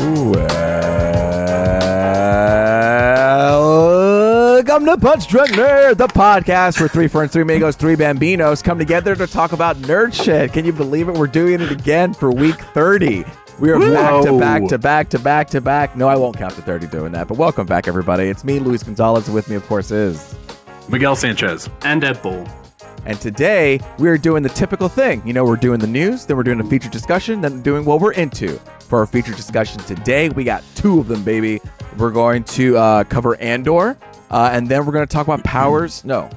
Welcome to Punch Drunk Nerd, the podcast where three friends, three amigos, three bambinos come together to talk about nerd shit. Can you believe it? We're doing it again for week 30. We are back to back to back to back to back. No, I won't count to 30 doing that, but welcome back, everybody. It's me, Luis Gonzalez, and with me, of course, is Miguel Sanchez and Deadpool. And today, we're doing the typical thing. You know, we're doing the news, then we're doing a feature discussion, then doing what we're into. For our feature discussion today, we got two of them, baby. We're going to cover Andor, and then we're going to talk about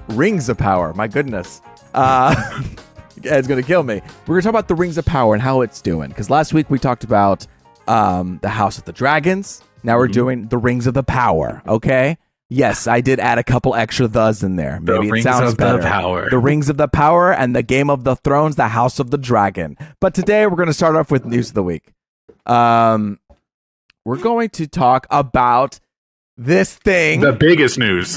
Rings of Power. My goodness. It's going to kill me. We're going to talk about the Rings of Power and how it's doing. Because last week, we talked about the House of the Dragons. Now we're doing the Rings of the Power, okay? Yes, I did add a couple extra thes in there. Maybe it sounds better. The Rings of the Power and the Game of the Thrones, the House of the Dragon. But today we're going to start off with news of the week. We're going to talk about this thing. The biggest news.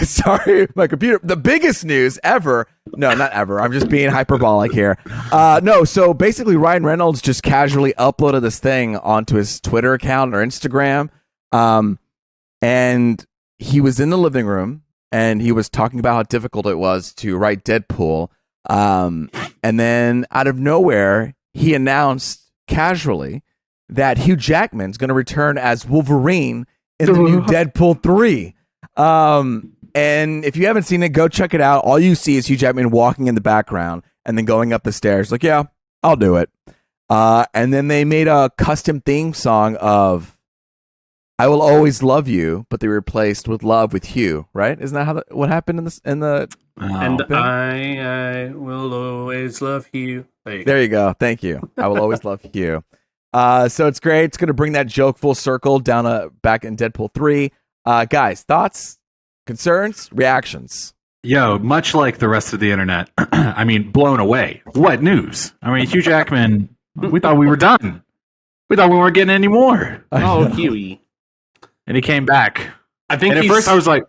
Sorry, my computer. The biggest news ever. No, not ever. I'm just being hyperbolic here. No, so basically Ryan Reynolds just casually uploaded this thing onto his Twitter account or Instagram. And he was in the living room and he was talking about how difficult it was to write Deadpool. And then out of nowhere, he announced casually that Hugh Jackman's going to return as Wolverine in the new Deadpool 3. And if you haven't seen it, go check it out. All you see is Hugh Jackman walking in the background and then going up the stairs. Like, yeah, I'll do it. And then they made a custom theme song of I Will Always Love You, but they replaced with Love with Hugh, right? Isn't that what happened in the and I will always love you. There you go. Thank you. I will always love you. So it's great. It's going to bring that joke full circle down back in Deadpool 3. Guys, thoughts, concerns, reactions? Yo, much like the rest of the internet, I mean, blown away. What news? I mean, Hugh Jackman, we thought we were done. We thought we weren't getting any more. Oh, Huey. And he came back. At first I was like,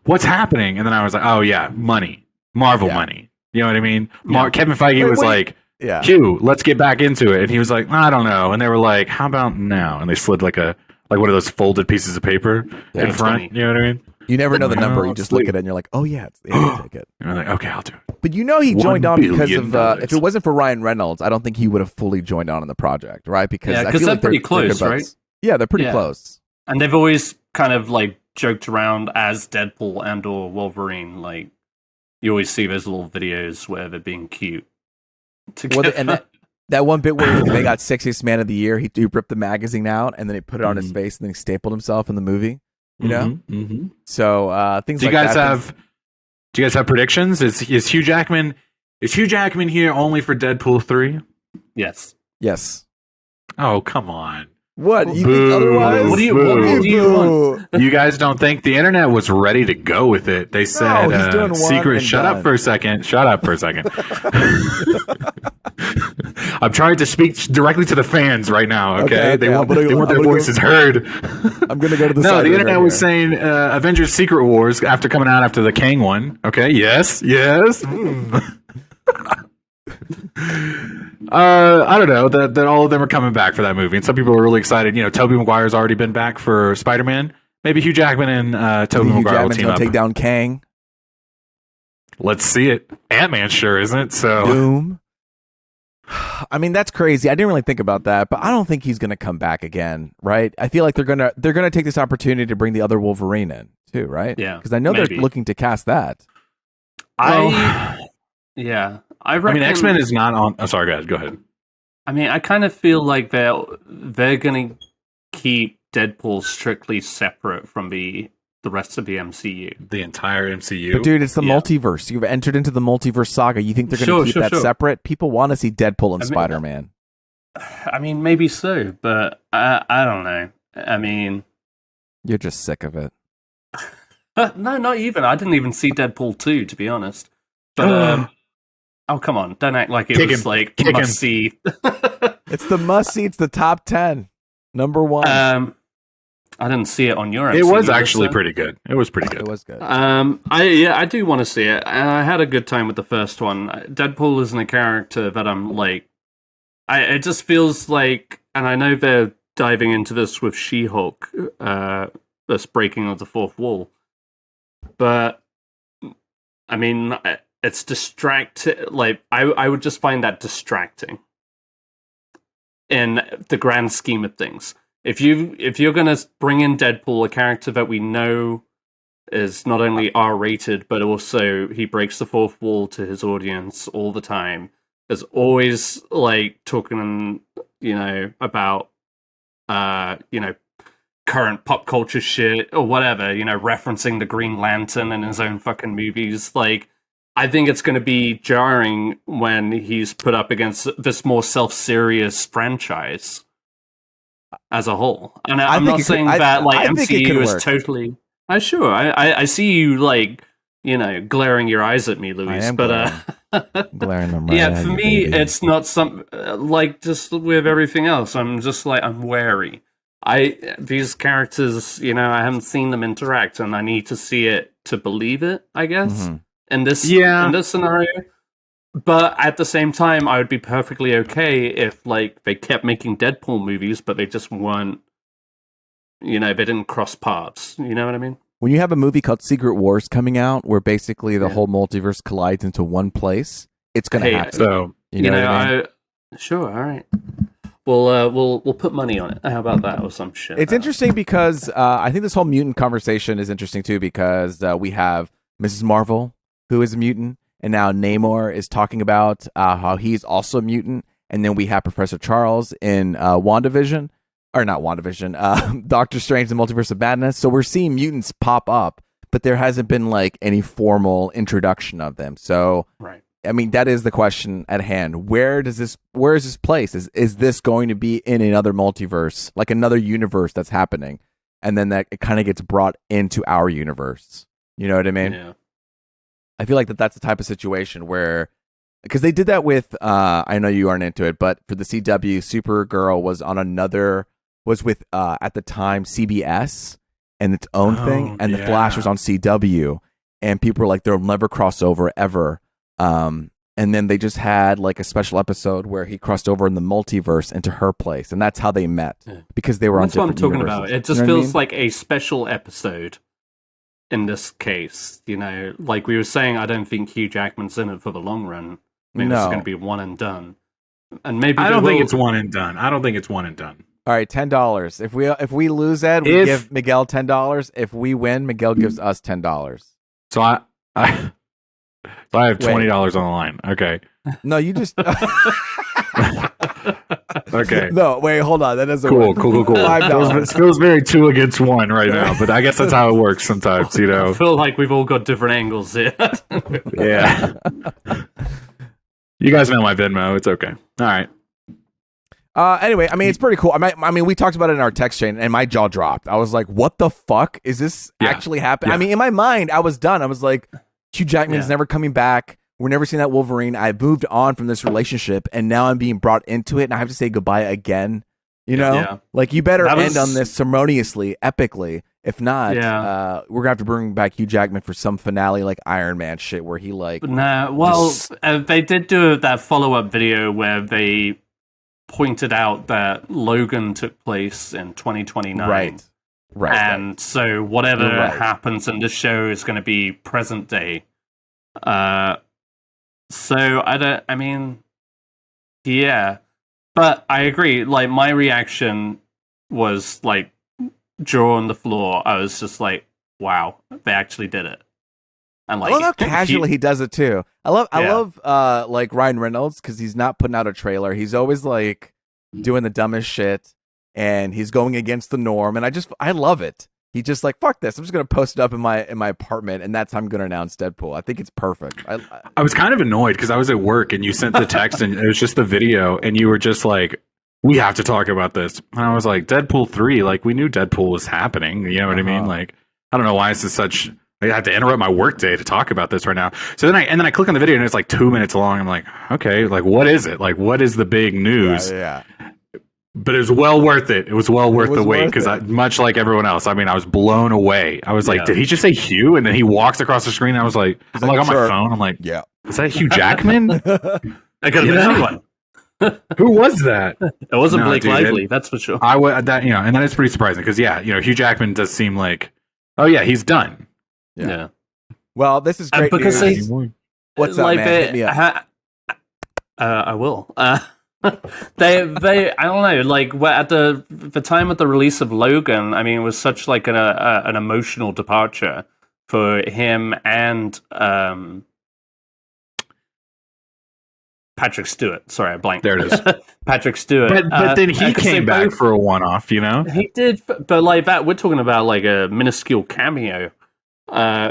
what's happening? And then I was like, oh yeah, money, Marvel money. You know what I mean? Kevin Feige was like, Hugh, let's get back into it. And he was like, I don't know. And they were like, how about now? And they slid like one of those folded pieces of paper in front. 20. You know what I mean? You never know the number. You just look at it and you're like, oh yeah, it's the Alien ticket. And I'm like, okay, I'll do it. But you know he joined on because of if it wasn't for Ryan Reynolds, I don't think he would have fully joined on in the project, right? Because I feel they're like pretty close, right? Yeah, they're pretty close. And they've always kind of like joked around as Deadpool and or Wolverine. Like you always see those little videos where they're being cute together. Well, and that one bit where they got Sexiest Man of the Year, he ripped the magazine out and then he put it on his face and then he stapled himself in the movie. You know? Mm-hmm. So things do you like guys that. Do you guys have predictions? Is Hugh Jackman here only for Deadpool 3? Yes. Oh, come on. What? You think otherwise? What do you want? You guys don't think the internet was ready to go with it? They said secret. Shut up for a second. I'm trying to speak directly to the fans right now. Okay, they want their voices heard. I'm gonna go to the no. The internet was saying Avengers: Secret Wars after coming out after the Kang one. Okay, yes. I don't know that all of them are coming back for that movie, and some people are really excited. You know, Tobey Maguire's already been back for Spider-Man. Maybe Hugh Jackman and Tobey Maguire will team up. Take down Kang. Let's see it. Ant-Man sure isn't. So Doom. I mean, that's crazy. I didn't really think about that, but I don't think he's going to come back again, right? I feel like they're gonna take this opportunity to bring the other Wolverine in too, right? Yeah, because I know they're looking to cast that. I reckon, X-Men is not on. Oh, sorry, guys. Go ahead. I mean, I kind of feel like they're going to keep Deadpool strictly separate from the rest of the MCU. The entire MCU? But dude, it's the multiverse. You've entered into the multiverse saga. You think they're going to keep that separate? People want to see Deadpool and Spider-Man. I mean, maybe so, but I don't know. I mean... You're just sick of it. No, not even. I didn't even see Deadpool 2, to be honest. But... oh, come on. Don't act like it was like must-see. It's the must-see. It's the top 10. Number 1. I didn't see it on your MCU. It was actually pretty good. It was pretty good. It was good. I do want to see it. I had a good time with the first one. Deadpool isn't a character that I'm like... It just feels like and I know they're diving into this with She-Hulk, this breaking of the fourth wall, but I mean, it's distracting. Like, I would just find that distracting in the grand scheme of things. If you're gonna bring in Deadpool, a character that we know is not only R-rated, but also he breaks the fourth wall to his audience all the time. There's always like talking, about current pop culture shit or whatever, referencing the Green Lantern in his own fucking movies. Like, I think it's going to be jarring when he's put up against this more self-serious franchise as a whole. And I'm not saying that MCU is totally. Sure. I see you glaring your eyes at me, Luis. But glaring them right yeah, for me, it's not some just with everything else. I'm just I'm wary. These characters, I haven't seen them interact, and I need to see it to believe it, I guess. Mm-hmm. In this scenario. But at the same time, I would be perfectly okay if they kept making Deadpool movies, but they just weren't, they didn't cross paths. You know what I mean? When you have a movie called Secret Wars coming out, where basically the whole multiverse collides into one place, it's going to happen. So you know what I mean? Sure, all right. We'll put money on it. How about that, or some shit? It's interesting because I think this whole mutant conversation is interesting too, because we have Mrs. Marvel, who is a mutant, and now Namor is talking about how he's also a mutant, and then we have Professor Charles in WandaVision, or not WandaVision, Doctor Strange: The Multiverse of Madness. So we're seeing mutants pop up, but there hasn't been any formal introduction of them. So, right. I mean, that is the question at hand. Where is this place? Is this going to be in another multiverse, like another universe that's happening, and then that it kind of gets brought into our universe? You know what I mean? Yeah. I feel like that's the type of situation where, because they did that with, I know you aren't into it, but for the CW, Supergirl was with at the time CBS and its own thing, and the Flash was on CW, and people were like, they'll never cross over ever. And then they just had a special episode where he crossed over in the multiverse into her place, and that's how they met, because they were on different universes. That's what I'm talking about. It just feels like a special episode. In this case, we were saying, I don't think Hugh Jackman's in it for the long run. Maybe it's going to be one and done. And maybe I don't think it's one and done. All right, $10. If we lose, Ed, we give Miguel $10. If we win, Miguel gives us $10. So I have $20 on the line. Okay. No, you just. Okay. No, wait, hold on. That doesn't cool. work. $5. It feels very 2 against 1 right now, but I guess that's how it works sometimes, I feel like we've all got different angles here. Yeah. You guys know my Venmo. It's okay. All right. Anyway, I mean, it's pretty cool. I mean, we talked about it in our text chain, and my jaw dropped. I was like, what the fuck? Is this actually happening? Yeah. I mean, in my mind, I was done. I was like, Hugh Jackman's never coming back. We're never seeing that Wolverine. I moved on from this relationship, and now I'm being brought into it, and I have to say goodbye again. You know? You better end on this ceremoniously, epically. If not, we're going to have to bring back Hugh Jackman for some finale like Iron Man shit where he they did do that follow-up video where they pointed out that Logan took place in 2029. Right. And so whatever happens in this show is going to be present day. So but I agree. My reaction was jaw on the floor. I was just like, wow, they actually did it. And I love how casually he does it too. I love Ryan Reynolds, because he's not putting out a trailer. He's always doing the dumbest shit, and he's going against the norm. And I love it. He just fuck this. I'm just gonna post it up in my apartment, and that's how I'm gonna announce Deadpool. I think it's perfect. I was kind of annoyed because I was at work and you sent the text and it was just the video, and you were just like, we have to talk about this. And I was like, Deadpool 3, we knew Deadpool was happening. You know what I mean? I don't know why this is such. I have to interrupt my work day to talk about this right now. So then I click on the video and it's 2 minutes long. I'm like, okay, what is it? What is the big news? Yeah. But it was well worth it. It was well worth the wait, because much like everyone else, I mean, I was blown away. I was like, did he just say Hugh? And then he walks across the screen. And I was like, on my phone. I'm like, is that Hugh Jackman? I got anyone. Who was that? It wasn't Blake Lively, that's for sure. I would that and that is pretty surprising because Hugh Jackman does seem like, oh yeah, he's done. Yeah. Well, this is great because news. What's up, man? Hit me up. I will. They I don't know, like at the time of the release of Logan, I mean, it was such like an emotional departure for him and Patrick Stewart. Sorry, I blanked. There it is. Patrick Stewart. But then he came back for a one-off, He did, but like that, we're talking about like a minuscule cameo.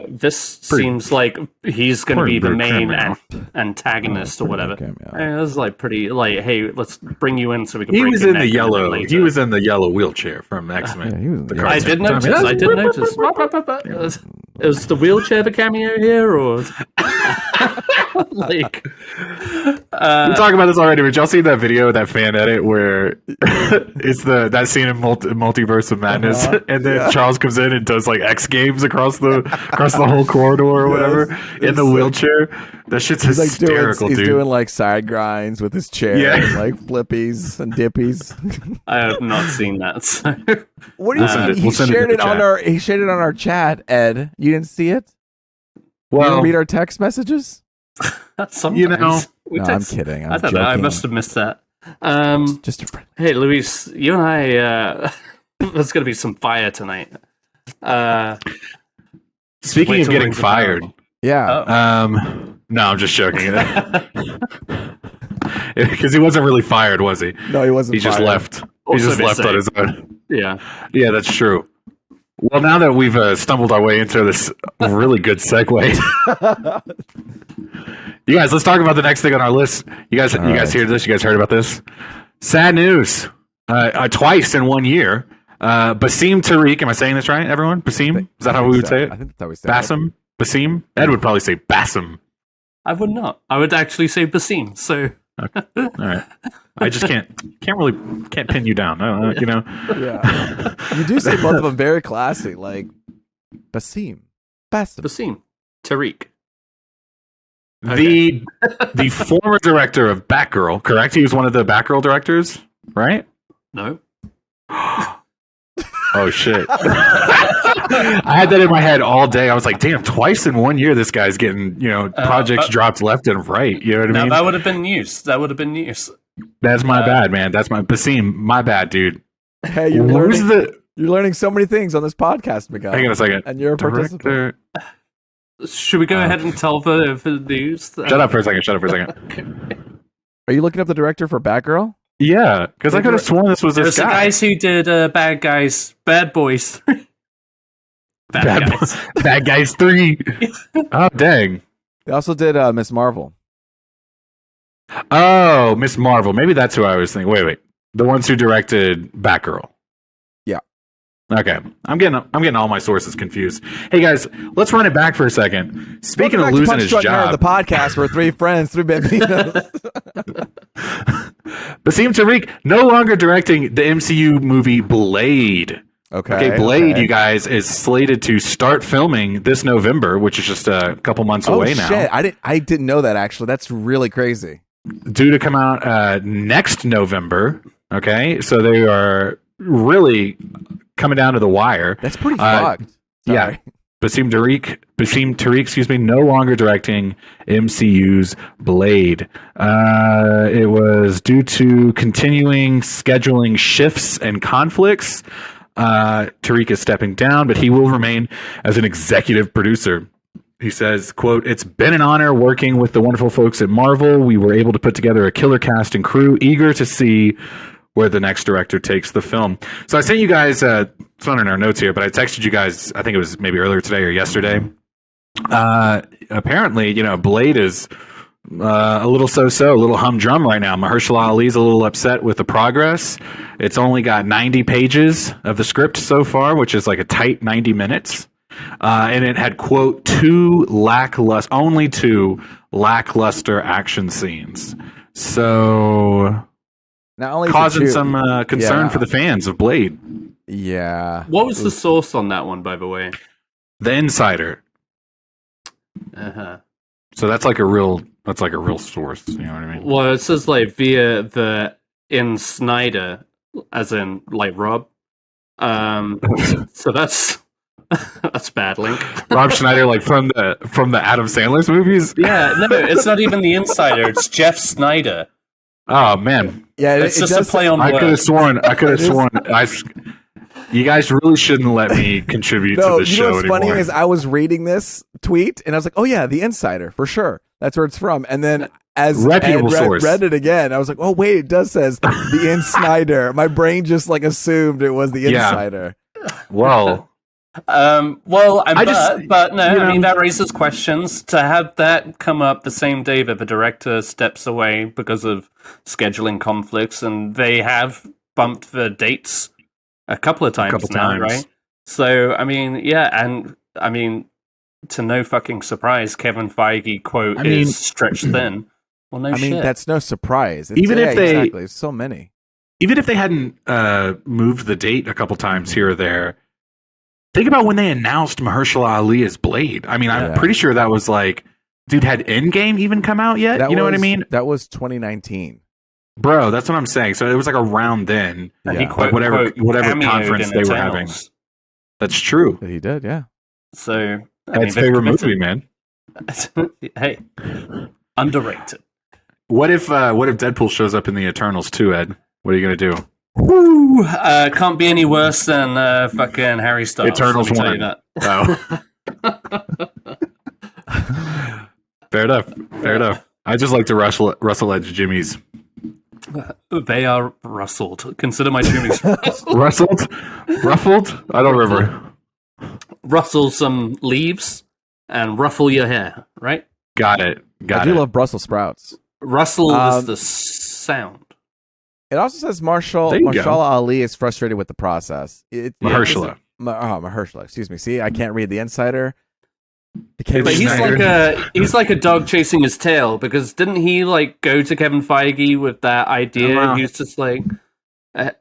This seems like he's going to be the main antagonist or whatever. And it was like pretty like, hey, let's bring you in so we can. He was in the yellow. He was in the yellow wheelchair from X-Men. I did notice. I did notice. Is the wheelchair the cameo here, or like? We talked about this already, but y'all see that video, that fan edit where it's that scene in Multiverse of Madness, and then Charles comes in and does like X Games across the whole corridor or whatever in the wheelchair. That shit's hysterical, dude. He's doing like side grinds with his chair, and, like flippies and dippies. I have not seen that. So. What do you mean? He shared it on our chat, Ed. You didn't see it? Well, you didn't read our text messages? Sometimes. No, I'm kidding. I don't know. I must have missed that. Just a friend. Hey, Luis, you and I. There's going to be some fire tonight. Speaking of getting fired, yeah. No, I'm just joking. Because he wasn't really fired, was he? No, he wasn't. He just left. He just left on his own. Yeah, that's true. Well, now that we've stumbled our way into this really good segue, you guys, let's talk about the next thing on our list. You guys hear this? You guys heard about this? Sad news. Twice in 1 year. Basim Tariq. Am I saying this right, everyone? Basim? Is that how we would say it? I think that's how we say it. Basim? Basim? Ed would probably say Basim. I would not. I would actually say Basim. So. Okay. All right. I just can't pin you down. Yeah. You do say both of them very classy, like Basim. Basim. Tariq. Okay. The former director of Batgirl, correct? He was one of the Batgirl directors, right? No. Oh shit. I had that in my head all day. I was like, damn, twice in 1 year this guy's getting, projects dropped left and right. You know what I mean? That would have been news. That's my bad, man. That's my Basim. My bad, dude. Hey, you're learning so many things on this podcast, Miguel. Hang on a second. And you're a participant. Should we go ahead and tell the news? Shut up for a second. Are you looking up the director for Batgirl? Yeah, because I could have sworn this was this guy. The guys who did Bad Boys 3. Bad Guys 3. Oh, dang. They also did Miss Marvel. Oh, Miss Marvel. Maybe that's who I was thinking. Wait. The ones who directed Batgirl. Yeah. Okay. I'm getting all my sources confused. Hey guys, let's run it back for a second. Speaking of losing his job, the podcast where three friends, three bambinos. Basim Tariq no longer directing the MCU movie Blade. Okay, Blade, you guys, is slated to start filming this November, which is just a couple months away now. Shit. I didn't know that, actually. That's really crazy. Due to come out next November. Okay, so they are really coming down to the wire. That's pretty fucked. Sorry. Yeah. Basim Tariq, no longer directing MCU's Blade. It was due to continuing scheduling shifts and conflicts. Tariq is stepping down, but he will remain as an executive producer. He says, quote, "It's been an honor working with the wonderful folks at Marvel. We were able to put together a killer cast and crew, eager to see where the next director takes the film." So I sent you guys, it's not in our notes here, but I texted you guys, I think it was maybe earlier today or yesterday. Apparently, Blade is a little so-so, a little humdrum right now. Mahershala Ali's a little upset with the progress. It's only got 90 pages of the script so far, which is like a tight 90 minutes. And it had, quote, only two lackluster action scenes. So... Not only causing some concern for the fans of Blade. Yeah. What was the source on that one, by the way? The Insider. Uh-huh. So that's like a real That's like a real source. You know what I mean? Well, it says like via the in Snyder, as in like Rob. So that's that's bad link. Rob Schneider, like from the Adam Sandler's movies. Yeah, no, it's not even the insider. It's Jeff Snyder. Oh man, yeah, it's just a play on words. I could have sworn. You guys really shouldn't let me contribute to this show anymore. You know what's funny is I was reading this tweet and I was like, oh yeah, the insider for sure. That's where it's from. And then as reputable source read it again, I was like, oh wait, it does says the insider. My brain just like assumed it was the insider. Well. But no, I mean that raises questions to have that come up the same day that the director steps away because of scheduling conflicts, and they have bumped the dates a couple of times now, right? So I mean, and I mean, to no fucking surprise, Kevin Feige quote is stretched thin. Well, no, shit. I mean that's no surprise. It's so many. Even if they hadn't moved the date a couple times here or there. Think about when they announced Mahershala Ali as Blade. I mean, I'm pretty sure that was like, dude, had Endgame even come out yet? What I mean? That was 2019. Bro, that's what I'm saying. So it was like around then. Yeah. He whatever conference they were having. That's true. He did, yeah. So that's favorite movie, man. Hey, underrated. What if Deadpool shows up in the Eternals too, Ed? What are you gonna do? Woo! Can't be any worse than fucking Harry Styles. Eternals one. Fair enough. I just like to Russell Edge Jimmy's. They are rustled. Consider my Jimmy's rustled. Ruffled? I don't remember. Rustle some leaves and ruffle your hair, right? Got it. I do love Brussels sprouts. Rustle is the sound. It also says Mahershala Ali is frustrated with the process. Mahershala. Mahershala. Excuse me. See, I can't read the insider. But he's like a dog chasing his tail, because didn't he like go to Kevin Feige with that idea? He was just like,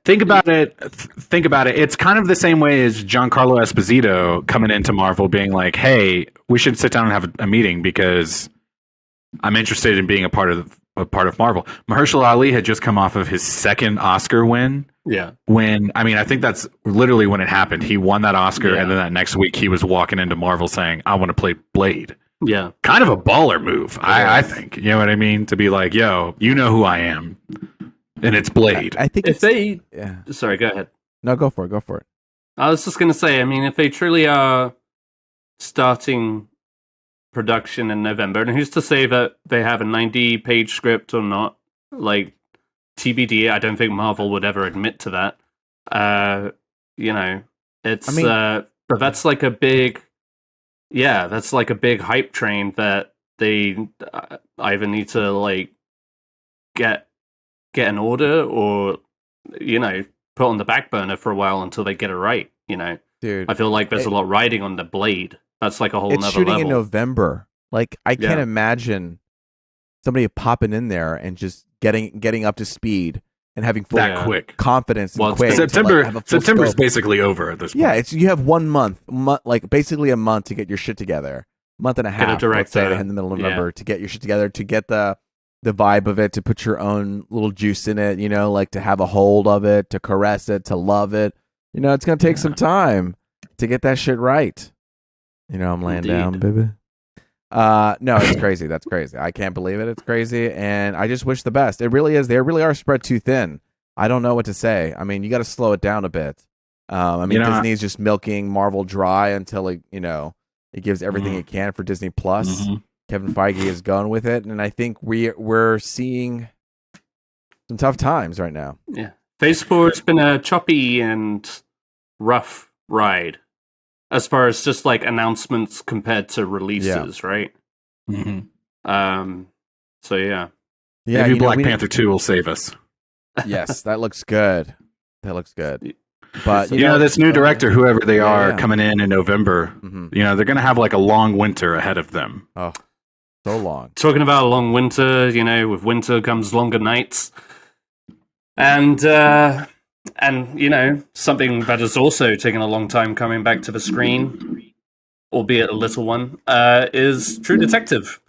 think about it. It's kind of the same way as Giancarlo Esposito coming into Marvel, being like, "Hey, we should sit down and have a meeting because I'm interested in being a part of Marvel." Mahershala Ali had just come off of his second Oscar win. Yeah. I think that's literally when it happened. He won that Oscar, and then that next week he was walking into Marvel saying, "I want to play Blade." Yeah. Kind of a baller move, I think. You know what I mean? To be like, "Yo, you know who I am," and it's Blade. I think Sorry, go ahead. No, go for it. I was just gonna say, I mean, if they truly are starting production in November, and who's to say that they have a 90-page script or not? Like, TBD. I don't think Marvel would ever admit to that. But that's like a big, that's like a big hype train that they either need to like get an order or put on the back burner for a while until they get it right. Dude, I feel like there's a lot riding on the Blade. That's like a whole nother level. It's shooting in November. Like, I can't imagine somebody popping in there and just getting up to speed and having full quick confidence. Well, September's basically over at this point. Yeah, you have 1 month, like basically a month to get your shit together. Month and a half, let's say, in the middle of November to get your shit together, to get the vibe of it, to put your own little juice in it, like to have a hold of it, to caress it, to love it. It's going to take some time to get that shit right. I'm laying down, baby. No, it's crazy. That's crazy. I can't believe it. It's crazy. And I just wish the best. It really is. They really are spread too thin. I don't know what to say. I mean, you got to slow it down a bit. Disney's just milking Marvel dry until it gives everything it can for Disney Plus. Mm-hmm. Kevin Feige is going with it. And I think we're seeing some tough times right now. Yeah. Phase 4 has been a choppy and rough ride. As far as just like announcements compared to releases, right? Mm-hmm. So yeah. Maybe Black Panther 2 will save us. Yes, that looks good. But this new director, whoever they are, coming in November, they're going to have like a long winter ahead of them. Oh, so long. Talking about a long winter, with winter comes longer nights, and something that has also taken a long time coming back to the screen, albeit a little one, is True Detective.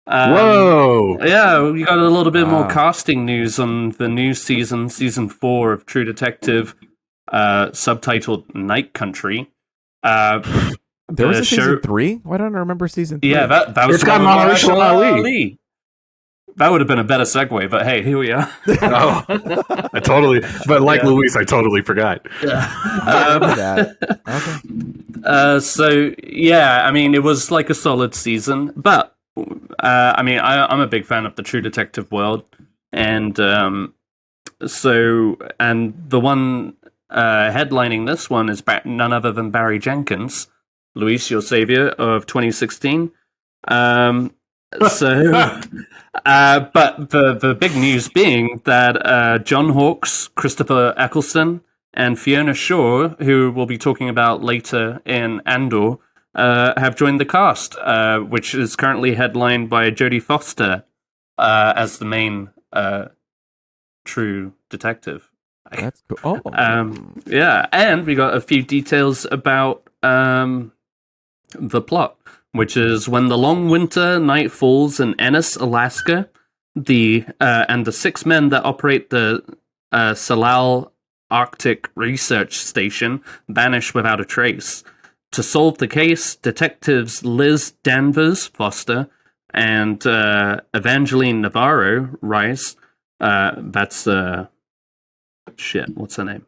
Whoa! Yeah, we got a little bit more casting news on the new season 4 of True Detective, subtitled Night Country. There was a season 3? Why don't I remember season 3? Yeah, that was. It's got Mahershala Ali. That would have been a better segue, but hey, here we are. Oh, I totally. But like Luis, I totally forgot. Okay. So yeah, I mean, it was like a solid season, but I mean, I'm a big fan of the True Detective world, and the one headlining this one is none other than Barry Jenkins, Luis, your savior of 2016. But the big news being that John Hawkes, Christopher Eccleston, and Fiona Shaw, who we'll be talking about later in Andor, have joined the cast, which is currently headlined by Jodie Foster as the main True Detective. That's cool. Yeah, and we got a few details about the plot, which is when the long winter night falls in Ennis, Alaska, and the 6 men that operate the Salal Arctic Research Station vanish without a trace. To solve the case, detectives Liz Danvers Foster and Evangeline Navarro Rice, that's what's her name?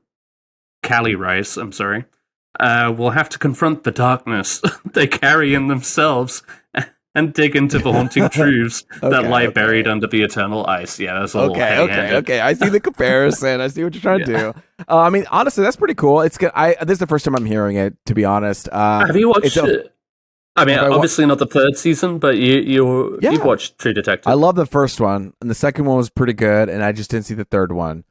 Callie Rice, I'm sorry. Will have to confront the darkness they carry in themselves and dig into the haunting truths that lie buried under the eternal ice. Yeah, that's a little heavy-handed. Okay. I see the comparison. I see what you're trying to do. I mean, honestly, that's pretty cool. It's good. This is the first time I'm hearing it, to be honest. Have you watched it? I mean, obviously not the 3rd season, but you've watched True Detective. I love the first one, and the second one was pretty good, and I just didn't see the 3rd one.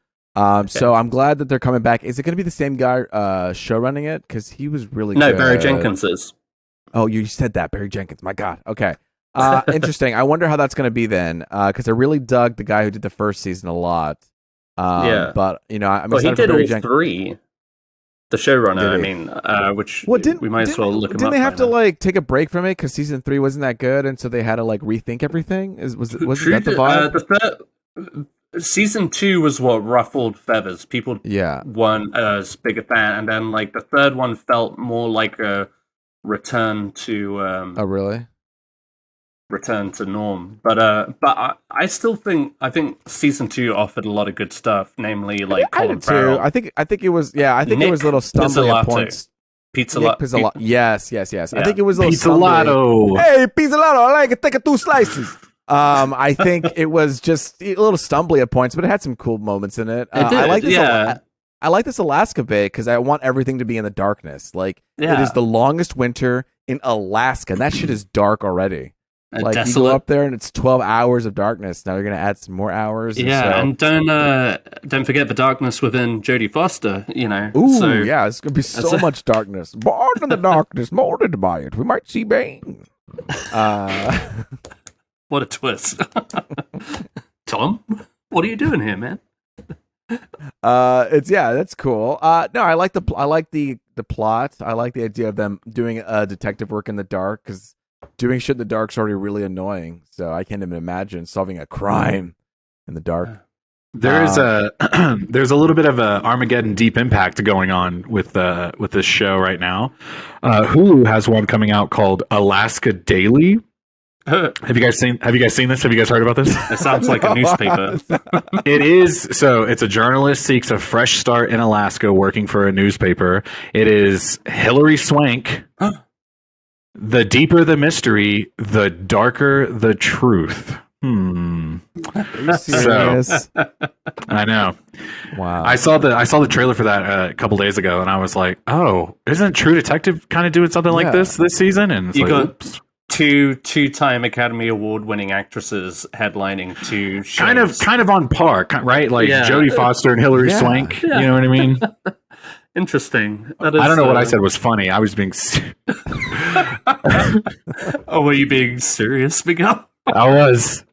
So I'm glad that they're coming back. Is it going to be the same guy show running it? Because he was really good. No, Barry Jenkins is. Oh, you said that, Barry Jenkins. My God. Okay. Interesting. I wonder how that's going to be then, because I really dug the guy who did the first season a lot. But I'm excited for Barry Jenkins. He did all 3. The showrunner, I mean, which we might as well look him up. Didn't they have to take a break from it because season 3 wasn't that good, and so they had to rethink everything? Wasn't that the vibe? Season 2 was what ruffled feathers. People weren't as big a fan, and then the 3rd one felt more like a return to. Oh, really? Return to norm, but I still think season 2 offered a lot of good stuff, namely Colin Farrell. I think it was it was a little stumbling at points. Pizzolato. Yes. Yeah. I think it was a little Pizzolato. Hey, Pizzolato, I like it. Take 2 slices. I think it was just a little stumbly at points, but it had some cool moments in it. I like this. I like this Alaska bit because I want everything to be in the darkness. It is the longest winter in Alaska, and that shit is dark already. You go up there and it's 12 hours of darkness. Now you're gonna add some more hours. And don't forget the darkness within Jodie Foster. Ooh, it's gonna be so much darkness. Born in the darkness, molded by it. We might see Bane. What a twist, Tom. What are you doing here, man? That's cool. No, I like the plot. I like the idea of them doing detective work in the dark because doing shit in the dark's already really annoying. So I can't even imagine solving a crime in the dark. There's there's a little bit of a Armageddon Deep Impact going on with this show right now. Hulu has one coming out called Alaska Daily. Have you guys seen this? Have you guys heard about this? It sounds like a newspaper. It is. So it's a journalist seeks a fresh start in Alaska working for a newspaper. It is Hillary Swank. The deeper the mystery, the darker the truth. Are you serious? I know. Wow. I saw the trailer for that a couple days ago, and I was like, "Oh, isn't True Detective kind of doing something like this season?" And it's got two-time Academy Award-winning actresses headlining 2 shows. Kind of on par, right? Jodie Foster and Hillary Swank. Yeah. You know what I mean? Interesting. I don't know what I said was funny. I was being. Oh, were you being serious, Miguel? I was.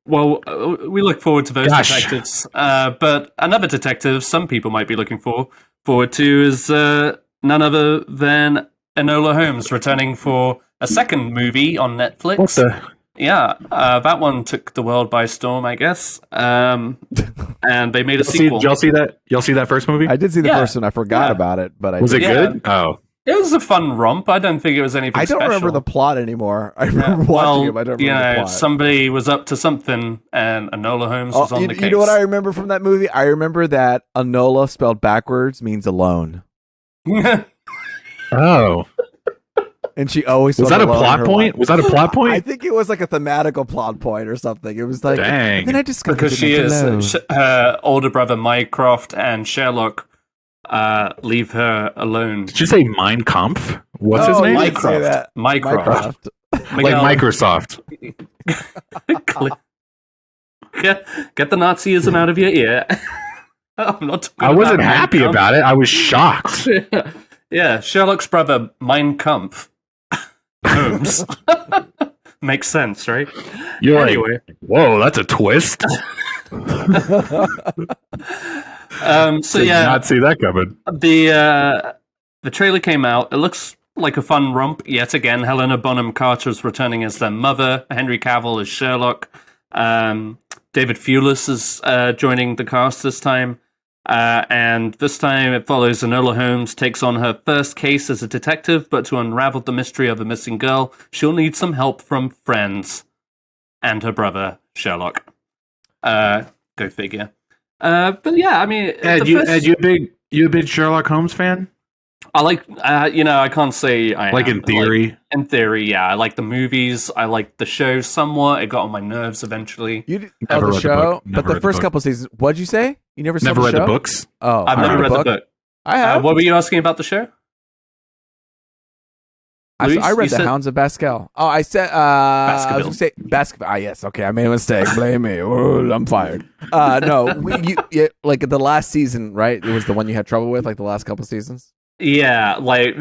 Well, we look forward to those detectives. But another detective some people might be looking forward to is none other than Enola Holmes returning for a second movie on Netflix. What the? Yeah, that one took the world by storm, I guess. And they made a sequel. Did y'all see that? Y'all see that first movie? I did see the first one. I forgot about it, but was it good? Oh, it was a fun romp. I don't think it was anything. I don't special. remember the plot anymore. I remember watching it, but I don't remember the plot. Somebody was up to something, and Enola Holmes was on the case. You know what I remember from that movie? I remember that Enola spelled backwards means alone. Oh. And she always was that a plot point? Was that a plot point? I think it was like a thematical plot point or something. It was like, dang. And then I discovered because she is her older brother Mycroft and Sherlock leave her alone. Did you say Mein Kampf? What's his name? Mycroft. Mycroft. Like Microsoft. Get the Nazism out of your ear. I'm not. I wasn't happy about it. I was shocked. Yeah, Sherlock's brother Mein Kampf. Holmes. Makes sense, right? You're anyway. Like, whoa, that's a twist. So yeah, not see that coming. The trailer came out. It looks like a fun romp yet again. Helena Bonham Carter's returning as their mother. Henry Cavill as Sherlock. David Thewlis is joining the cast this time. And this time it follows Enola Holmes takes on her first case as a detective, but to unravel the mystery of a missing girl, she'll need some help from friends and her brother, Sherlock. Go figure. But yeah, I mean... Ed, you a big Sherlock Holmes fan? I like, I can't say I like am. In theory? Like, in theory, yeah. I like the movies. I like the show somewhat. It got on my nerves eventually. You never the show? But the first couple seasons, what'd you say? You never saw the show? Never read the books? Oh, I've never read the book. I have. What were you asking about the show? I read The Hounds of Baskerville. Oh, I said, I was going to say Baskerville. Ah, yes. Okay, I made a mistake. Blame me. Oh, I'm fired. No, like the last season, right? It was the one you had trouble with, like the last couple seasons. Yeah, like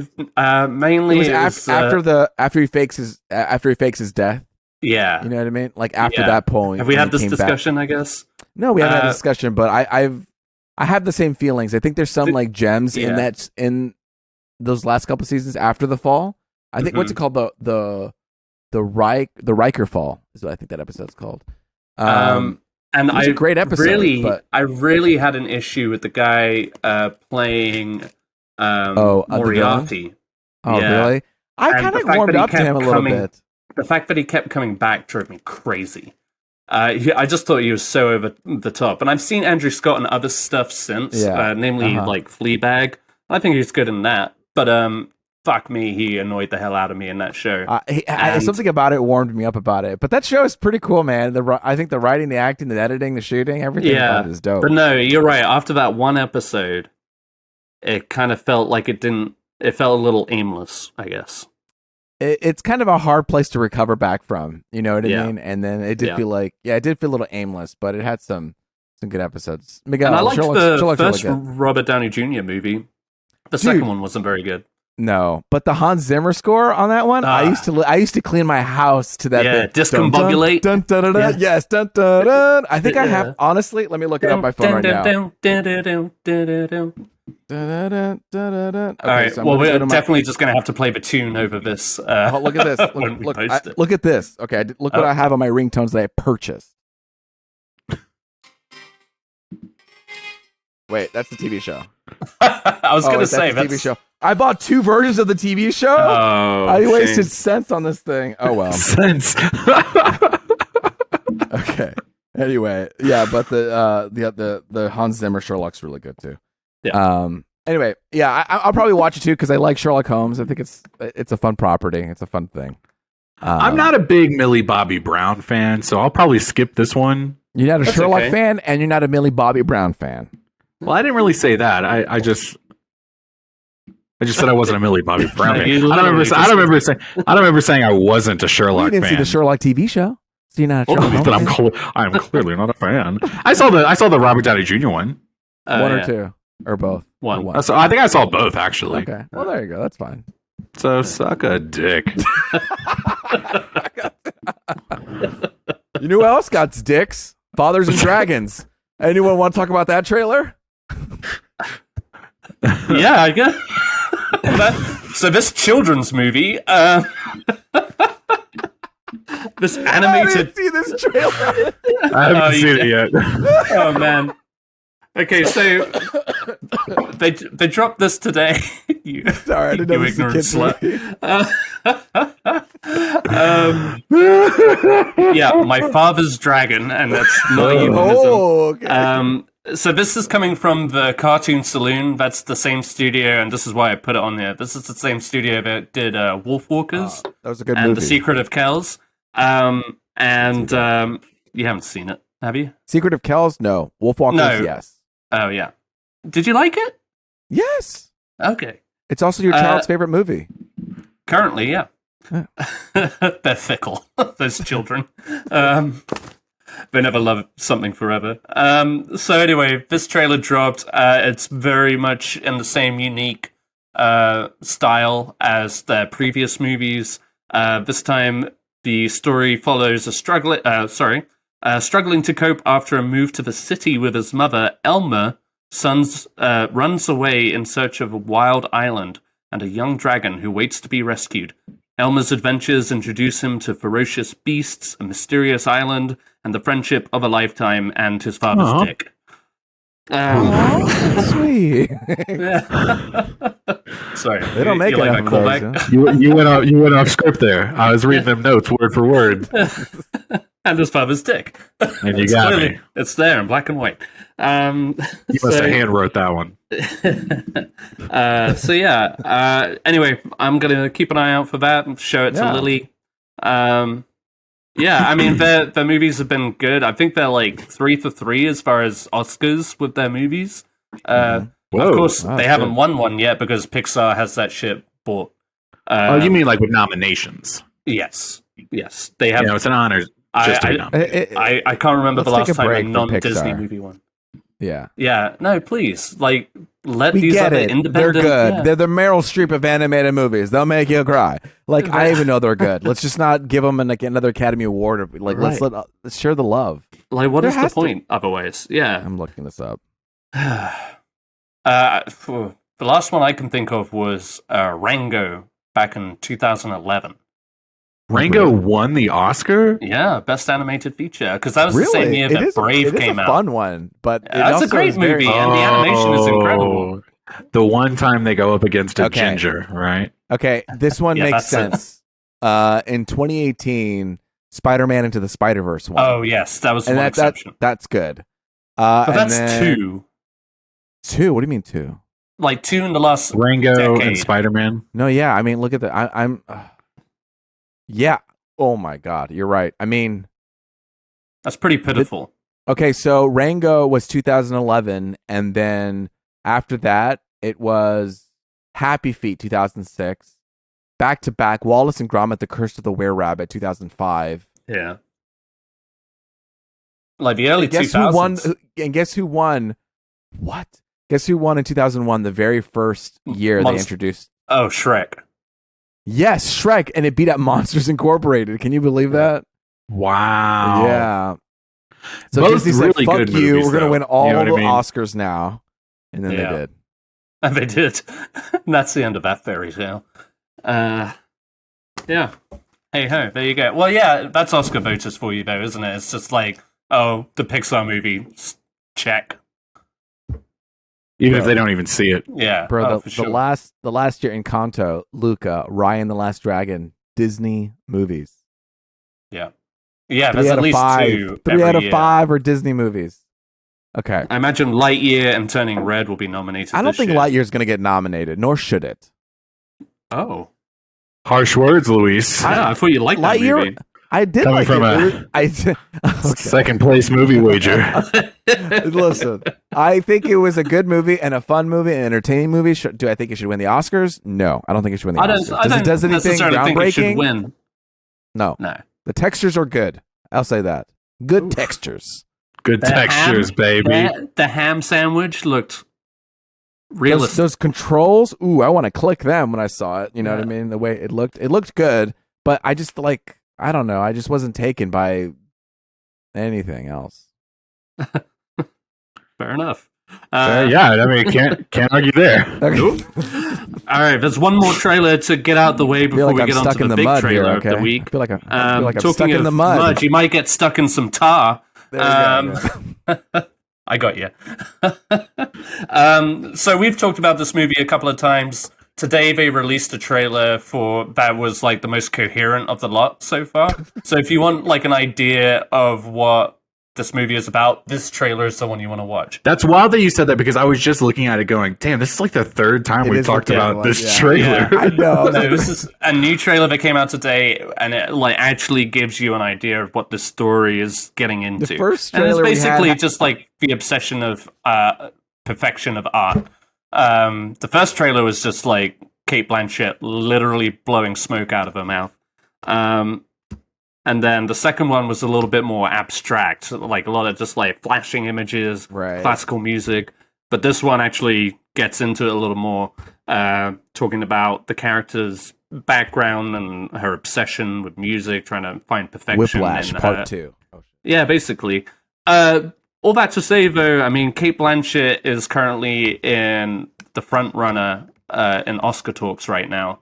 mainly it was after he fakes his death. Yeah, you know what I mean. Like after that point, have we had this discussion? Back. I guess no, we haven't had a discussion, but I have the same feelings. I think there's some like gems in those last couple seasons after the fall. I think what's it called the Riker fall is what I think that episode's called. And it was a great episode. I really had an issue with the guy playing. Moriarty. Oh, yeah. Really? I kind of warmed up to him a little bit. The fact that he kept coming back drove me crazy. I just thought he was so over the top. And I've seen Andrew Scott in other stuff since, namely like Fleabag. I think he's good in that. But fuck me, he annoyed the hell out of me in that show. Something about it warmed me up about it. But that show is pretty cool, man. I think the writing, the acting, the editing, the shooting, everything about it is dope. But no, you're right. After that one episode, it kind of felt like it felt a little aimless, I guess. It's kind of a hard place to recover back from, you know what I mean? And then it did feel like, it did feel a little aimless, but it had some good episodes. Miguel, and I liked the first really Robert Downey Jr. movie. The second one wasn't very good. No, but the Hans Zimmer score on that one, I used to clean my house to that bit. Discombobulate. Dun, dun, dun, dun, dun, yes, dun, dun, dun. I think I have, honestly, let me look it up on my phone right now. All right, so we're definitely just going to have to play the tune over this. Look at this. Look at this. Okay, look what I have on my ringtones that I purchased. Wait, that's the TV show. I was going to say that's the TV show. I bought 2 versions of the TV show. Oh, I wasted cents on this thing. Oh well, cents. Okay. Anyway, yeah, but the Hans Zimmer Sherlock's really good too. Yeah. Anyway, yeah, I'll probably watch it too because I like Sherlock Holmes. I think it's a fun property. It's a fun thing. I'm not a big Millie Bobby Brown fan, so I'll probably skip this one. You're not a Sherlock fan, and you're not a Millie Bobby Brown fan. Well, I didn't really say that. I just said I wasn't a Millie Bobby Brown fan. I don't remember saying I wasn't a Sherlock fan. You didn't see the Sherlock TV show, so you're not a Sherlock fan. I'm clearly not a fan. I saw the Robert Downey Jr. one. One or two, or both. One. So I think I saw both actually. Okay. Well, there you go. That's fine. So suck a dick. You know who else got dicks? Fathers and Dragons. Anyone want to talk about that trailer? Yeah, I guess. So this children's movie, this animated. I didn't see this trailer. I haven't seen it yet. Oh man. Okay, so they dropped this today. Sorry, I didn't know this was a kid's movie. Yeah, My Father's Dragon, and that's not euphemism. Oh, okay. So this is coming from the Cartoon Saloon. That's the same studio, and this is why I put it on there. This is the same studio that did Wolfwalkers. That was a good and movie. The Secret of Kells. You haven't seen it, have you? Secret of Kells? No. Wolfwalkers? No. Yes. Oh, yeah. Did you like it? Yes. Okay. It's also your child's favorite movie. Currently, yeah. They're fickle, those children. They never love something forever. So anyway, this trailer dropped. It's very much in the same unique style as their previous movies. This time, the story follows a struggling to cope after a move to the city with his mother. Elmer runs away in search of a wild island and a young dragon who waits to be rescued. Elmer's adventures introduce him to ferocious beasts, a mysterious island, and the friendship of a lifetime and his father's dick. Sweet. Sorry, they don't make you like enough my of those, callback? You went off script there. I was reading them notes word for word. And his father's dick. And you got me. It's there in black and white. You must have hand wrote that one. Anyway, I'm gonna keep an eye out for that and show it to Lily. I mean, their movies have been good. I think they're like 3 for 3 as far as Oscars with their movies. Of course, they haven't won one yet because Pixar has that shit bought. You mean like with nominations? Yes, they have. It's an honor. I can't remember the last time a non-Disney movie won. Yeah. No, please, let we these get other it. independent. They're good. Yeah. They're the Meryl Streep of animated movies. They'll make you cry. I even know they're good. Let's just not give them another Academy Award. Or, let's share the love. What is the point? Otherwise, yeah. I'm looking this up. The last one I can think of was Rango back in 2011. Rango won the Oscar? Yeah, best animated feature, because that was the same year that Brave came out. It's a fun one, but it's a great movie, and the animation is incredible. The one time they go up against a ginger, right? Okay, this one makes sense. In 2018, Spider-Man Into the Spider-Verse one. Oh yes, that was one exception. That's good. But that's 2. 2? What do you mean 2? Like 2 in the last Rango decade. and Spider-Man. No, yeah. I mean, look at that. I'm. Yeah. Oh my God, you're right. I mean, that's pretty pitiful. Okay, so Rango was 2011, and then after that, it was Happy Feet 2006. Back to back, Wallace and Gromit: The Curse of the Were-Rabbit 2005. Yeah. Like the early 2000s. Who won? And guess who won? What? Guess who won in 2001? The very first year they introduced. Oh, Shrek. Yes, Shrek, and it beat out Monsters Incorporated. Can you believe that? Wow. Yeah. So Both Disney really said, "Fuck good you! movies, We're going to though. win all You know the what I mean? Oscars now," and then they did. And they did. And that's the end of that fairy tale. Yeah. Hey ho, there you go. Well, yeah, that's Oscar voters for you, though, isn't it? It's just like, oh, the Pixar movie, check. Even if they don't even see it. Yeah. Bro, for sure. the last year, Encanto, Luca, Raya and the Last Dragon, Disney movies. Yeah. Yeah, 3 there's out at of least 5. 2 3 every out of year. 5 are Disney movies. Okay. I imagine Lightyear and Turning Red will be nominated. I don't think year. Lightyear's going to get nominated, nor should it. Oh. Harsh words, Luis. I thought you liked that Lightyear. movie. I did Coming like from it. Okay. Second place movie wager. Listen, I think it was a good movie and a fun movie, an entertaining movie. Do I think it should win the Oscars? No, I don't think it should win the Oscars. Does it anything necessarily think it should groundbreaking? win. No. The textures are good. I'll say that. Good textures. Good textures, baby. The ham sandwich looked realistic. Those controls, ooh, I want to click them when I saw it. You know what I mean? The way it looked good, but I just I don't know. I just wasn't taken by anything else. Fair enough. Yeah, I mean, can't argue there. Okay. All right, there's one more trailer to get out the way before we get on to the big trailer of the week. I feel like I'm stuck in the mud. You might get stuck in some tar. I got you. So we've talked about this movie a couple of times. Today they released a trailer for that was like the most coherent of the lot so far. So if you want like an idea of what this movie is about, this trailer is the one you want to watch. That's wild that you said that because I was just looking at it going, damn, this is like the third time we've talked about this trailer. Yeah, I know. No, this is a new trailer that came out today, and it like actually gives you an idea of what the story is getting into. The first trailer and it's basically just like the obsession of perfection of art. The first trailer was just like Cate Blanchett literally blowing smoke out of her mouth. And then the second one was a little bit more abstract, like a lot of just like flashing images, classical music. But this one actually gets into it a little more, talking about the character's background and her obsession with music, trying to find perfection. Whiplash Part 2. Yeah, basically. All that to say, though, I mean, Cate Blanchett is currently in the front runner in Oscar talks right now.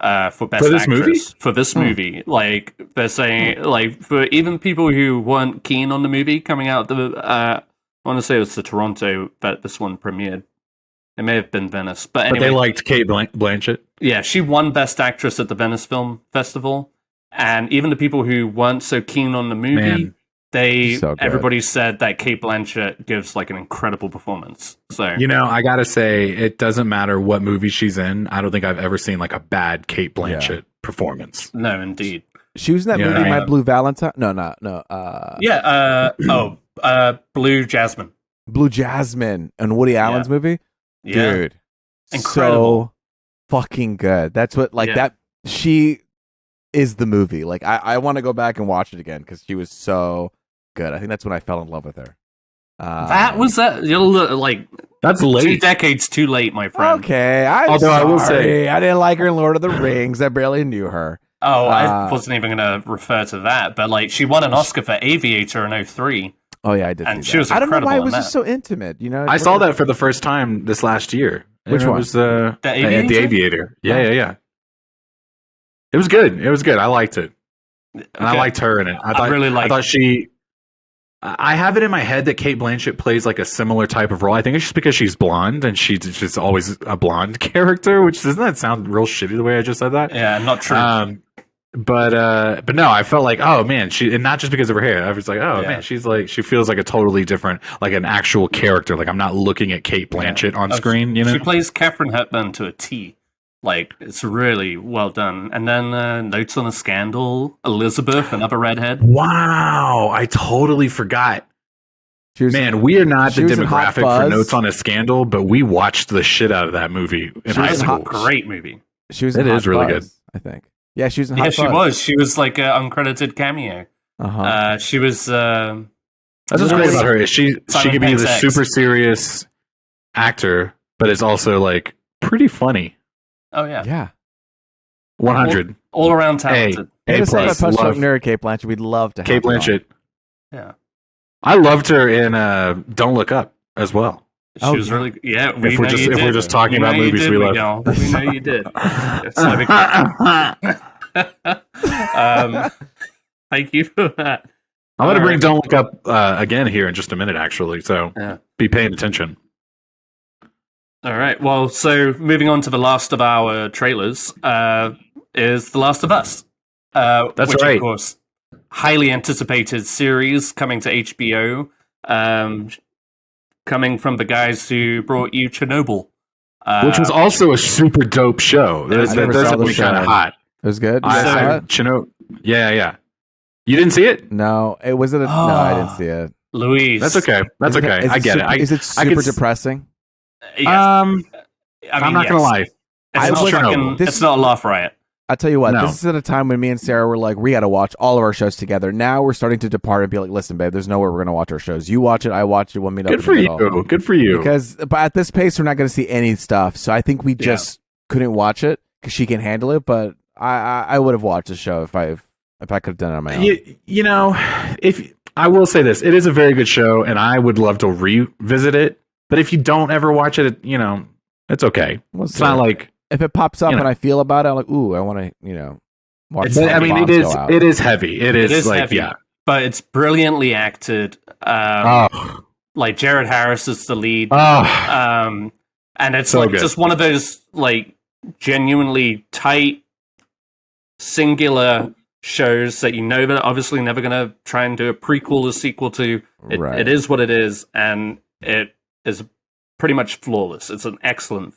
For best for this actress movie? for this movie, like they're saying, like for even people who weren't keen on the movie coming out, I want to say it was the Toronto that this one premiered. It may have been Venice, but anyway, they liked Cate Blanchett. Yeah, she won Best Actress at the Venice Film Festival, and even the people who weren't so keen on the movie, everybody said that Cate Blanchett gives like an incredible performance. So I gotta say, it doesn't matter what movie she's in. I don't think I've ever seen like a bad Cate Blanchett performance. No, indeed. She was in that movie, My Blue Valentine. No. Blue Jasmine. Blue Jasmine, and Woody Allen's movie. Yeah. Dude, incredible, so fucking good. That's what that. She is the movie. Like I want to go back and watch it again because she was so good. I think that's when I fell in love with her. That's late. 2 decades too late, my friend. Okay, I will say I didn't like her in Lord of the Rings. I barely knew her. Oh, I wasn't even going to refer to that, but like she won an Oscar for Aviator in 2003. Oh yeah, I did. And she was I don't know why it was that. just so intimate. I saw that for the first time this last year. Which one? It was the Aviator. Yeah. It was good. I liked it. And I liked her in it. I have it in my head that Cate Blanchett plays like a similar type of role. I think it's just because she's blonde and she's just always a blonde character, which doesn't that sound real shitty the way I just said that? Yeah, not true. But no, I felt like, oh man, and not just because of her hair. I was like, oh man, she's like, she feels like a totally different, like an actual character. Like I'm not looking at Cate Blanchett on screen. She plays Katharine Hepburn to a T. Like, it's really well done. And then Notes on a Scandal, Elizabeth, another redhead. Wow, I totally forgot. Man, we are not the demographic for Notes on a Scandal, but we watched the shit out of that movie in high school. Great movie. She was. It is really good. I think. Yeah, she was in Hot Fuzz. She was. She was like an uncredited cameo. She was. That's what's great about her. Is she could be the super serious actor, but it's also like pretty funny. Oh yeah. Yeah. 100. All around talented. A plus. Love Cate Blanchett. We'd love to have Cate Blanchett. Yeah. I loved her in Don't Look Up as well. She was really if we're just talking about movies we love. We know you did. Thank you for that. I'm going to bring Don't Look Up again here in just a minute, actually. So be paying attention. All right. Well, so moving on to the last of our trailers is The Last of Us. That's which, right. Of course, highly anticipated series coming to HBO. Coming from the guys who brought you Chernobyl. Which was also a super dope show. That does look kind of hot. It was good. Chernobyl. Yeah. You didn't see it? No. No, I didn't see it. Louise. That's okay. I get it. Is it super depressing? Yes. I'm not going to lie. It's not a laugh riot. I'll tell you what, this is at a time when me and Sarah were like, we got to watch all of our shows together. Now we're starting to depart and be like, listen, babe, there's nowhere we're going to watch our shows. You watch it, I watch it, we'll meet up. Good for you. Because at this pace, we're not going to see any stuff. So I think we just couldn't watch it because she can handle it. But I would have watched the show if I could have done it on my own. You know, if I will say this, it is a very good show, and I would love to revisit it. But if you don't ever watch it, it's okay. It's not like if it pops up and I feel about it, I'm like, ooh, I want to, watch. I mean, it is heavy. It is like heavy, yeah, but it's brilliantly acted. Like Jared Harris is the lead. And it's so like just one of those like genuinely tight, singular shows that they're obviously never going to try and do a prequel or sequel to. It is what it is, and it is pretty much flawless. It's an excellent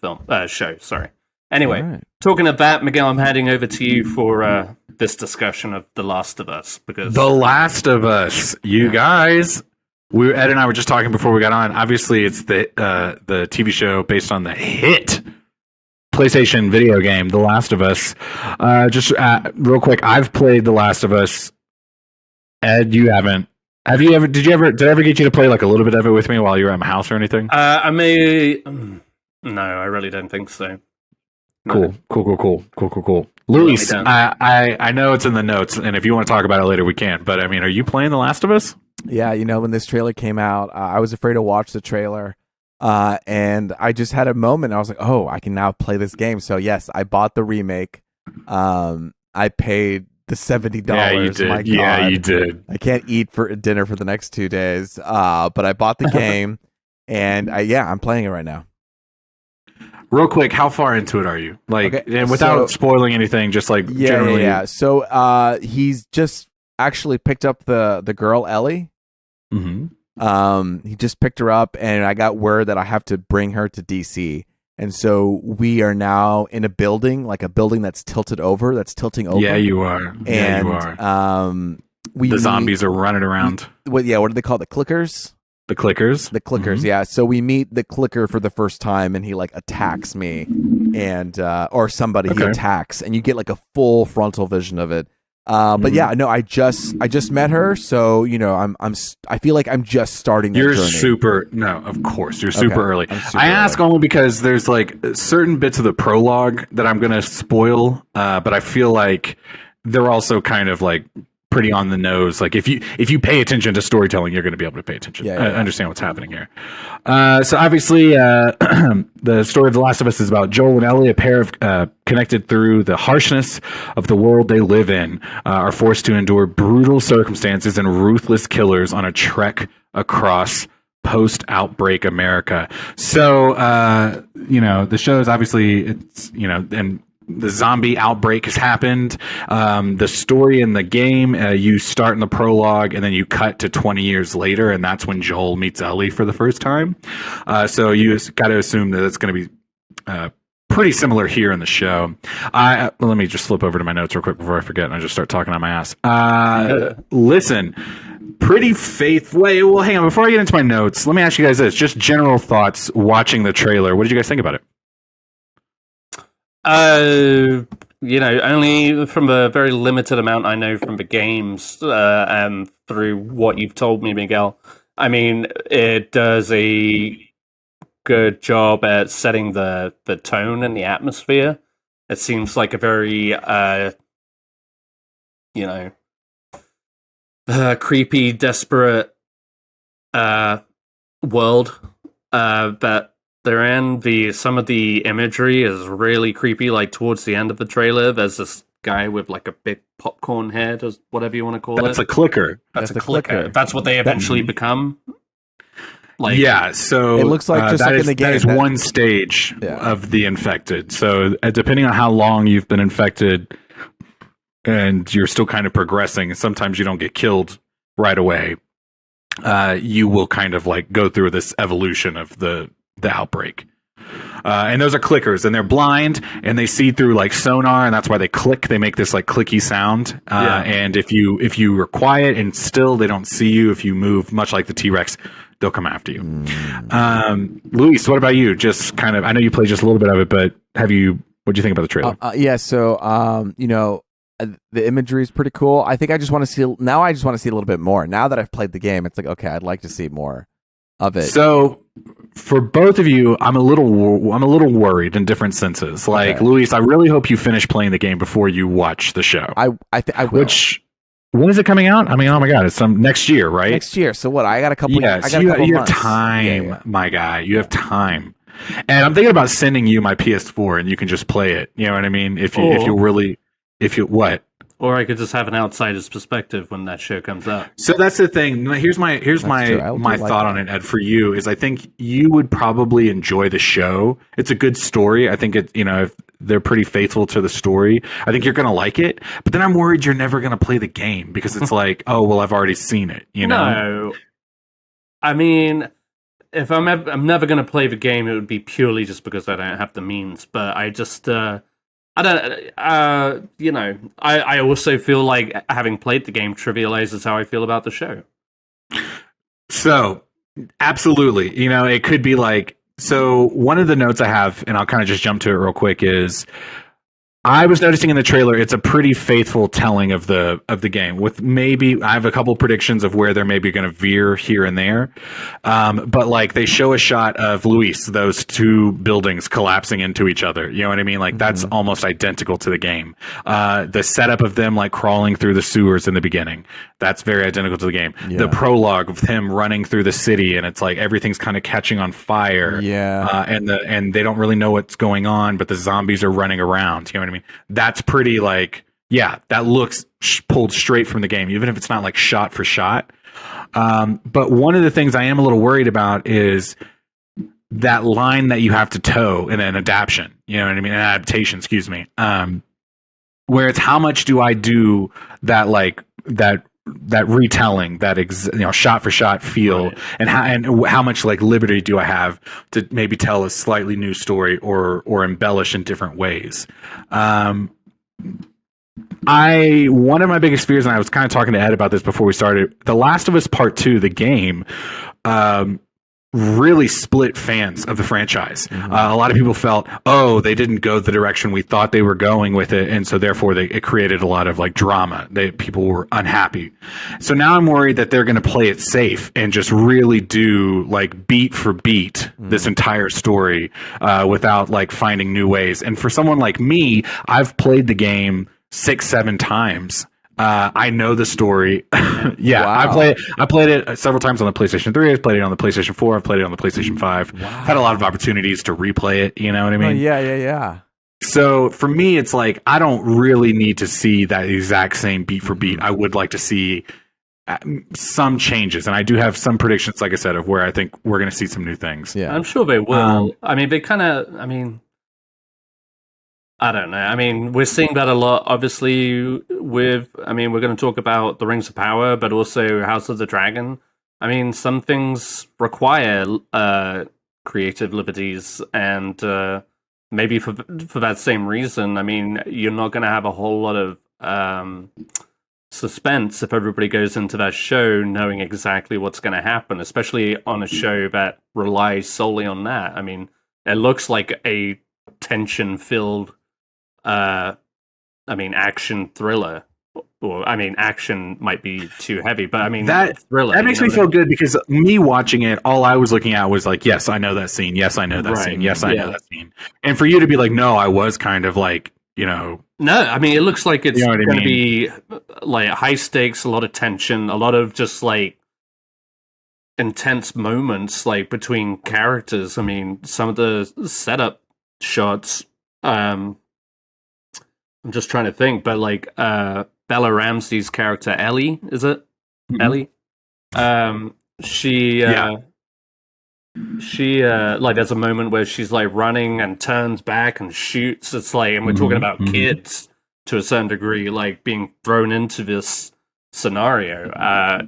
show. Sorry. Anyway, talking of that, Miguel, I'm handing over to you for this discussion of The Last of Us, because The Last of Us, you guys. Ed and I were just talking before we got on. Obviously, it's the TV show based on the hit PlayStation video game, The Last of Us. Just real quick, I've played The Last of Us. Ed, you haven't. Have you ever? Did I ever get you to play like a little bit of it with me while you were at my house or anything? I may. No, I really don't think so. No. Cool. Luis, I know it's in the notes, and if you want to talk about it later, we can. But I mean, are you playing The Last of Us? Yeah, when this trailer came out, I was afraid to watch the trailer, and I just had a moment. I was like, "Oh, I can now play this game." So yes, I bought the remake. I paid the $70. Yeah, you did. My God. Yeah, you did. I can't eat for dinner for the next 2 days, but I bought the game, and I'm playing it right now. Real quick, how far into it are you? Like, okay, and without spoiling anything, just like generally. Yeah. So he's just actually picked up the girl Ellie. Mm-hmm. He just picked her up, and I got word that I have to bring her to DC. And so we are now in a building that's tilting over. Yeah, you are. And, you are. The zombies are running around. What do they call it? The clickers? The clickers. Mm-hmm. Yeah. So we meet the clicker for the first time, and he like attacks me, and or somebody he attacks, and you get like a full frontal vision of it. But yeah, no, I just met her, so I feel like I'm just starting. You're journey. Of course, you're super early. I ask only because there's like certain bits of the prologue that I'm gonna spoil, but I feel like they're also kind of like pretty on the nose. Like if you pay attention to storytelling, you're going to be able to pay attention. Understand what's happening here. So obviously, the story of The Last of Us is about Joel and Ellie, a pair of connected through the harshness of the world they live in, are forced to endure brutal circumstances and ruthless killers on a trek across post-outbreak America. So the show is obviously and the zombie outbreak has happened. The story in the game, you start in the prologue and then you cut to 20 years later, and that's when Joel meets Ellie for the first time. So you got to assume that it's going to be pretty similar here in the show. Let me just flip over to my notes real quick before I forget and I just start talking on my ass. Listen, pretty faithful. Well, hang on. Before I get into my notes, let me ask you guys this. Just general thoughts watching the trailer. What did you guys think about it? Only from a very limited amount I know from the games, and through what you've told me, Miguel. I mean, it does a good job at setting the tone and the atmosphere. It seems like a very, creepy, desperate, world, that they're in. Some of the imagery is really creepy. Like towards the end of the trailer, there's this guy with like a big popcorn head, or whatever you want to call it. That's a clicker. That's a clicker. That's what they eventually become. Like, yeah, so it looks like just like in the game. That is one stage of the infected. So depending on how long you've been infected, and you're still kind of progressing, sometimes you don't get killed right away. You will kind of like go through this evolution of the outbreak. And those are clickers, and they're blind, and they see through like sonar, and that's why they click. They make this like clicky sound. And if you are quiet and still, they don't see you. If you move, much like the T-Rex, they'll come after you. Luis, what about you? Just kind of, I know you played just a little bit of it, but what do you think about the trailer? The imagery is pretty cool. I think I just want to see a little bit more. Now that I've played the game, it's like, okay, I'd like to see more of it. So for both of you, I'm a little worried in different senses. Like, okay. Luis, I really hope you finish playing the game before you watch the show. I will. When is it coming out? I mean, oh my God, it's next year, right? Next year. So what? I got a couple. Yeah, you have time, my guy. You have time. And I'm thinking about sending you my PS4 and you can just play it. You know what I mean? If you what? Or I could just have an outsider's perspective when that show comes out. So that's the thing. Here's my thought on it, Ed. For you is, I think you would probably enjoy the show. It's a good story. I think if they're pretty faithful to the story, I think you're gonna like it. But then I'm worried you're never gonna play the game because it's like, oh well, I've already seen it. You know? No, I mean, if I'm never gonna play the game, it would be purely just because I don't have the means. But I just. I don't, I also feel like having played the game trivializes how I feel about the show. So, absolutely. It could be like, so one of the notes I have, and I'll kind of just jump to it real quick, is I was noticing in the trailer, it's a pretty faithful telling of the game. With maybe I have a couple predictions of where they're maybe going to veer here and there, but like they show a shot of Luis, those two buildings collapsing into each other. You know what I mean? Like that's almost identical to the game. The setup of them like crawling through the sewers in the beginning, that's very identical to the game. Yeah. The prologue of him running through the city, and it's like everything's kind of catching on fire. Yeah, and they don't really know what's going on, but the zombies are running around. You know what I mean? That's pretty like, yeah, that looks pulled straight from the game, even if it's not like shot for shot. But one of the things I am a little worried about is that line that you have to toe in an adaptation, you know what I mean? An adaptation, excuse me. Where it's how much do I do that, like that retelling, that shot for shot feel, right. and how much like liberty do I have to maybe tell a slightly new story or embellish in different ways. One of my biggest fears, and I was kind of talking to Ed about this before we started, The Last of Us Part 2, the game, really split fans of the franchise. A lot of people felt, they didn't go the direction we thought they were going with it, and so therefore it created a lot of like drama. People were unhappy. So now I'm worried that they're going to play it safe and just really do like beat for beat this entire story without like finding new ways. And for someone like me, I've played the game 6-7 times. I know the story. Yeah, wow. I played it several times on the PlayStation 3. I've played it on the PlayStation 4. I've played it on the PlayStation 5. Wow. Had a lot of opportunities to replay it. You know what I mean? Yeah. So for me, it's like I don't really need to see that exact same beat for beat. I would like to see some changes, and I do have some predictions, like I said, of where I think we're going to see some new things. Yeah, I'm sure they will. I don't know. I mean, we're seeing that a lot, obviously, we're going to talk about The Rings of Power, but also House of the Dragon. I mean, some things require creative liberties, and maybe for that same reason, I mean, you're not going to have a whole lot of suspense if everybody goes into that show knowing exactly what's going to happen, especially on a show that relies solely on that. I mean, it looks like a tension-filled action thriller, or action might be too heavy, but that thriller. That makes me feel good, because me watching it, all I was looking at was like, yes, I know that scene. Yes, I know that scene. Yes, I know that scene. And for you to be like, no, I was kind of like, No, it looks like it's going to be like high stakes, a lot of tension, a lot of just like intense moments like between characters. I mean, some of the setup shots, I'm just trying to think, but like Bella Ramsey's character Ellie, is it Ellie? She like there's a moment where she's like running and turns back and shoots. It's like, and we're talking about kids to a certain degree, like being thrown into this scenario. I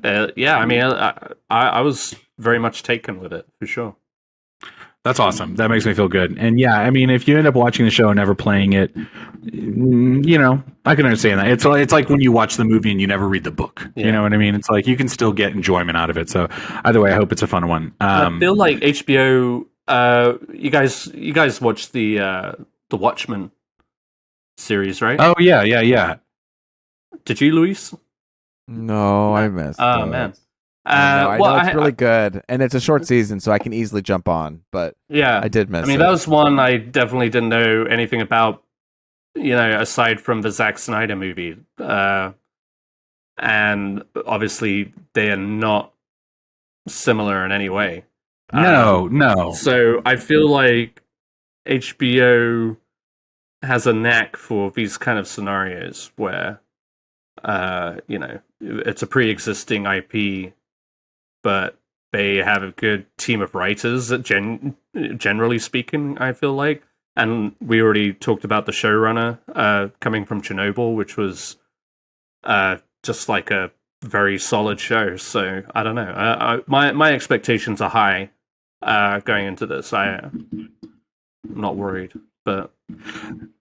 was very much taken with it, for sure. That's awesome. That makes me feel good. And yeah, I mean, if you end up watching the show and never playing it, I can understand that. It's like when you watch the movie and you never read the book. Yeah. You know what I mean? It's like you can still get enjoyment out of it. So either way, I hope it's a fun one. I feel like HBO. You guys watched the Watchmen series, right? Oh yeah. Did you, Luis? No, I missed. Oh man. I know it's really good, and it's a short season, so I can easily jump on. But yeah, I did miss it. That was one I definitely didn't know anything about, aside from the Zack Snyder movie. And obviously, they are not similar in any way. No. So I feel like HBO has a knack for these kind of scenarios where, it's a pre-existing IP, but they have a good team of writers, generally speaking, I feel like. And we already talked about the showrunner coming from Chernobyl, which was just like a very solid show. So I don't know. My expectations are high going into this. I'm not worried, but.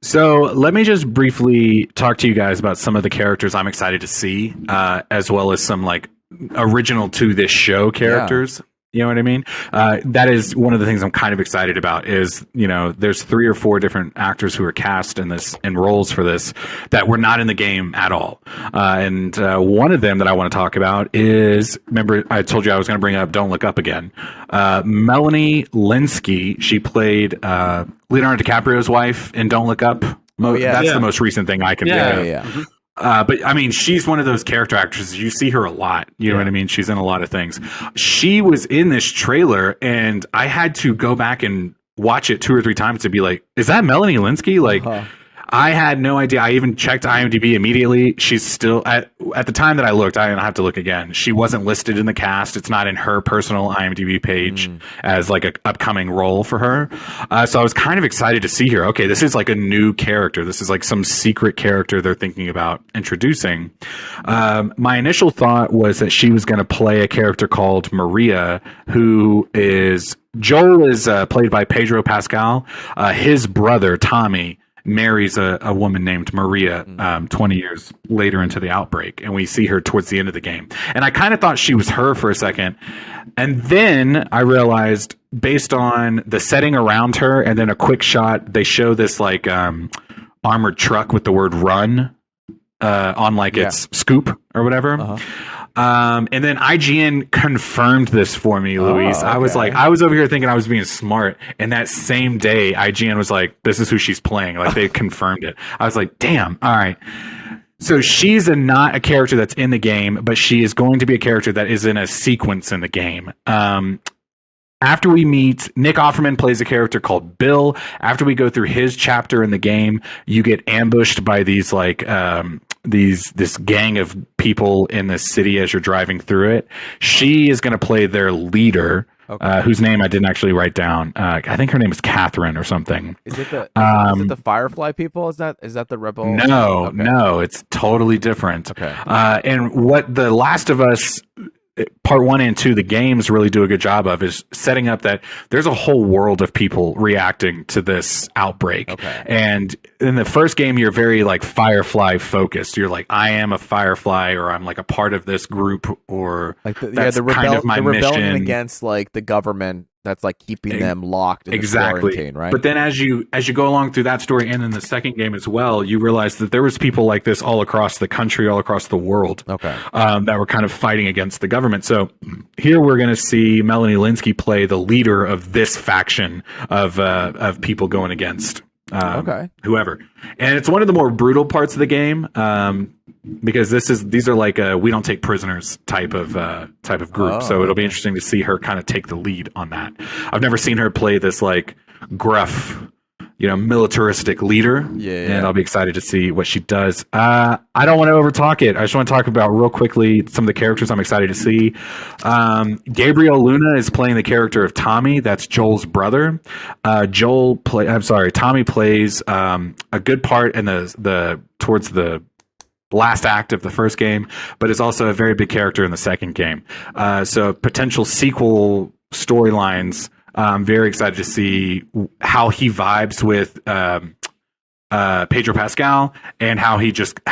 So let me just briefly talk to you guys about some of the characters I'm excited to see, as well as some like original to this show characters. Yeah. You know what I mean? That is one of the things I'm kind of excited about is, there's 3 or 4 different actors who are cast in roles for this that were not in the game at all. And one of them that I want to talk about is, remember I told you I was going to bring up Don't Look Up again. Melanie Lynskey, she played Leonardo DiCaprio's wife in Don't Look Up. That's the most recent thing I can think of. Yeah. But I mean, she's one of those character actresses. You see her a lot. You know what I mean? She's in a lot of things. She was in this trailer, and I had to go back and watch it 2 or 3 times to be like, is that Melanie Lynskey? Like, I had no idea. I even checked IMDb immediately. She's still at the time that I looked. I have to look again. She wasn't listed in the cast. It's not in her personal IMDb page as like an upcoming role for her. So I was kind of excited to see her. Okay, this is like a new character. This is like some secret character they're thinking about introducing. My initial thought was that she was going to play a character called Maria, who is Joel is played by Pedro Pascal. His brother Tommy marries a woman named Maria 20 years later into the outbreak, and we see her towards the end of the game. And I kind of thought she was her for a second, and then I realized, based on the setting around her and then a quick shot, they show this like armored truck with the word "run" on like its scoop or whatever. And then IGN confirmed this for me, Luis. Okay. I was over here thinking I was being smart, and that same day IGN was like, this is who she's playing. Like, they confirmed it. I was like, damn, all right. So she's not a character that's in the game, but she is going to be a character that is in a sequence in the game. After we meet, Nick Offerman plays a character called Bill. After we go through his chapter in the game, you get ambushed by these like this gang of people in the city as you're driving through it. She is going to play their leader, whose name I didn't actually write down. I think her name is Catherine or something. Is it the Firefly people? Is that the rebel? No, it's totally different. Okay. And what The Last of Us Part 1 and 2, the games really do a good job of is setting up that there's a whole world of people reacting to this outbreak. Okay. And in the first game, you're very like Firefly focused. You're like, I am a Firefly, or I'm like a part of this group, or like that's kind of my rebellion mission against like the government that's like keeping them locked in quarantine, right? But then as you go along through that story, and in the second game as well, you realize that there was people like this all across the country, all across the world, that were kind of fighting against the government. So here we're going to see Melanie Lynskey play the leader of this faction of people going against whoever. And it's one of the more brutal parts of the game, because these are like we don't take prisoners type of group. So it'll be interesting to see her kind of take the lead on that. I've never seen her play this like gruff, militaristic leader. And I'll be excited to see what she does. I don't want to overtalk it. I just want to talk about real quickly some of the characters I'm excited to see. Gabriel Luna is playing the character of Tommy. That's Joel's brother. Tommy plays a good part in the towards the last act of the first game, but is also a very big character in the second game. So potential sequel storylines. I'm very excited to see how he vibes with Pedro Pascal, and how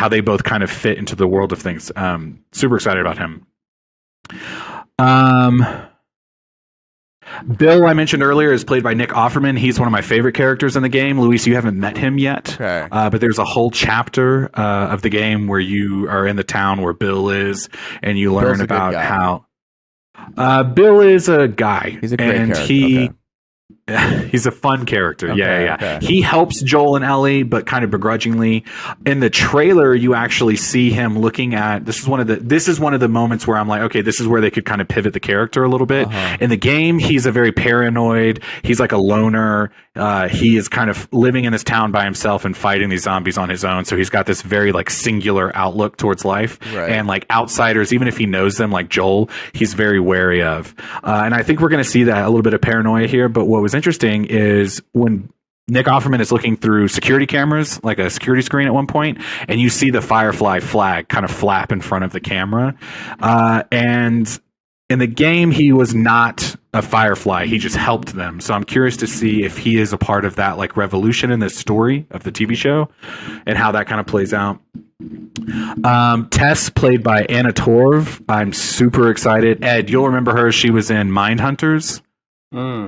they both kind of fit into the world of things. Super excited about him. Bill, I mentioned earlier, is played by Nick Offerman. He's one of my favorite characters in the game. Luis, you haven't met him yet, but there's a whole chapter of the game where you are in the town where Bill is, and you learn about how Bill is a guy. He's a great character. He's a fun character. Okay, yeah. Okay. He helps Joel and Ellie, but kind of begrudgingly. In the trailer, you actually see him looking at this is one of the moments where I'm like, okay, this is where they could kind of pivot the character a little bit. In the game, he's a very paranoid. He's like a loner. He is kind of living in this town by himself and fighting these zombies on his own. So he's got this very like singular outlook towards life. Right. And like outsiders, even if he knows them, like Joel, he's very wary of. And I think we're going to see that a little bit of paranoia here. But what was interesting is when Nick Offerman is looking through security cameras, like a security screen at one point, and you see the Firefly flag kind of flap in front of the camera. And in the game, he was not a Firefly. He just helped them. So I'm curious to see if he is a part of that like revolution in this story of the TV show and how that kind of plays out. Tess, played by Anna Torv. I'm super excited. Ed, you'll remember her. She was in Mindhunters.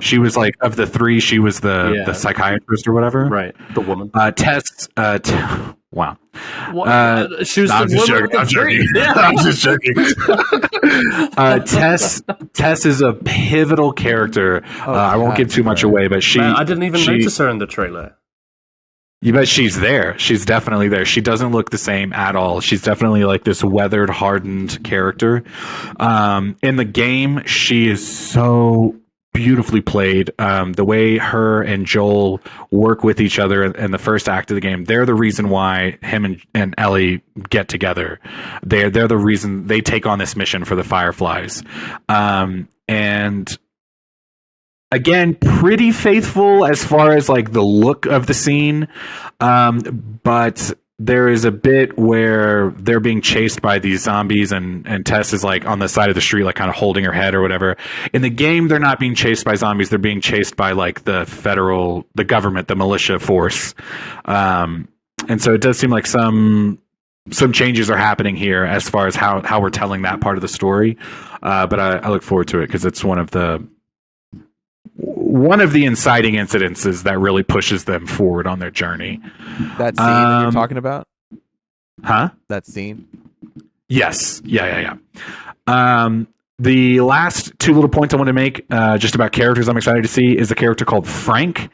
She was like, of the three, she was the psychiatrist or whatever. Right. The woman. Tess. Wow. She was I'm just joking. I'm just joking. Tess is a pivotal character. I won't give too much away, but I didn't even notice her in the trailer. You bet she's there. She's definitely there. She doesn't look the same at all. She's definitely like this weathered, hardened character. In the game, she is so beautifully played. The way her and Joel work with each other in the first act of the game, they're the reason why him and Ellie get together. They're the reason they take on this mission for the Fireflies. And again, pretty faithful as far as like the look of the scene. But there is a bit where they're being chased by these zombies and Tess is like on the side of the street, like kind of holding her head or whatever. In the game, they're not being chased by zombies. They're being chased by like the government, the militia force. And so it does seem like some changes are happening here as far as how we're telling that part of the story. But I look forward to it because it's one of the inciting incidences that really pushes them forward on their journey. That scene that you're talking about? Huh? That scene? Yes. Yeah. The last two little points I want to make just about characters I'm excited to see is a character called Frank,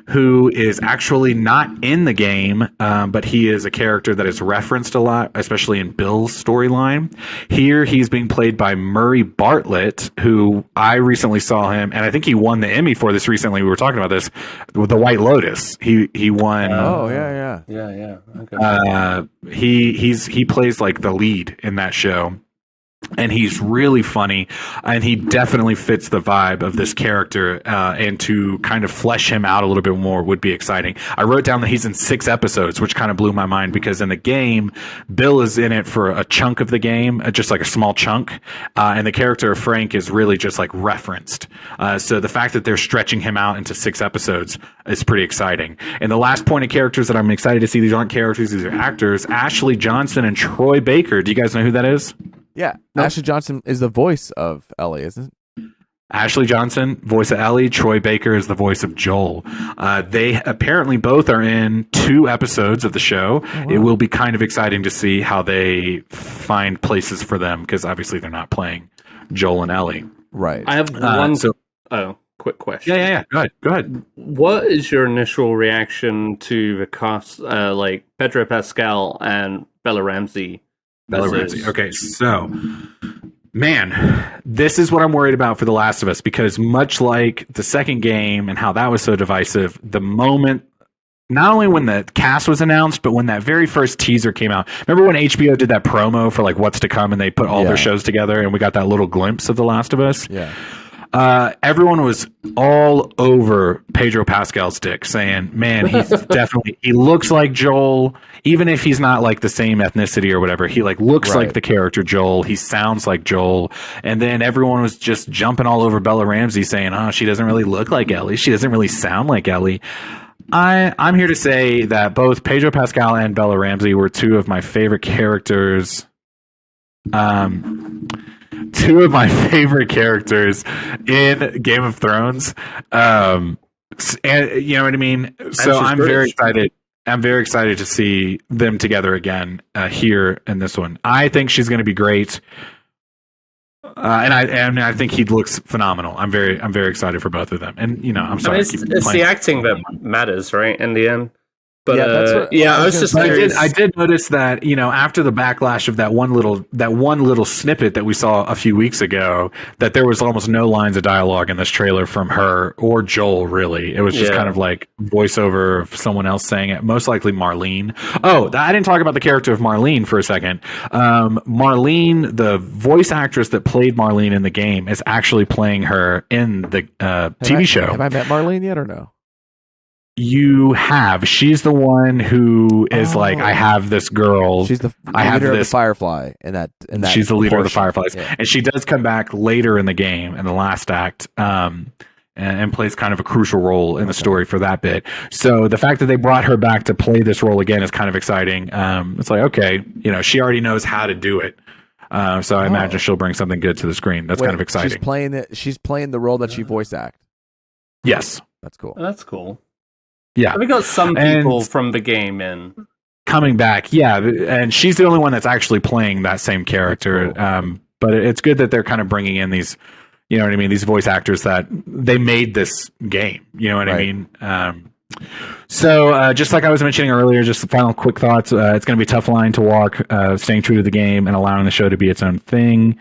who is actually not in the game, but he is a character that is referenced a lot, especially in Bill's storyline. Here, he's being played by Murray Bartlett, who I recently saw him, and I think he won the Emmy for this recently. We were talking about this with The White Lotus. He won. Oh, yeah. Okay. He plays like the lead in that show. And he's really funny, and he definitely fits the vibe of this character, and to kind of flesh him out a little bit more would be exciting. I wrote down that he's in 6 episodes, which kind of blew my mind because in the game, Bill is in it for a chunk of the game, just like a small chunk, and the character of Frank is really just like referenced. So the fact that they're stretching him out into 6 episodes is pretty exciting. And the last point of characters that I'm excited to see, these aren't characters, these are actors, Ashley Johnson and Troy Baker. Do you guys know who that is? Yeah, nope. Ashley Johnson is the voice of Ellie, isn't it? Ashley Johnson, voice of Ellie. Troy Baker is the voice of Joel. They apparently both are in 2 episodes of the show. Oh, wow. It will be kind of exciting to see how they find places for them because obviously they're not playing Joel and Ellie. Right. I have one. Quick question. Yeah. Go ahead. What is your initial reaction to the cast, like Pedro Pascal and Bella Ramsey? Okay, so, man, this is what I'm worried about for The Last of Us because much like the second game and how that was so divisive, the moment, not only when the cast was announced, but when that very first teaser came out. Remember when HBO did that promo for like what's to come and they put all their shows together and we got that little glimpse of The Last of Us? Yeah. Everyone was all over Pedro Pascal's dick saying, man, he looks like Joel, even if he's not like the same ethnicity or whatever, he like looks like the character Joel. He sounds like Joel. And then everyone was just jumping all over Bella Ramsey saying, oh, she doesn't really look like Ellie. She doesn't really sound like Ellie. I'm here to say that both Pedro Pascal and Bella Ramsey were 2 of my favorite characters. 2 of my favorite characters in Game of Thrones. And you know what I mean? So I'm very excited. I'm very excited to see them together again here in this one. I think she's going to be great. And I think he looks phenomenal. I'm very excited for both of them. And I'm sorry. It's the acting that matters, right? In the end. But yeah, that's what, I was just curious. I did notice that after the backlash of that one little snippet that we saw a few weeks ago, that there was almost no lines of dialogue in this trailer from her or Joel. Really, it was just kind of like voiceover of someone else saying it. Most likely Marlene. Oh, I didn't talk about the character of Marlene for a second. Marlene, the voice actress that played Marlene in the game, is actually playing her in the TV show. Have I met Marlene yet or no? You have. She's the one who is like, I have this girl. She's the leader of the Firefly in that. She's the leader of the Fireflies, and she does come back later in the game in the last act, and plays kind of a crucial role in the story for that bit. So the fact that they brought her back to play this role again is kind of exciting. It's like, okay, she already knows how to do it. So I imagine she'll bring something good to the screen. That's kind of exciting. She's playing the role that she voice act. Yes, that's cool. That's cool. Yeah, we got some people from the game in coming back. Yeah, and she's the only one that's actually playing that same character. Cool. But it's good that they're kind of bringing in these, these voice actors that they made this game. You know what I mean? So just like I was mentioning earlier, just the final quick thoughts. It's going to be a tough line to walk, staying true to the game and allowing the show to be its own thing.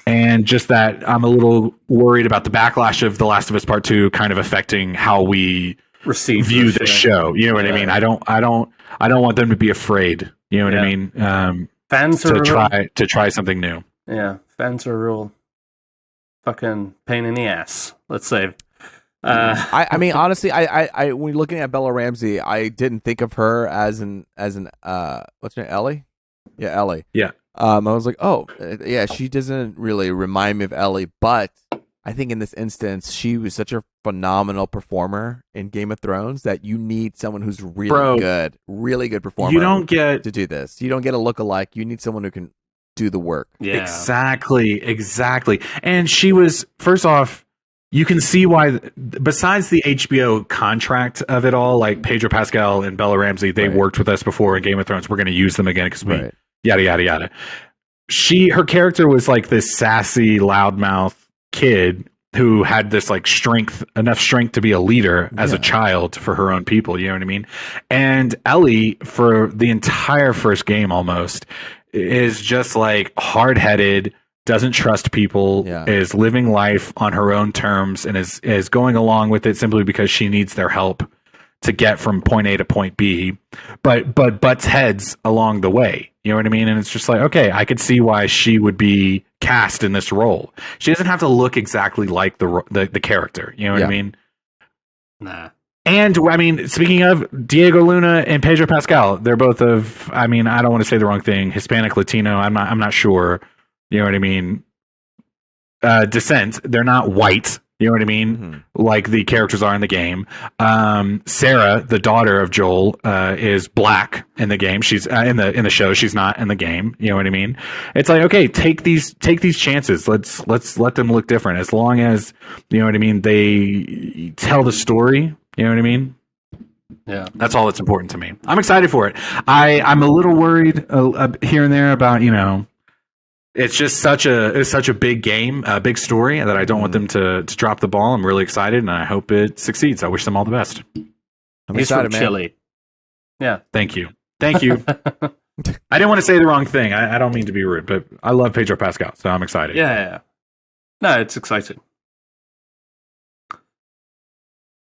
And just that I'm a little worried about the backlash of The Last of Us Part 2 kind of affecting how we view this show. You know what I mean? I don't want them to be afraid. You know what I mean? Fans to try something new. Yeah, fans are a real fucking pain in the ass. Let's say. I mean, honestly, I when looking at Bella Ramsey, I didn't think of her as an what's her name, Ellie? Yeah, Ellie. Yeah. I was like, oh, yeah, she doesn't really remind me of Ellie, but I think in this instance, she was such a phenomenal performer in Game of Thrones that you need someone who's really good performer. You don't get to do this. You don't get a look-alike. You need someone who can do the work. Yeah. Exactly. And she was, first off, you can see why, besides the HBO contract of it all, like Pedro Pascal and Bella Ramsey, they worked with us before in Game of Thrones. We're going to use them again because we... Yada yada yada. Her character was like this sassy, loudmouth kid who had this like enough strength to be a leader as a child for her own people. You know what I mean? And Ellie, for the entire first game, almost is just like hard-headed, doesn't trust people, is living life on her own terms, and is going along with it simply because she needs their help to get from point A to point B, but butts heads along the way. You know what I mean? And it's just like, okay, I could see why she would be cast in this role. She doesn't have to look exactly like the character. You know what I mean? Nah. And I mean, speaking of Diego Luna and Pedro Pascal, they're both of, I mean, I don't want to say the wrong thing, Hispanic, Latino. I'm not sure. You know what I mean? Descent. They're not white. You know what I mean? Mm-hmm. Like the characters are in the game. Sarah, the daughter of Joel, is black in the game. She's in the show. She's not in the game. You know what I mean? It's like, okay, take these chances. Let's let them look different. As long as, you know what I mean, they tell the story. You know what I mean? Yeah, that's all that's important to me. I'm excited for it. I'm a little worried here and there about, it's just such a big game, a big story that I don't want them to drop the ball. I'm really excited, and I hope it succeeds. I wish them all the best. I'm excited, man. Chile. Yeah. Thank you. I didn't want to say the wrong thing. I don't mean to be rude, but I love Pedro Pascal, so I'm excited. Yeah. No, it's exciting.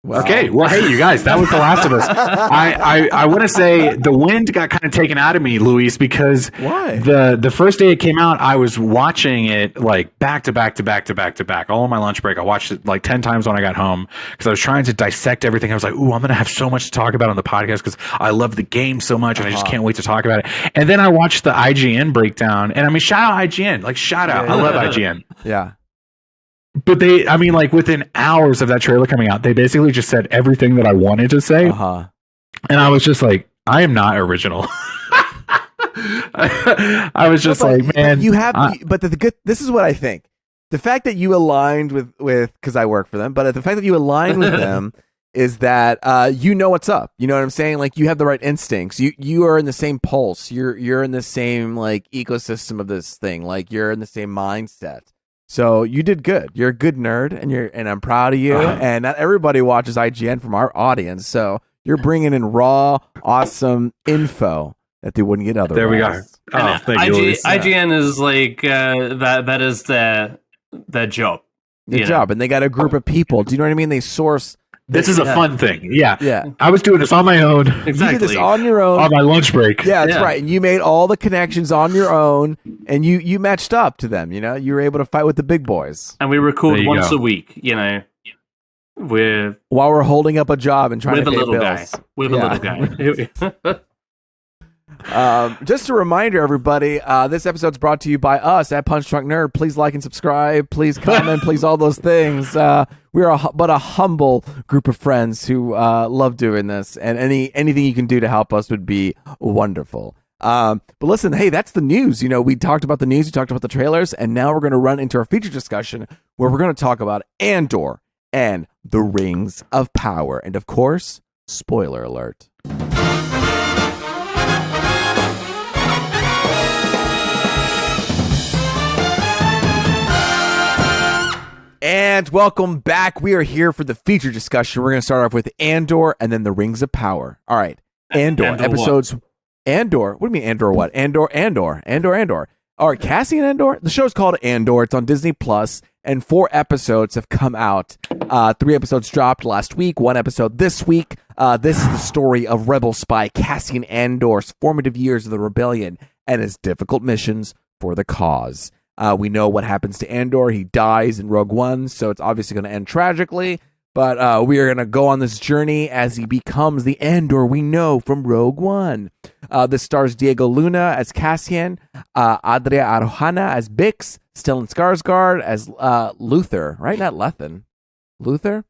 Wow. Okay, well, hey, you guys, that was The Last of Us. I want to say the wind got kind of taken out of me, Luis, because the first day it came out, I was watching it like back to back. All on my lunch break, I watched it like 10 times when I got home because I was trying to dissect everything. I was like, ooh, I'm going to have so much to talk about on the podcast because I love the game so much and I just can't wait to talk about it. And then I watched the IGN breakdown, and I mean, shout out IGN, like shout out. I love IGN. Yeah. But within hours of that trailer coming out, they basically just said everything that I wanted to say. And I was just like, I am not original. I was just like, man. You have, but this is what I think. The fact that you aligned with because I work for them, but the fact that you aligned with them is that you know what's up. You know what I'm saying? Like, you have the right instincts. You are in the same pulse. You're in the same like ecosystem of this thing. Like, you're in the same mindset. So you did good. You're a good nerd, and I'm proud of you. And not everybody watches IGN from our audience, so you're bringing in raw, awesome info that they wouldn't get otherwise. There we go. Oh, thank you, IGN is like that is their job. Their job, and they got a group of people. Do you know what I mean? They source. This is a fun thing. Yeah. Yeah. I was doing this on my own. Exactly. You did this on your own. On my lunch break. Yeah, that's right. And you made all the connections on your own, and you matched up to them, you know? You were able to fight with the big boys. And we record once a week, you know. While we're holding up a job and trying to pay bills. With a little guy. Just a reminder, everybody, this episode's brought to you by us at Punch Drunk Nerd. Please like and subscribe. Please comment. Please all those things. We are but a humble group of friends who love doing this, and anything you can do to help us would be wonderful. But listen, hey, that's the news. You know, we talked about the news, we talked about the trailers, and now we're going to run into our feature discussion where we're going to talk about Andor and the Rings of Power. And of course, spoiler alert. And welcome back. We are here for the feature discussion. We're going to start off with Andor and then the Rings of Power. All right. Andor episodes. What? Andor. What do you mean Andor what? Andor. All right. Cassian Andor. The show's called Andor. It's on Disney Plus, and 4 episodes have come out. 3 episodes dropped last week. 1 episode this week. This is the story of rebel spy Cassian Andor's formative years of the rebellion and his difficult missions for the cause. We know what happens to Andor. He dies in Rogue One, so it's obviously going to end tragically. But we are going to go on this journey as he becomes the Andor we know from Rogue One. This stars Diego Luna as Cassian, Adria Arjona as Bix, Stellan Skarsgård as Luther, right? Not Lethan. Luther?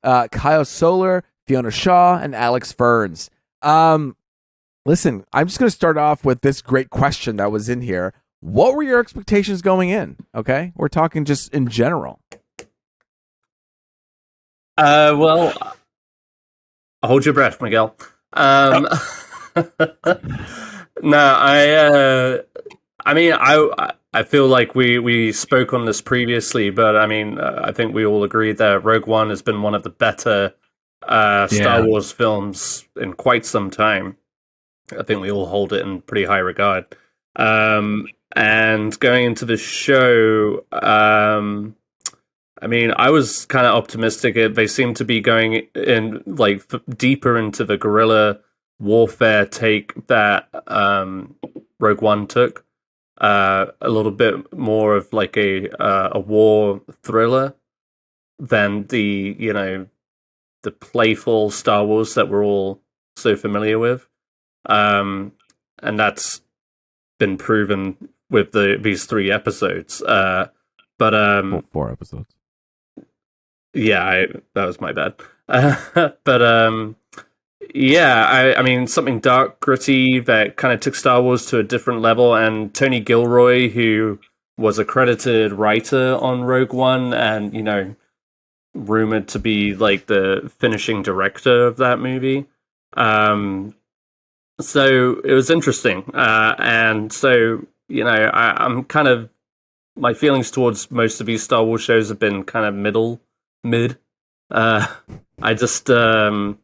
Kyle Soler, Fiona Shaw, and Alex Ferns. Listen, I'm just going to start off with this great question that was in here. What were your expectations going in? Okay, we're talking just in general. Well, hold your breath, Miguel. No, I mean, I feel like we spoke on this previously, but I mean, I think we all agree that Rogue One has been one of the better Star Wars films in quite some time. I think we all hold it in pretty high regard. And going into the show, I mean, I was kind of optimistic. They seem to be going in like deeper into the guerrilla warfare take that Rogue One took. A little bit more of like a war thriller than the playful Star Wars that we're all so familiar with. And that's been proven with these 3 episodes. But 4 episodes. Yeah, that was my bad. But yeah, I mean, something dark, gritty that kind of took Star Wars to a different level. And Tony Gilroy, who was a credited writer on Rogue One and, rumored to be like the finishing director of that movie. So it was interesting. And so, I'm kind of, my feelings towards most of these Star Wars shows have been kind of mid. I just, that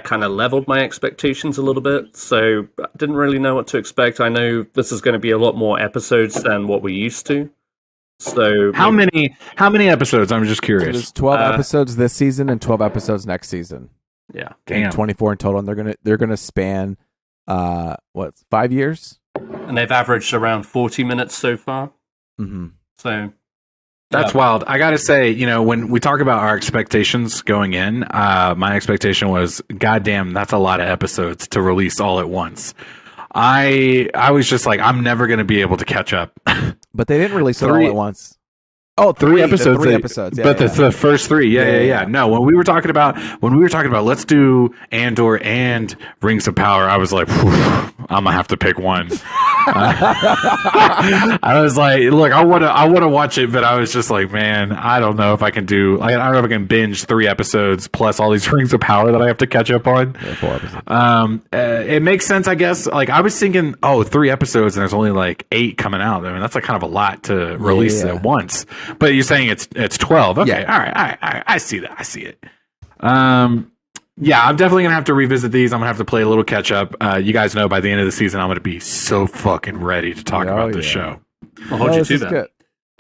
kind of leveled my expectations a little bit. So I didn't really know what to expect. I know this is going to be a lot more episodes than what we're used to. So how many episodes? I'm just curious. There's 12 episodes this season and 12 episodes next season. Yeah, damn. 24 in total, and they're gonna span 5 years? And they've averaged around 40 minutes so far. Mm-hmm. So that's wild. I gotta say, when we talk about our expectations going in, my expectation was, goddamn, that's a lot of episodes to release all at once. I was just like, I'm never gonna be able to catch up. But they didn't release it all at once. Oh, 3 episodes. 3 episodes. Yeah, but the first 3. Yeah. No, when we were talking about let's do Andor and Rings of Power, I was like, I'm gonna have to pick one. I was like, look, I want to watch it, but I was just like, man, I don't know if I can do. I don't know if I can binge 3 episodes plus all these Rings of Power that I have to catch up on. Yeah, 4 episodes. It makes sense, I guess. Like I was thinking, 3 episodes, and there's only like 8 coming out. I mean, that's like kind of a lot to release at once. But you're saying it's 12. Okay, all right, I see that. I see it. Yeah, I'm definitely going to have to revisit these. I'm going to have to play a little catch up. You guys know by the end of the season, I'm going to be so fucking ready to talk about this show. I'll hold you to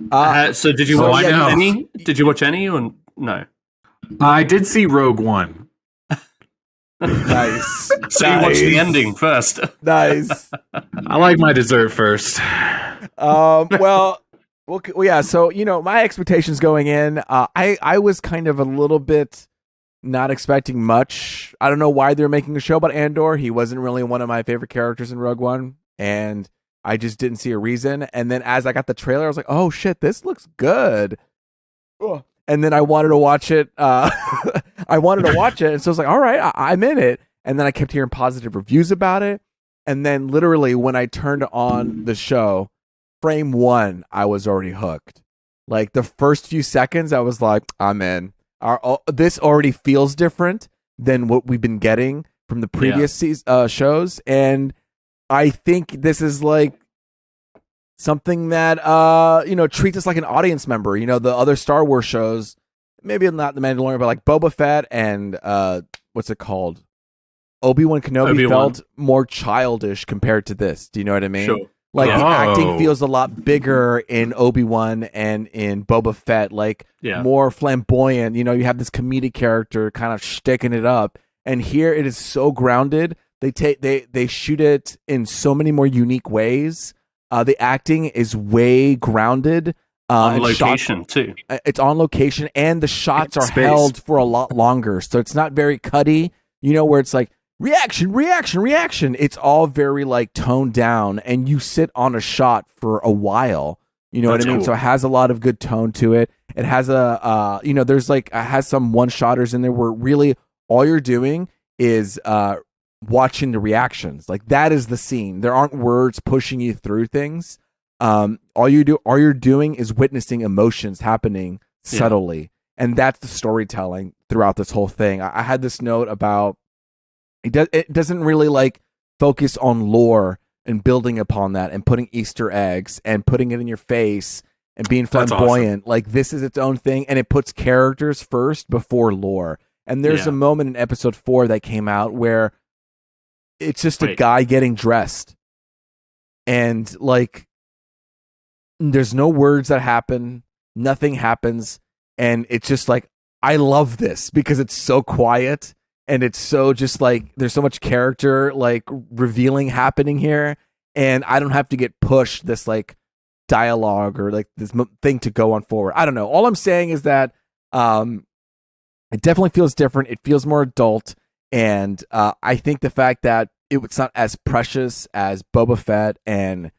that. So did you watch any? Did you watch any or no? I did see Rogue One. Nice. So you watched the ending first. Nice. I like my dessert first. Well, yeah. So, my expectations going in, I was kind of a little bit not expecting much. I don't know why they're making a show about Andor. He wasn't really one of my favorite characters in Rogue One, and I just didn't see a reason. And then as I got the trailer, I was like, oh shit, this looks good. And then I wanted to watch it. I wanted to watch it, and so I was like, all right, I'm in it. And then I kept hearing positive reviews about it. And then literally when I turned on the show, frame 1, I was already hooked. Like the first few seconds, I was like, I'm in. This already feels different than what we've been getting from the previous shows, and I think this is like something that treats us like an audience member. The other Star Wars shows, maybe not The Mandalorian, but like Boba Fett and what's it called, Obi-Wan Kenobi felt more childish compared to this. Do you know what I mean? Sure. Like the acting feels a lot bigger in Obi-Wan and in Boba Fett, like more flamboyant. You have this comedic character kind of sticking it up, and here it is so grounded. They shoot it in so many more unique ways. The acting is way grounded. On location too. It's on location, and the shots are held for a lot longer, so it's not very cutty. Where it's like reaction. It's all very like toned down, and you sit on a shot for a while. You know what I mean? Cool. So it has a lot of good tone to it. It has there's like it has some one-shotters in there where really all you're doing is watching the reactions. Like that is the scene. There aren't words pushing you through things. All you're doing is witnessing emotions happening subtly, and that's the storytelling throughout this whole thing. I had this note about. It doesn't really like focus on lore and building upon that and putting Easter eggs and putting it in your face and being flamboyant. Awesome. Like this is its own thing, and it puts characters first before lore. And there's a moment in episode 4 that came out where it's just a guy getting dressed, and like there's no words that happen, nothing happens, and it's just like I love this because it's so quiet. And it's so just like there's so much character like revealing happening here, and I don't have to get pushed this like dialogue or like this thing to go on forward. I don't know. All I'm saying is that it definitely feels different. It feels more adult, and I think the fact that it's not as precious as Boba Fett and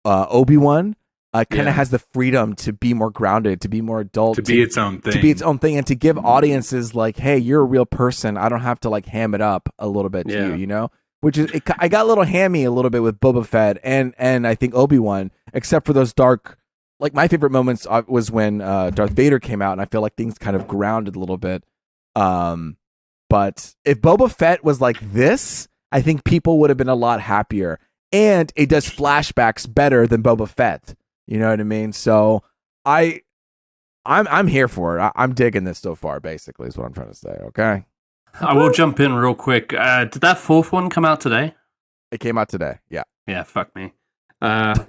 Obi-Wan kind of has the freedom to be more grounded, to be more adult, to be its own thing, and to give audiences like, hey, you're a real person. I don't have to like ham it up a little bit to you, Which is, I got a little hammy a little bit with Boba Fett and I think Obi-Wan, except for those dark, like my favorite moments was when Darth Vader came out, and I feel like things kind of grounded a little bit. But if Boba Fett was like this, I think people would have been a lot happier. And it does flashbacks better than Boba Fett. You know what I mean? So I'm here for it. I'm digging this so far, basically, is what I'm trying to say, okay? I will jump in real quick. Did that 4th one come out today? It came out today, yeah. Yeah, fuck me. It's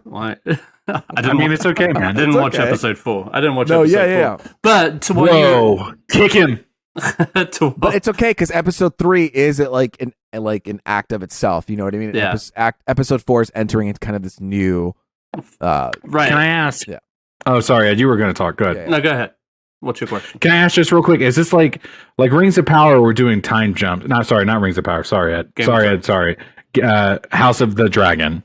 okay, man. I didn't watch episode 4. I didn't watch episode 4. But to what kick him. But it's okay, because episode 3 is like an act of itself. You know what I mean? Yeah. Episode 4 is entering into kind of this new... right. Can I ask? Yeah. Oh, sorry, Ed, you were going to talk. Go ahead. Yeah. No, go ahead. What's your question? Can I ask just real quick? Is this like Rings of Power? We're doing time jumps. No, sorry, not Rings of Power. Sorry, Ed. Sorry. House of the Dragon.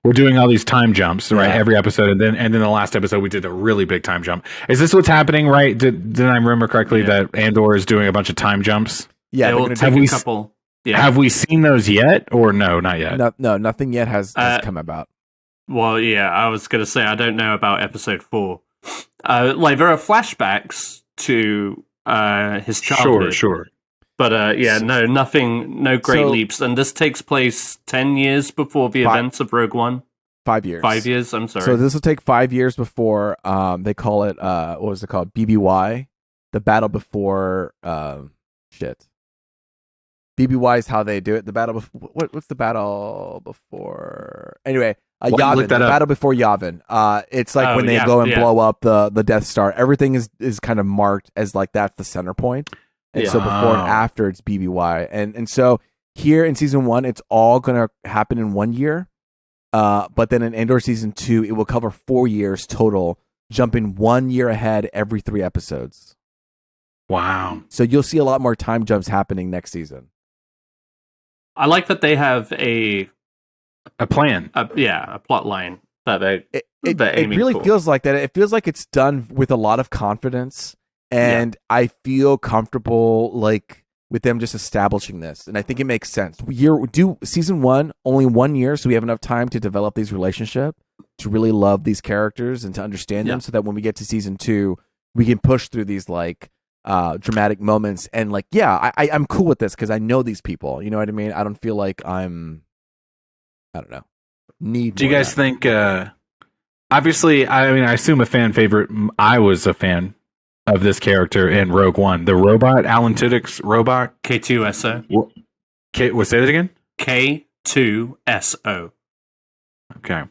We're doing all these time jumps, right? Every episode, and then the last episode we did a really big time jump. Is this what's happening? Right? Did I remember correctly that Andor is doing a bunch of time jumps? Yeah, we'll take a couple. Yeah. Have we seen those yet, or no, not yet? No, nothing yet has come about. Well, yeah, I was going to say I don't know about episode 4. Like there are flashbacks to his childhood. Sure. But no great leaps. And this takes place 10 years before the events of Rogue One. 5 years. 5 years, I'm sorry. So this will take 5 years before they call it, what was it called? BBY? The battle before, BBY is how they do it. The battle before, what's the battle before? Anyway, Yavin, the battle before Yavin. It's like when they go and blow up the Death Star. Everything is kind of marked as like that's the center point. And so before and after it's BBY. And so here in season 1, it's all going to happen in 1 year. But then in Andor season 2, it will cover 4 years total, jumping 1 year ahead every 3 episodes. Wow. So you'll see a lot more time jumps happening next season. I like that they have a plan. A plot line that it really for. Feels like that. It feels like it's done with a lot of confidence, and I feel comfortable like with them just establishing this, and I think it makes sense. Do season 1 only 1 year, so we have enough time to develop these relationships, to really love these characters and to understand them, so that when we get to season 2, we can push through these like dramatic moments and like I'm cool with this because I know these people. You know what I mean? I don't feel like I don't know. Do you guys think? Obviously, I mean, I assume a fan favorite. I was a fan of this character in Rogue One. The robot, Alan Tudyk's robot, K2SO. Say that again. K2SO. Okay.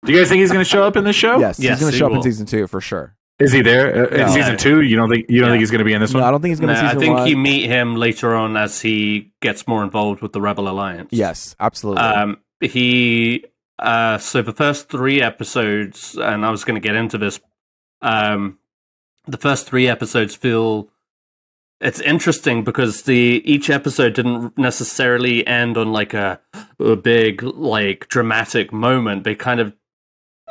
Do you guys think he's going to show up in this show? Yes, he's going to show up in season 2 for sure. Is he there in season 2? You don't think he's going to be in this one? No, I don't think he's going to be in season 1. I think you meet him later on as he gets more involved with the Rebel Alliance. Yes, absolutely. So the first 3 episodes, and I was going to get into this, the first 3 episodes feel... It's interesting because each episode didn't necessarily end on like a big, like, dramatic moment. They kind of...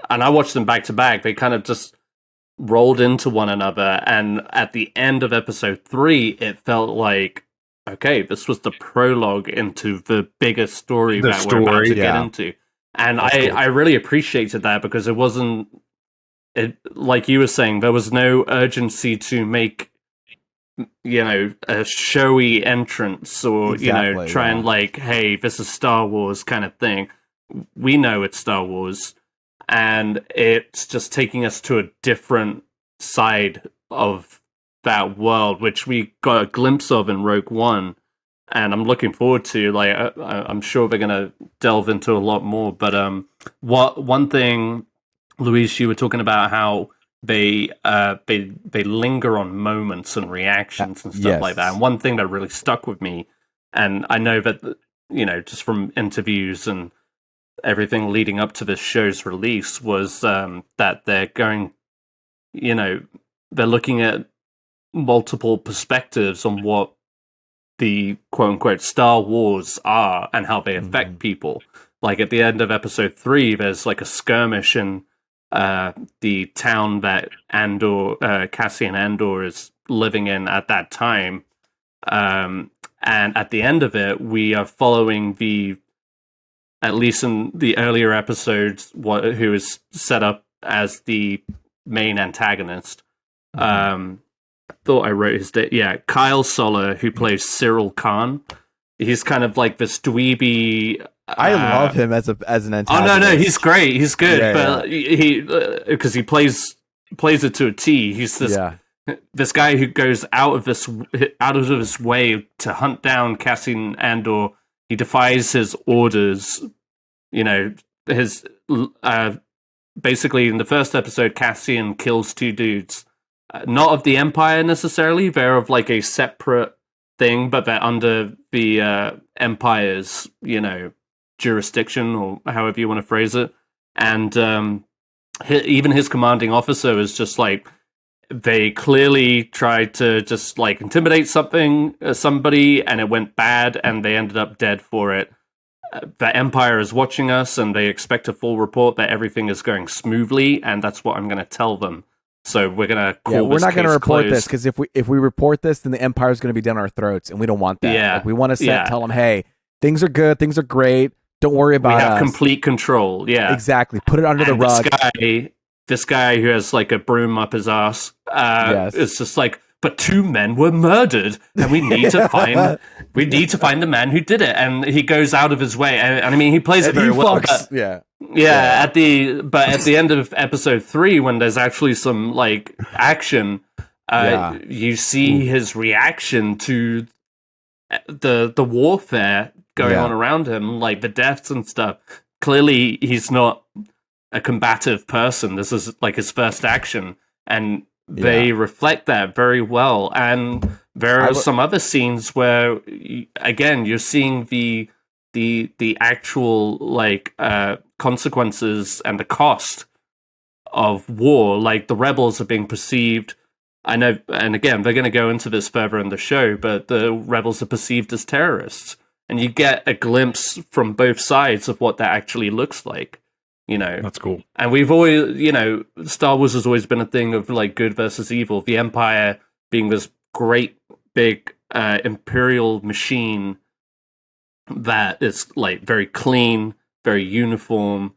And I watched them back to back. They kind of just rolled into one another, and at the end of episode 3 it felt like, okay, this was the prologue into the bigger story we're about to get into, and I really appreciated that because it wasn't like you were saying, there was no urgency to make a showy entrance or try and like, hey, this is Star Wars kind of thing. We know it's Star Wars. And it's just taking us to a different side of that world, which we got a glimpse of in Rogue One. And I'm looking forward to, like, I'm sure they're going to delve into a lot more. But one thing, Luis, you were talking about how they linger on moments and reactions and stuff like that. And one thing that really stuck with me, and I know that, just from interviews and everything leading up to this show's release, was that they're going, they're looking at multiple perspectives on what the quote-unquote Star Wars are and how they affect people. Like at the end of episode 3, there's like a skirmish in the town that Cassian Andor is living in at that time. And at the end of it, we are following at least in the earlier episodes, who is set up as the main antagonist. I thought I wrote his name. Yeah, Kyle Soller, who plays Cyril Khan. He's kind of like this dweeby. I love him as an antagonist. Oh no, he's great. He's good, but he because he plays it to a T. He's this guy who goes out of his way to hunt down Cassian Andor. He defies his orders. His basically in the first episode, Cassian kills 2 dudes. Not of the Empire necessarily. They're of like a separate thing, but they're under the Empire's, jurisdiction, or however you want to phrase it. And even his commanding officer is just like, they clearly tried to just like intimidate somebody, and it went bad, and they ended up dead for it. The Empire is watching us, and they expect a full report that everything is going smoothly, and that's what I'm going to tell them. So we're gonna we're not gonna report this because if we report this, then the Empire's gonna be down our throats, and we don't want that. Yeah, we want to tell them, hey, things are good, things are great. Don't worry about us. We have complete control. Yeah, exactly. Put it under the rug. This guy who has like a broom up his ass. It's just like, but 2 men were murdered, and we need to find the man who did it. And he goes out of his way, and I mean, he plays it very well. But, at the end of episode 3, when there's actually some like action, you see his reaction to the warfare going on around him, like the deaths and stuff. Clearly, he's not a combative person. This is like his first action, and they reflect that very well. And there are some other scenes where, again, you're seeing the actual like consequences and the cost of war. Like the rebels are being perceived. I know, and again, they're going to go into this further in the show, but the rebels are perceived as terrorists, and you get a glimpse from both sides of what that actually looks like. You know, that's cool. And we've always, Star Wars has always been a thing of like good versus evil. The Empire being this great big imperial machine that is like very clean, very uniform,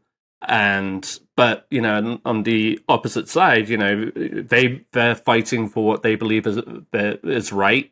but on the opposite side, they're fighting for what they believe is right,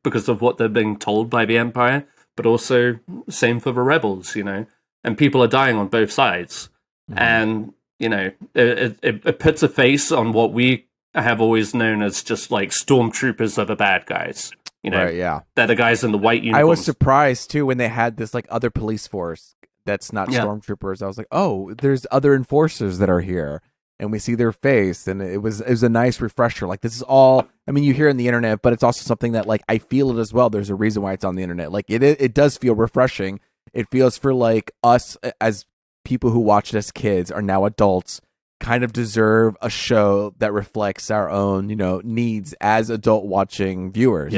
because of what they're being told by the Empire, but also same for the rebels, and people are dying on both sides. Mm-hmm. And it puts a face on what we have always known as just like stormtroopers are the bad guys. Right, yeah, they're the guys in the white uniforms. I was surprised too when they had this like other police force that's not stormtroopers. I was like, oh, there's other enforcers that are here, and we see their face, and it was a nice refresher. Like this is all. I mean, you hear it on the internet, but it's also something that like I feel it as well. There's a reason why it's on the internet. Like it does feel refreshing. It feels for like us as people who watched as kids are now adults kind of deserve a show that reflects our own, needs as adult watching viewers.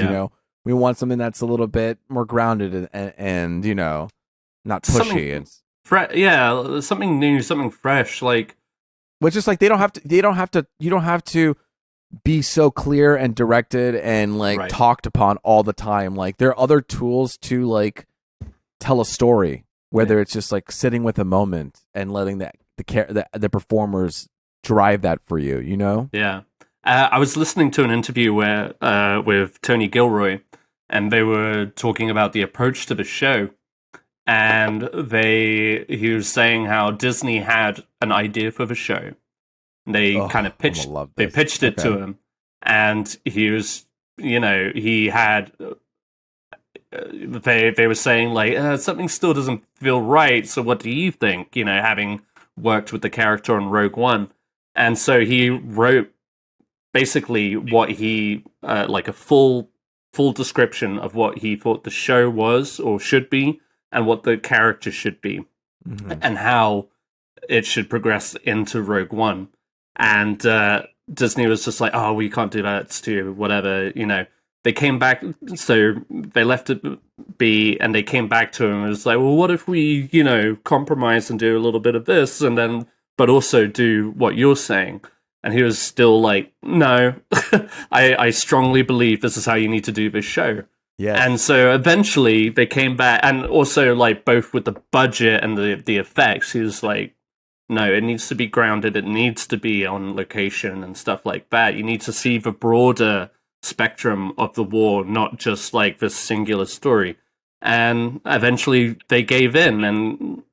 We want something that's a little bit more grounded and not pushy something new, something fresh, like which is like you don't have to be so clear and directed and like talked upon all the time. Like there are other tools to like tell a story. Whether it's just like sitting with a moment and letting the performers drive that for you, Yeah, I was listening to an interview with Tony Gilroy, and they were talking about the approach to the show, and he was saying how Disney had an idea for the show. They kind of pitched it to him, and he was, he had. They were saying like something still doesn't feel right. So what do you think? Having worked with the character on Rogue One, and so he wrote basically what he like a full description of what he thought the show was or should be, and what the character should be, and how it should progress into Rogue One. And Disney was just like, "Oh, we can't do that. It's too whatever." They came back, so they left it be, and they came back to him. It was like, well, what if we, compromise and do a little bit of this, and then, but also do what you're saying? And he was still like, no, I strongly believe this is how you need to do this show. Yeah. And so eventually they came back, and also like both with the budget and the effects, he was like, no, it needs to be grounded. It needs to be on location and stuff like that. You need to see the broader spectrum of the war, not just like this singular story. And eventually they gave in, and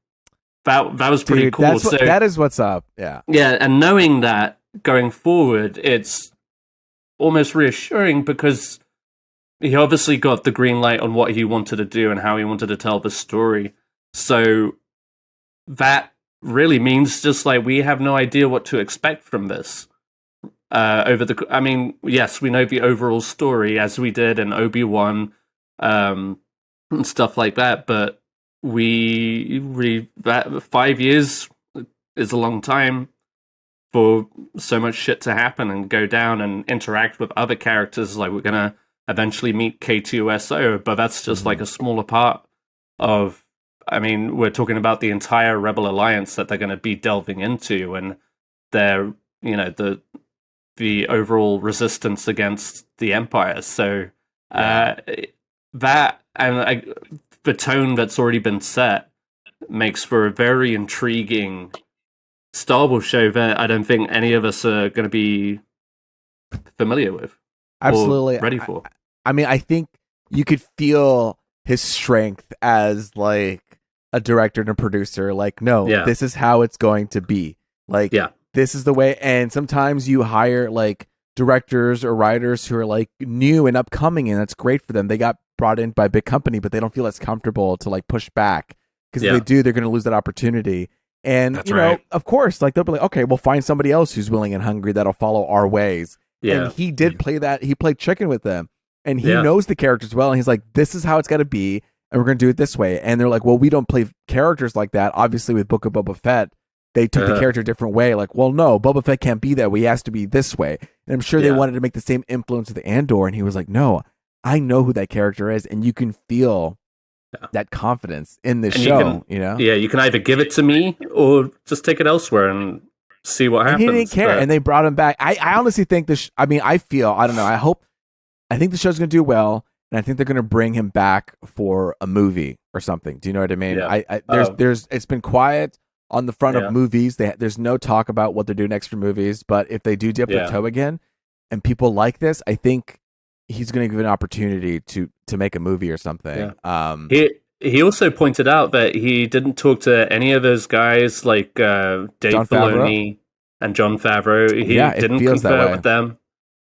that was pretty cool. That is what's up. Yeah, and knowing that going forward, it's almost reassuring because he obviously got the green light on what he wanted to do and how he wanted to tell the story. So that really means just like we have no idea what to expect from this. Yes, we know the overall story as we did in Obi-Wan and stuff like that, but that 5 years is a long time for so much shit to happen and go down and interact with other characters. Like we're gonna eventually meet K2SO, but that's just like a smaller part of. I mean, we're talking about the entire Rebel Alliance that they're going to be delving into, and they're the the overall resistance against the Empire. So that and the tone that's already been set makes for a very intriguing Star Wars show that I don't think any of us are going to be familiar with. Absolutely. Ready for. I mean, I think you could feel his strength as like a director and a producer. Like, no, this is how it's going to be. Like, this is the way. And sometimes you hire like directors or writers who are like new and upcoming, and that's great for them. They got brought in by a big company, but they don't feel as comfortable to like push back, because if they do, they're going to lose that opportunity. And that's know, of course, like they'll be like, okay, we'll find somebody else who's willing and hungry that'll follow our ways. Yeah. And he did play that. He played chicken with them, and he knows the characters well. And he's like, this is how it's got to be, and we're going to do it this way. And they're like, well, we don't play characters like that. Obviously, with Book of Boba Fett, they took the character a different way. Like, well, no, Boba Fett can't be that way. He has to be this way. And I'm sure they wanted to make the same influence with Andor. And he was like, no, I know who that character is, and you can feel that confidence in this show. You know, you can either give it to me or just take it elsewhere and see what happens. And he didn't care, and they brought him back. I honestly think this. I mean, I don't know. I think the show's going to do well, and I think they're going to bring him back for a movie or something. Do you know what I mean? Yeah. There's it's been quiet on the front of movies. There's no talk about what they're doing next for movies. But if they do dip their toe again, and people like this, I think he's going to give an opportunity to make a movie or something. Yeah. He also pointed out that he didn't talk to any of those guys like Dave Filoni and Jon Favreau. He didn't confer with them.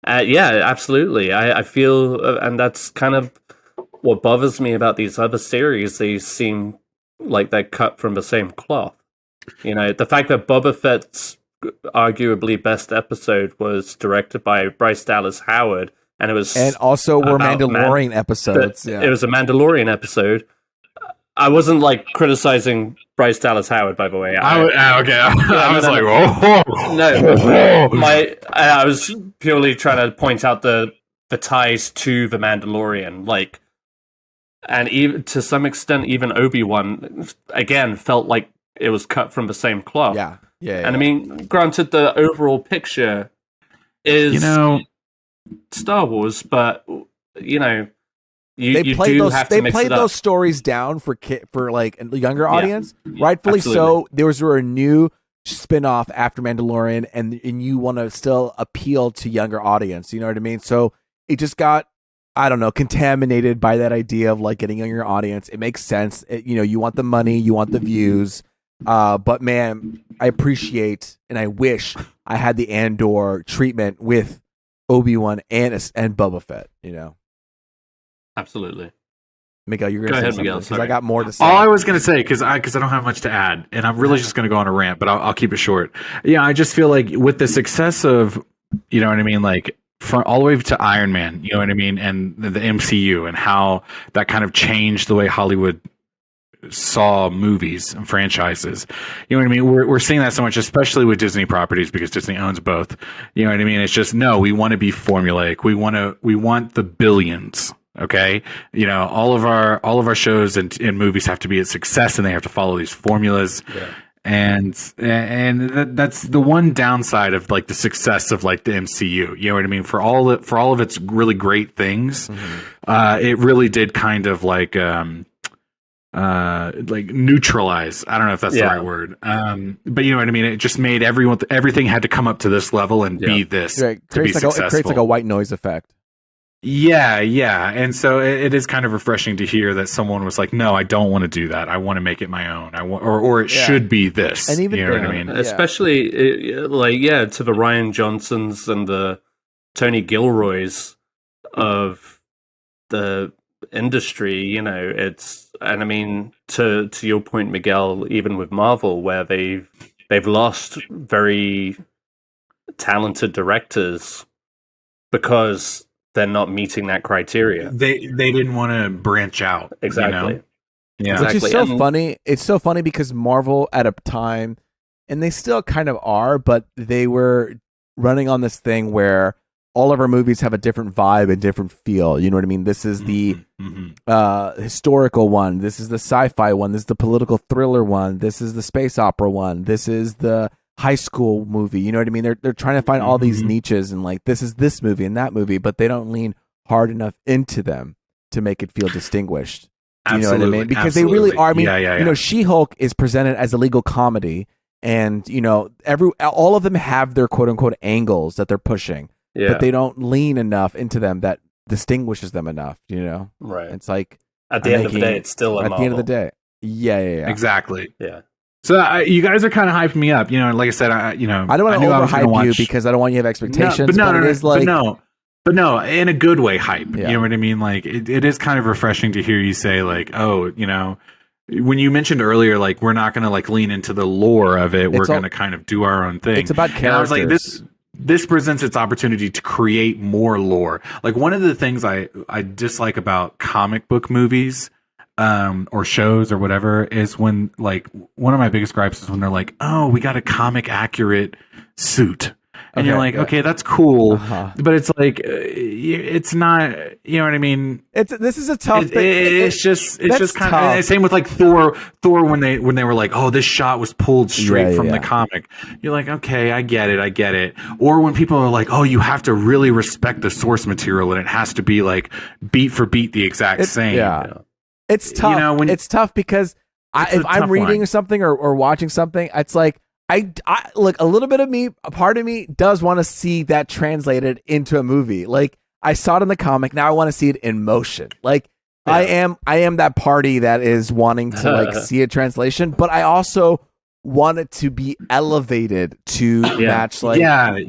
Absolutely. I feel, and that's kind of what bothers me about these other series. They seem like they're cut from the same cloth. You know, the fact that Boba Fett's arguably best episode was directed by Bryce Dallas Howard, and it was, and also were Mandalorian episodes. It was a Mandalorian episode. I wasn't like criticizing Bryce Dallas Howard, by the way. I was purely trying to point out the ties to the Mandalorian, like, and even to some extent, even Obi-Wan again felt like it was cut from the same cloth. Yeah. And I mean, granted, the overall picture is Star Wars, but they play those stories down for like a younger audience, rightfully so. There was a new spin-off after Mandalorian, and you want to still appeal to younger audience. You know what I mean? So it just got, I don't know, contaminated by that idea of like getting younger audience. It makes sense. You want the money, you want the views. But man, I appreciate and I wish I had the Andor treatment with Obi-Wan and Boba Fett. Absolutely. Miguel, you're going to say something, because I got more to say. All I was going to say, because I don't have much to add, and I'm really just going to go on a rant, but I'll keep it short. Yeah, I just feel like with the success of, you know what I mean, like from all the way to Iron Man, you know what I mean, and the MCU, and how that kind of changed the way Hollywood saw movies and franchises. You know what I mean? We're seeing that so much, especially with Disney properties, because Disney owns both. You know what I mean? It's just, no, we want to be formulaic. We want the billions. Okay, all of our shows and movies have to be a success, and they have to follow these formulas. And that's the one downside of like the success of like the MCU. You know what I mean? For all of its really great things, it really did kind of like neutralize. I don't know if that's the right word. But you know what I mean? It just made everything had to come up to this level and be this to be successful. It creates like a white noise effect. Yeah. And so it is kind of refreshing to hear that someone was like, no, I don't want to do that. I want to make it my own. or it should be this. And even, you know what I mean? Especially to the Ryan Johnsons and the Tony Gilroys of the industry, it's, and I mean, to your point, Miguel, even with Marvel, where they've lost very talented directors because they're not meeting that criteria. They didn't want to branch out. Exactly. Yeah. Which is so funny. It's so funny because Marvel at a time, and they still kind of are, but they were running on this thing where all of our movies have a different vibe and different feel. You know what I mean? This is the historical one. This is the sci-fi one. This is the political thriller one. This is the space opera one. This is the high school movie. You know what I mean? They're trying to find all these niches and like this is this movie and that movie, but they don't lean hard enough into them to make it feel distinguished. Do you know what I mean? Because they really are. I mean, you know, She-Hulk is presented as a legal comedy, and you know, all of them have their quote unquote angles that they're pushing, but they don't lean enough into them that distinguishes them enough. You know, right? It's like at the end of the day, it's still a at Marvel. the end of the day. Yeah. Exactly. Yeah. So you guys are kind of hyping me up, you know. And like I said, I don't want to overhype you because I don't want you to have expectations. But no, in a good way, hype. You know what I mean? Like it is kind of refreshing to hear you say, like, oh, you know, when you mentioned earlier, like we're not going to like lean into the lore of it. We're going to kind of do our own thing. It's about characters. And I was like, this presents its opportunity to create more lore. Like one of the things I dislike about comic book movies or shows or whatever is when like one of my biggest gripes is when they're like, oh, we got a comic accurate suit. And you're like, okay, that's cool, but it's like, it's not, you know what I mean? This is a tough thing. It's just kind of same with like Thor when they were like, oh, this shot was pulled straight from the comic. You're like, okay, I get it. Or when people are like, oh, you have to really respect the source material and it has to be like beat for beat the exact same. Yeah. It's tough. You know, it's tough because if I'm reading something or watching something, it's like, I look, a little bit of me, a part of me does want to see that translated into a movie. Like I saw it in the comic. Now I want to see it in motion. Like I am that party that is wanting to like see a translation, but I also want it to be elevated to match like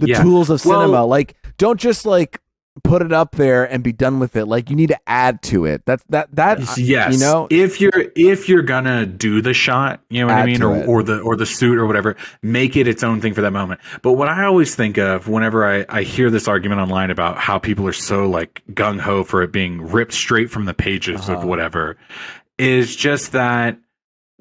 the tools of cinema. Like don't just like put it up there and be done with it. Like you need to add to it. That yes. You know, if you're gonna do the shot, you know what I mean, or the suit or whatever, make it its own thing for that moment. But what I always think of whenever I hear this argument online about how people are so like gung ho for it being ripped straight from the pages of whatever, is just that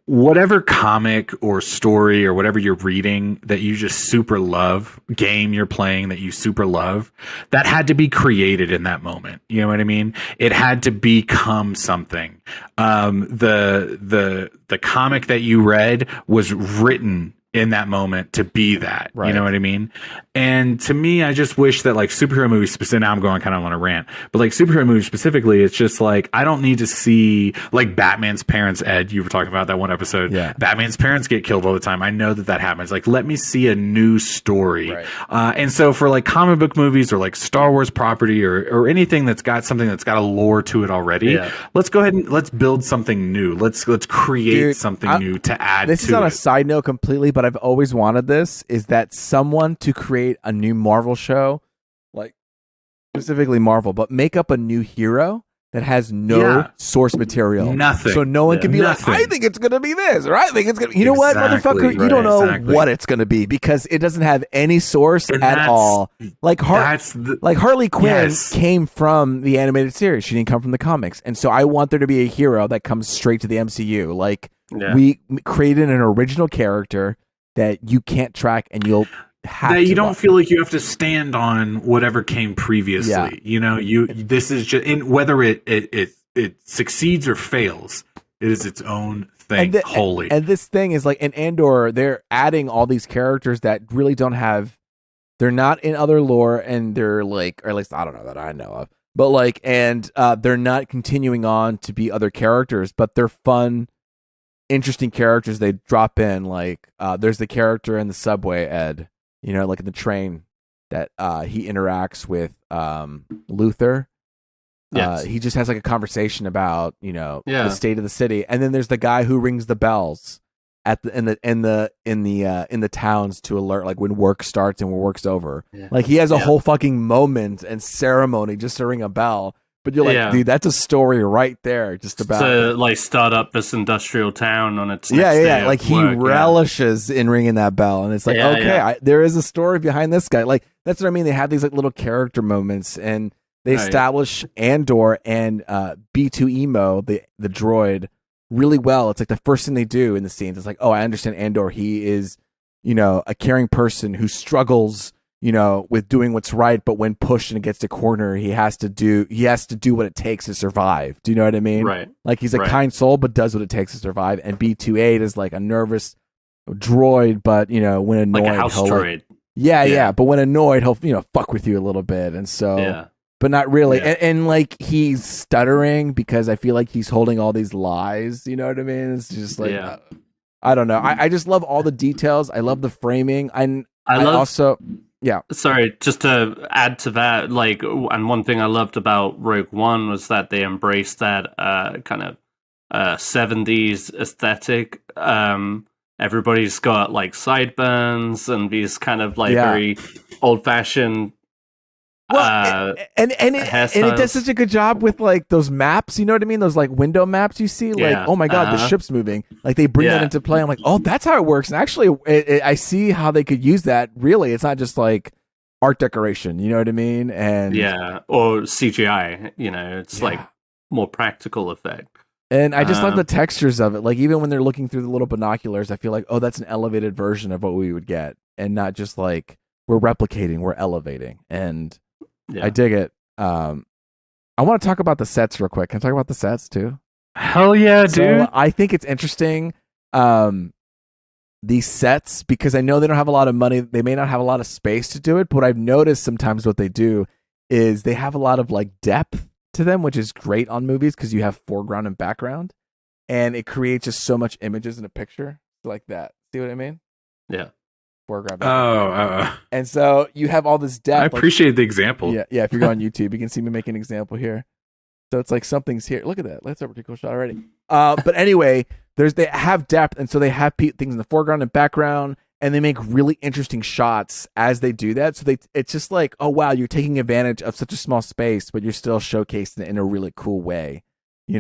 whatever comic or story or whatever you're reading that you just super love, game you're playing that you super love, that had to be created in that moment. You know what I mean? It had to become something. The comic that you read was written in that moment to be that, you know what I mean? And to me, I just wish that like superhero movies specifically, now I'm going kind of on a rant, but like superhero movies specifically, it's just like, I don't need to see like Batman's parents, Ed, you were talking about that one episode. Yeah. Batman's parents get killed all the time. I know that happens. Like, let me see a new story. Right. And so for like comic book movies or like Star Wars property or anything that's got something that's got a lore to it already, let's go ahead and let's build something new. Let's create something new to add to it. This is on a side note completely, but I've always wanted this, is that someone to create a new Marvel show, like specifically Marvel, but make up a new hero that has no source material. Nothing. So no one can be like, I think it's going to be this, or I think it's going to be, you know what, motherfucker, you don't know what it's going to be because it doesn't have any source at all. Like Harley Quinn came from the animated series. She didn't come from the comics. And so I want there to be a hero that comes straight to the MCU. Like we created an original character that you can't track and you'll have that you don't feel like you have to stand on whatever came previously. Yeah. You know, this is just whether it succeeds or fails, it is its own thing wholly. And this thing is like in Andor, they're adding all these characters that really don't have, they're not in other lore, and they're like, or at least I don't know that I know of, but like, and they're not continuing on to be other characters, but they're fun, interesting characters they drop in. Like there's the character in the subway, Ed, you know, like in the train that he interacts with Luther. He just has like a conversation about, you know, the state of the city. And then there's the guy who rings the bells at in the towns to alert like when work starts and when work's over. Yeah. Like he has a whole fucking moment and ceremony just to ring a bell. But you're like, dude, that's a story right there, just about to like start up this industrial town on its next day like he relishes in ringing that bell, and it's like, there is a story behind this guy. Like that's what I mean. They have these like little character moments, and they establish Andor and B2 Emo, the droid, really well. It's like the first thing they do in the scenes. It's like, oh, I understand Andor. He is, you know, a caring person who struggles, you know, with doing what's right, but when pushed and against a corner, he has to do what it takes to survive. Do you know what I mean? Right. Like he's a kind soul, but does what it takes to survive. And B28 is like a nervous droid, but when annoyed, like a house droid. Yeah. But when annoyed, he'll fuck with you a little bit, and so but not really. Yeah. And like he's stuttering because I feel like he's holding all these lies. You know what I mean? It's just like I don't know. I just love all the details. I love the framing. I also. Yeah. Sorry, just to add to that, and one thing I loved about Rogue One was that they embraced that kind of 70s aesthetic. Everybody's got sideburns and these kind of very old-fashioned and it does such a good job with those maps, you know what I mean? Those window maps you see, oh my god, the ship's moving. They bring that into play. I'm like, oh, that's how it works. And actually, I see how they could use that. Really, it's not just art decoration, you know what I mean? And or CGI. It's more practical effect. And I just love the textures of it. Even when they're looking through the little binoculars, I feel like, oh, that's an elevated version of what we would get, and not just we're replicating, we're elevating. And I dig it. I want to talk about the sets real quick. Can I talk about the sets too? Hell yeah, dude. So I think it's interesting, these sets, because I know they don't have a lot of money. They may not have a lot of space to do it, but what I've noticed sometimes what they do is they have a lot of depth to them, which is great on movies because you have foreground and background, and it creates just so much images in a picture like that. See what I mean? Yeah. Foreground. And so you have all this depth. I appreciate the example. Yeah. If you go on YouTube, you can see me make an example here. So it's something's here. Look at that. That's a pretty cool shot already. But anyway, they have depth, and so they have things in the foreground and background, and they make really interesting shots as they do that. So it's just oh wow, you're taking advantage of such a small space, but you're still showcasing it in a really cool way. I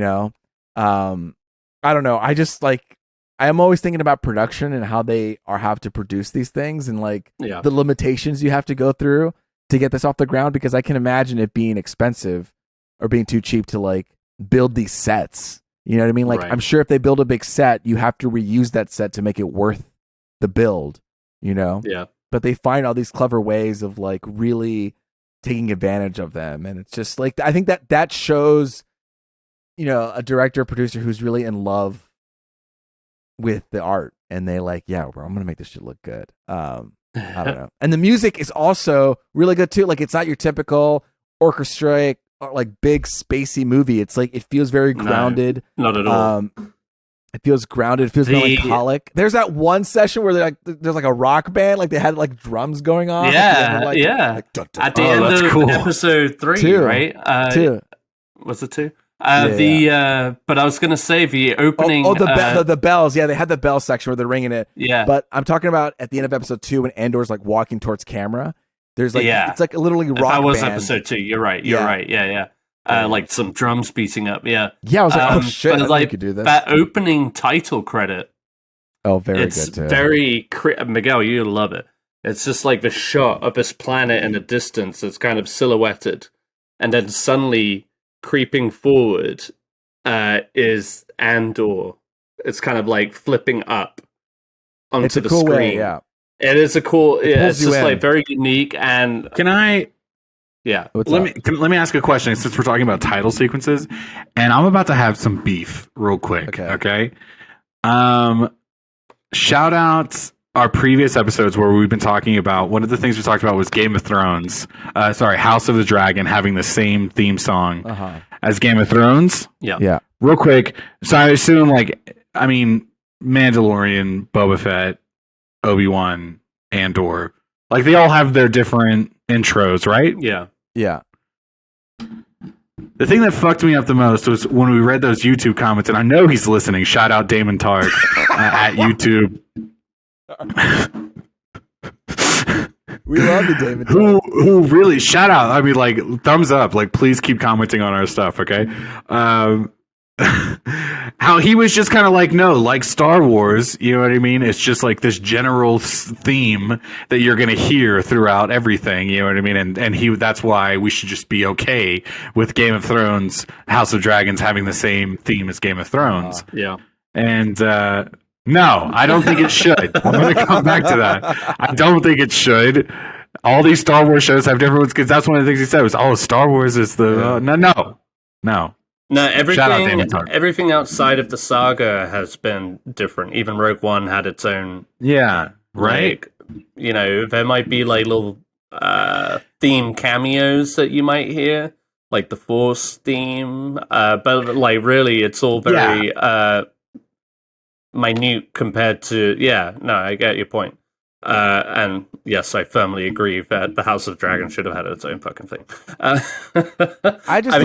don't know. I just I am always thinking about production and how they have to produce these things, and the limitations you have to go through to get this off the ground, because I can imagine it being expensive or being too cheap to build these sets. You know what I mean? I'm sure if they build a big set, you have to reuse that set to make it worth the build, Yeah. But they find all these clever ways of really taking advantage of them. And it's just I think that shows, a director, producer who's really in love with the art, and they yeah, bro, I'm gonna make this shit look good. I don't know. And the music is also really good too. It's not your typical orchestrated big spacey movie. It's it feels very grounded. No, not at all. It feels grounded. It feels melancholic. There's that one session where there's a rock band, they had drums going on. Yeah, dun, dun. At the end of episode 3, two. Right? 2. Was it 2? But I was gonna say the opening. The bells. Yeah, they had the bell section where they're ringing it. Yeah. But I'm talking about at the end of episode 2 when Andor's walking towards camera. There's it's literally rock. That was band. episode 2. You're right. Yeah. Some drums beating up. Yeah. Yeah, I was oh shit! I you could do this. That opening title credit. Oh, very it's good too. Very Miguel, you'll love it. It's just the shot of this planet in the distance that's kind of silhouetted, and then suddenly creeping forward is Andor. It's kind of flipping up onto the cool screen. Way, yeah. It is a cool. It's just very unique. And can I? Yeah. Let me ask a question, since we're talking about title sequences, and I'm about to have some beef real quick. Okay. Shout out our previous episodes where we've been talking about, one of the things we talked about was Game of Thrones. House of the Dragon having the same theme song as Game of Thrones. Yeah. Real quick. So I assume Mandalorian, Boba Fett, Obi-Wan, Andor, they all have their different intros, right? Yeah. The thing that fucked me up the most was when we read those YouTube comments, and I know he's listening. Shout out Damon Tark at YouTube. We love you, Damon. Who really shout out? I mean, thumbs up. Please keep commenting on our stuff, okay? How he was just kind of no, Star Wars, you know what I mean? It's just this general theme that you're going to hear throughout everything, you know what I mean? And that's why we should just be okay with Game of Thrones, House of Dragons having the same theme as Game of Thrones. Yeah. And no, I don't think it should. I'm going to come back to that. I don't think it should. All these Star Wars shows have different ones, because that's one of the things he said was, Star Wars is the... No. No, Shout out to Amy Tart. everything outside of the saga has been different. Even Rogue One had its own. Yeah, right. Like, there might be like little theme cameos that you might hear, like the Force theme. But like, really, it's all very minute compared to. Yeah, no, I get your point. And yes, I firmly agree that the House of Dragon should have had its own fucking thing.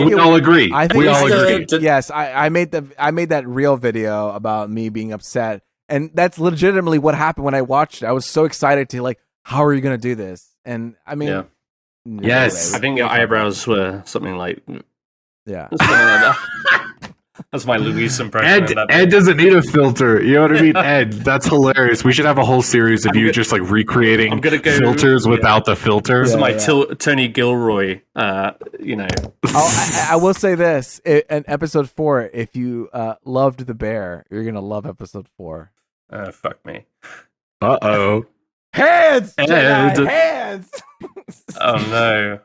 We all agree. I think we all agree. Yes, I made that real video about me being upset, and that's legitimately what happened when I watched it. I was so excited to like, how are you going to do this? And I mean, yes, I think your eyebrows were something like, something like that. That's my Luis impression. Ed doesn't need a filter. You know what I mean? Ed, that's hilarious. We should have a whole series of just like recreating filters without the filter. This is my Tony Gilroy, I will say this. In episode 4, if you loved the bear, you're going to love episode 4. Fuck me. Uh-oh. Hands! Jedi, hands! Oh, no.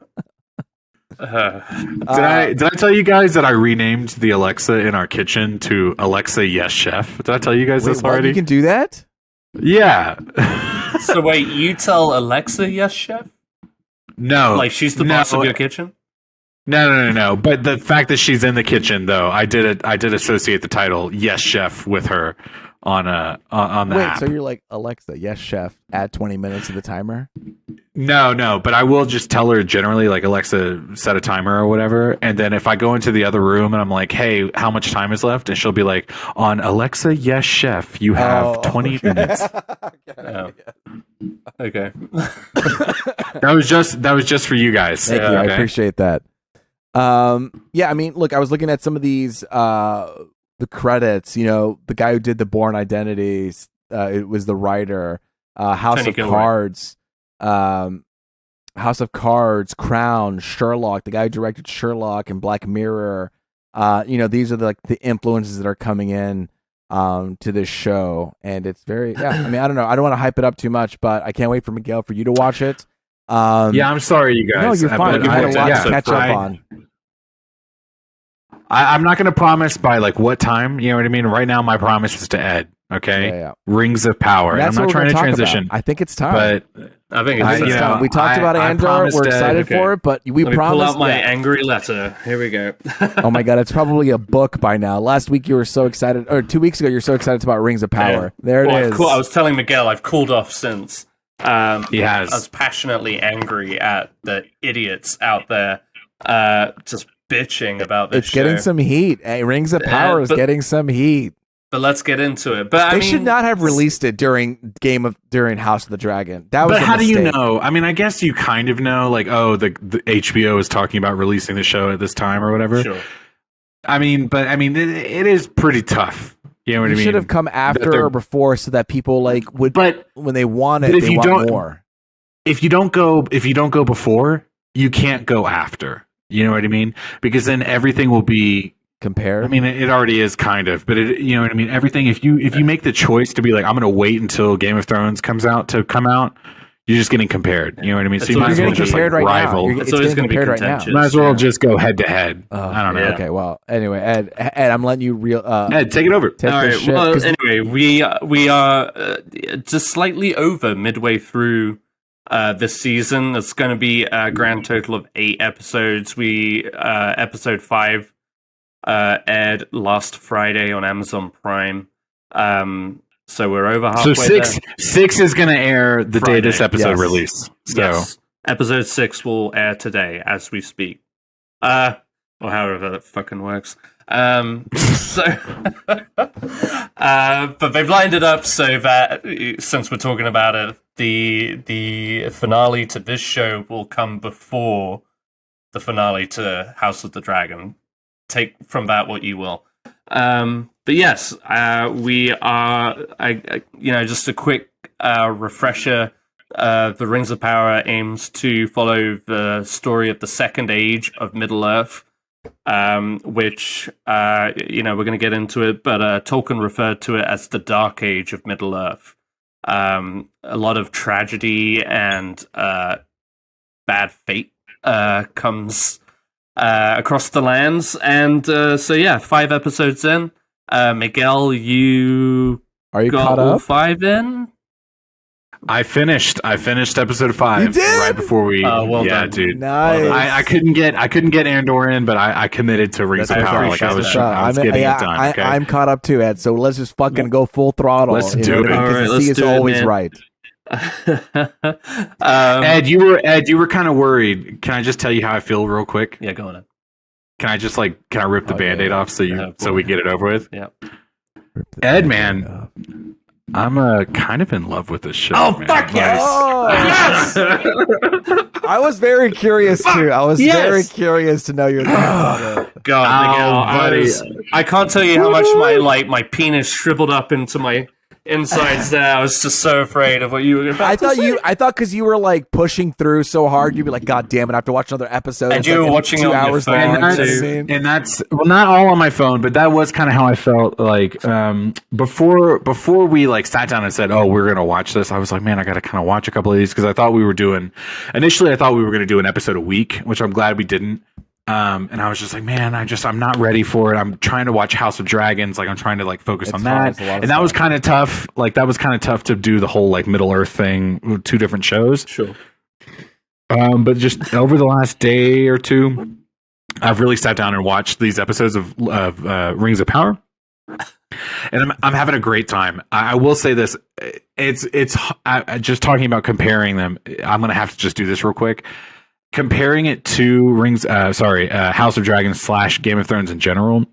Did I tell you guys that I renamed the Alexa in our kitchen to Alexa Yes Chef? Did I tell you guys this already? You can do that? Yeah. So wait, you tell Alexa Yes Chef? No. Like she's the boss of your kitchen? No. But the fact that she's in the kitchen, though, I did associate the title Yes Chef with her on the app. So you're like, Alexa, yes, chef, add 20 minutes to the timer? No, but I will just tell her generally, like, Alexa, set a timer or whatever. And then if I go into the other room and I'm like, hey, how much time is left? And she'll be like, on Alexa, yes, chef, you have 20 minutes. Okay. That was just for you guys. Thank you. I appreciate that. I mean, look, I was looking at some of these the credits, the guy who did the Bourne Identities, it was the writer, House of Cards, Crown, Sherlock, the guy who directed Sherlock and Black Mirror. These are the influences that are coming in to this show, and it's very I mean, I don't know, I don't want to hype it up too much, but I can't wait for Miguel for you to watch it. I'm sorry, you guys. No, you're fine. I had a lot to catch up on. I'm not going to promise by like what time, you know what I mean? Right now, my promise is to Ed, okay? Yeah. Rings of Power. I'm not trying to transition. I think it's time. But I think it's time. We talked about Andor. We're excited for it, but we promised. Pull out my angry letter. Here we go. Oh my God, it's probably a book by now. Last week you were so excited, or 2 weeks ago you were so excited about Rings of Power. Yeah. There it is. I was telling Miguel I've cooled off since. He has. I was passionately angry at the idiots out there just bitching about this. It's getting some heat. Rings of Power is getting some heat. But let's get into it. But they should not have released it during House of the Dragon. That was. But how do you know? I mean, I guess you kind of know. Like, the HBO is talking about releasing the show at this time or whatever. Sure. I mean, it is pretty tough. You know what I mean? It should have come after or before, so that people would. But when they want it, they want more. If you don't go before, you can't go after. You know what I mean? Because then everything will be compared. I mean, it already is kind of, but you know what I mean? Everything, if you make the choice to be like, I'm going to wait until Game of Thrones comes out, you're just getting compared. You know what I mean? So you might as well just rival. It's always going to be contentious. Might as well just go head to head. I don't know. Yeah. Okay, well, anyway, Ed, I'm letting you Ed, take it over. All right. Well, anyway, we are just slightly over midway through this season. It's going to be a grand total of 8 episodes. Episode 5 aired last Friday on Amazon Prime. So we're over halfway. So six is going to air the Friday, day this episode release. So yes. Episode 6 will air today as we speak. Or however that fucking works. But they've lined it up so that, since we're talking about it, the finale to this show will come before the finale to House of the Dragon. Take from that what you will. But yes, we are. Just a quick refresher. The Rings of Power aims to follow the story of the Second Age of Middle Earth. Which we're going to get into it, but Tolkien referred to it as the Dark Age of Middle Earth. A lot of tragedy and bad fate comes across the lands. And so yeah, 5 episodes in. Miguel, you are you got caught all up? 5 in? I finished episode 5 You did? right before we. Well yeah, done. dude. Nice. I couldn't get Andor in, but I committed to Rings of Power. Like I was getting it done. Okay? I'm caught up too, Ed. So let's just fucking go full throttle. Let's do it. Because All right, the C is always man. right. Ed, you were kind of worried. Can I just tell you how I feel real quick? Yeah, go on. Can I just can I rip the Band-Aid off so we get it over with? Yeah. Ed, man, I'm kind of in love with this show. Oh, man. fuck yes! Oh, Yes! I was very curious too. I was very curious to know your thoughts on it. God, Miguel, I can't tell you how much my penis shriveled up into my insides there. I was just so afraid of what you were about to say. I thought because you were like pushing through so hard, you'd be like, God damn it, I have to watch another episode. And you were watching 2 on your hours phone, long. And that's well, not all on my phone, but that was kind of how I felt like before we sat down and said, oh, we're gonna watch this. I was like, man, I gotta kind of watch a couple of these because I thought we were initially gonna do an episode a week, which I'm glad we didn't. And I was just like, man, I'm not ready for it. I'm trying to watch House of Dragons. I'm trying to focus on that. And that was kind of tough. That was kind of tough to do the whole Middle Earth thing with 2 different shows. Sure. But just over the last day or 2, I've really sat down and watched these episodes of Rings of Power. And I'm having a great time. I will say this. It's just talking about comparing them. I'm going to have to just do this real quick. Comparing it to House of Dragons / Game of Thrones in general,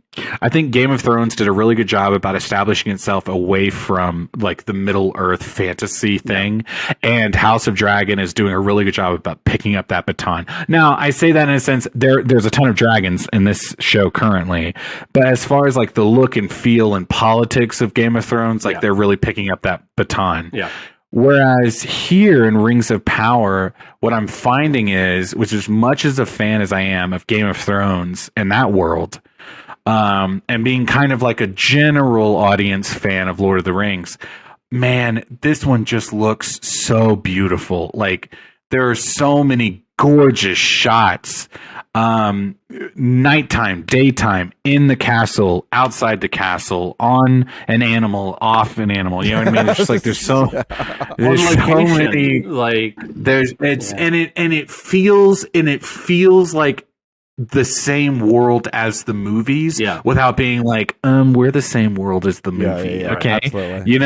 I think Game of Thrones did a really good job about establishing itself away from the Middle Earth fantasy thing, and House of Dragon is doing a really good job about picking up that baton. Now, I say that in a sense, there's a ton of dragons in this show currently, but as far as the look and feel and politics of Game of Thrones, they're really picking up that baton. Yeah. Whereas here in Rings of Power, what I'm finding is, which as much as a fan as I am of Game of Thrones and that world, and being kind of a general audience fan of Lord of the Rings, man, this one just looks so beautiful. There are so many gorgeous shots, nighttime, daytime, in the castle, outside the castle, on an animal, off an animal. You know what I mean? It's just there's so many it feels like the same world as the movies, without being we're the same world as the movie. Okay, absolutely.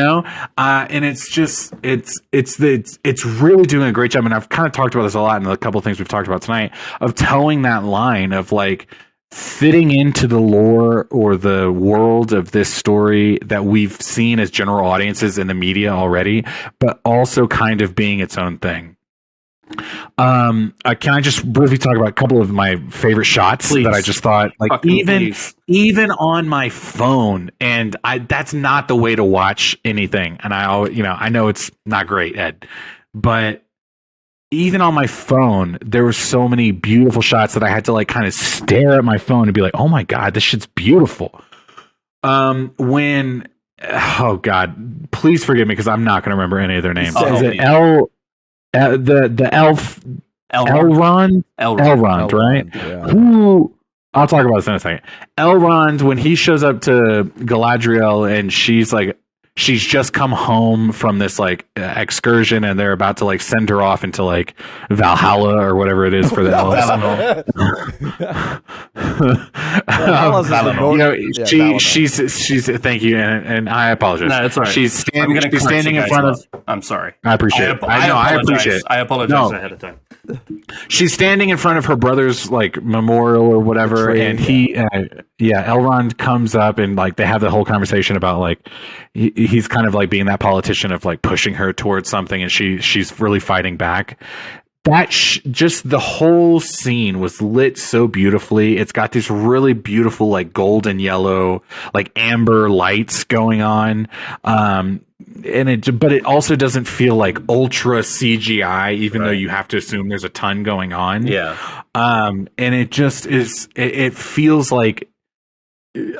And it's just it's really doing a great job. And I've kind of talked about this a lot in a couple of things we've talked about tonight, of towing that line of fitting into the lore or the world of this story that we've seen as general audiences in the media already, but also kind of being its own thing. Can I just briefly talk about a couple of my favorite shots that I just thought even on my phone, and that's not the way to watch anything. And I know it's not great, Ed, but even on my phone, there were so many beautiful shots that I had to kind of stare at my phone and be like, oh my God, this shit's beautiful. Oh God, please forgive me because I'm not going to remember any of their names. Is it the elf Elrond, right? Yeah. Who I'll talk about this in a second. Elrond, when he shows up to Galadriel and she's just come home from this excursion and they're about to send her off into Valhalla or whatever it is for the elves. She's thank you, and I apologize. No, that's all right. She's standing in front of. I'm sorry. I appreciate it. I appreciate it. I apologize ahead of time. She's standing in front of her brother's memorial or whatever, and Elrond comes up and they have the whole conversation about he's kind of being that politician of pushing her towards something, and she's really fighting back. That just the whole scene was lit so beautifully. It's got these really beautiful golden yellow amber lights going on. But it also doesn't feel ultra CGI, even though you have to assume there's a ton going on. Yeah. And it just is. It feels like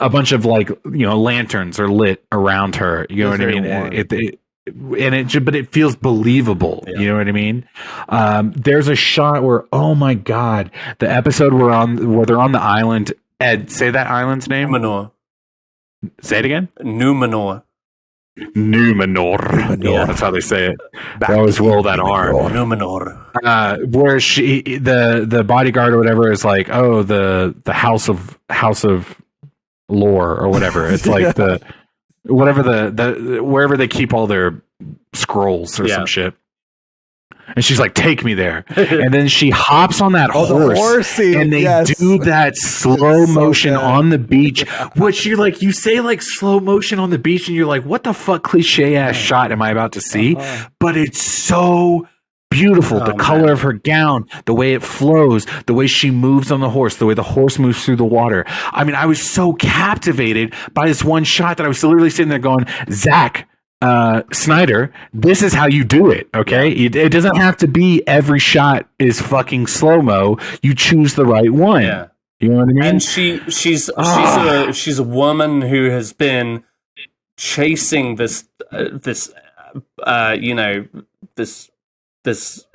a bunch of lanterns are lit around her. You know what I mean? but it feels believable. Yeah. You know what I mean? There's a shot where, oh my God, the episode where they're on the island. Ed, say that island's name. Numenor. Say it again. Numenor. Yeah, that's how they say it. They always roll that R. Numenor. Where the bodyguard or whatever is like, oh, the house of lore or whatever. It's like the wherever they keep all their scrolls or some shit. And she's like, take me there. And then she hops on that horse and they do that slow motion on the beach, which you say like slow motion on the beach and you're like, what the fuck cliche ass shot am I about to see? But it's so beautiful. The color of her gown, the way it flows, the way she moves on the horse, the way the horse moves through the water. I mean, I was so captivated by this one shot that I was literally sitting there going, Zach, Snyder, this is how you do it, okay? It doesn't have to be every shot is fucking slow-mo. You choose the right one. Yeah. You know what I mean? And she's a woman who has been chasing this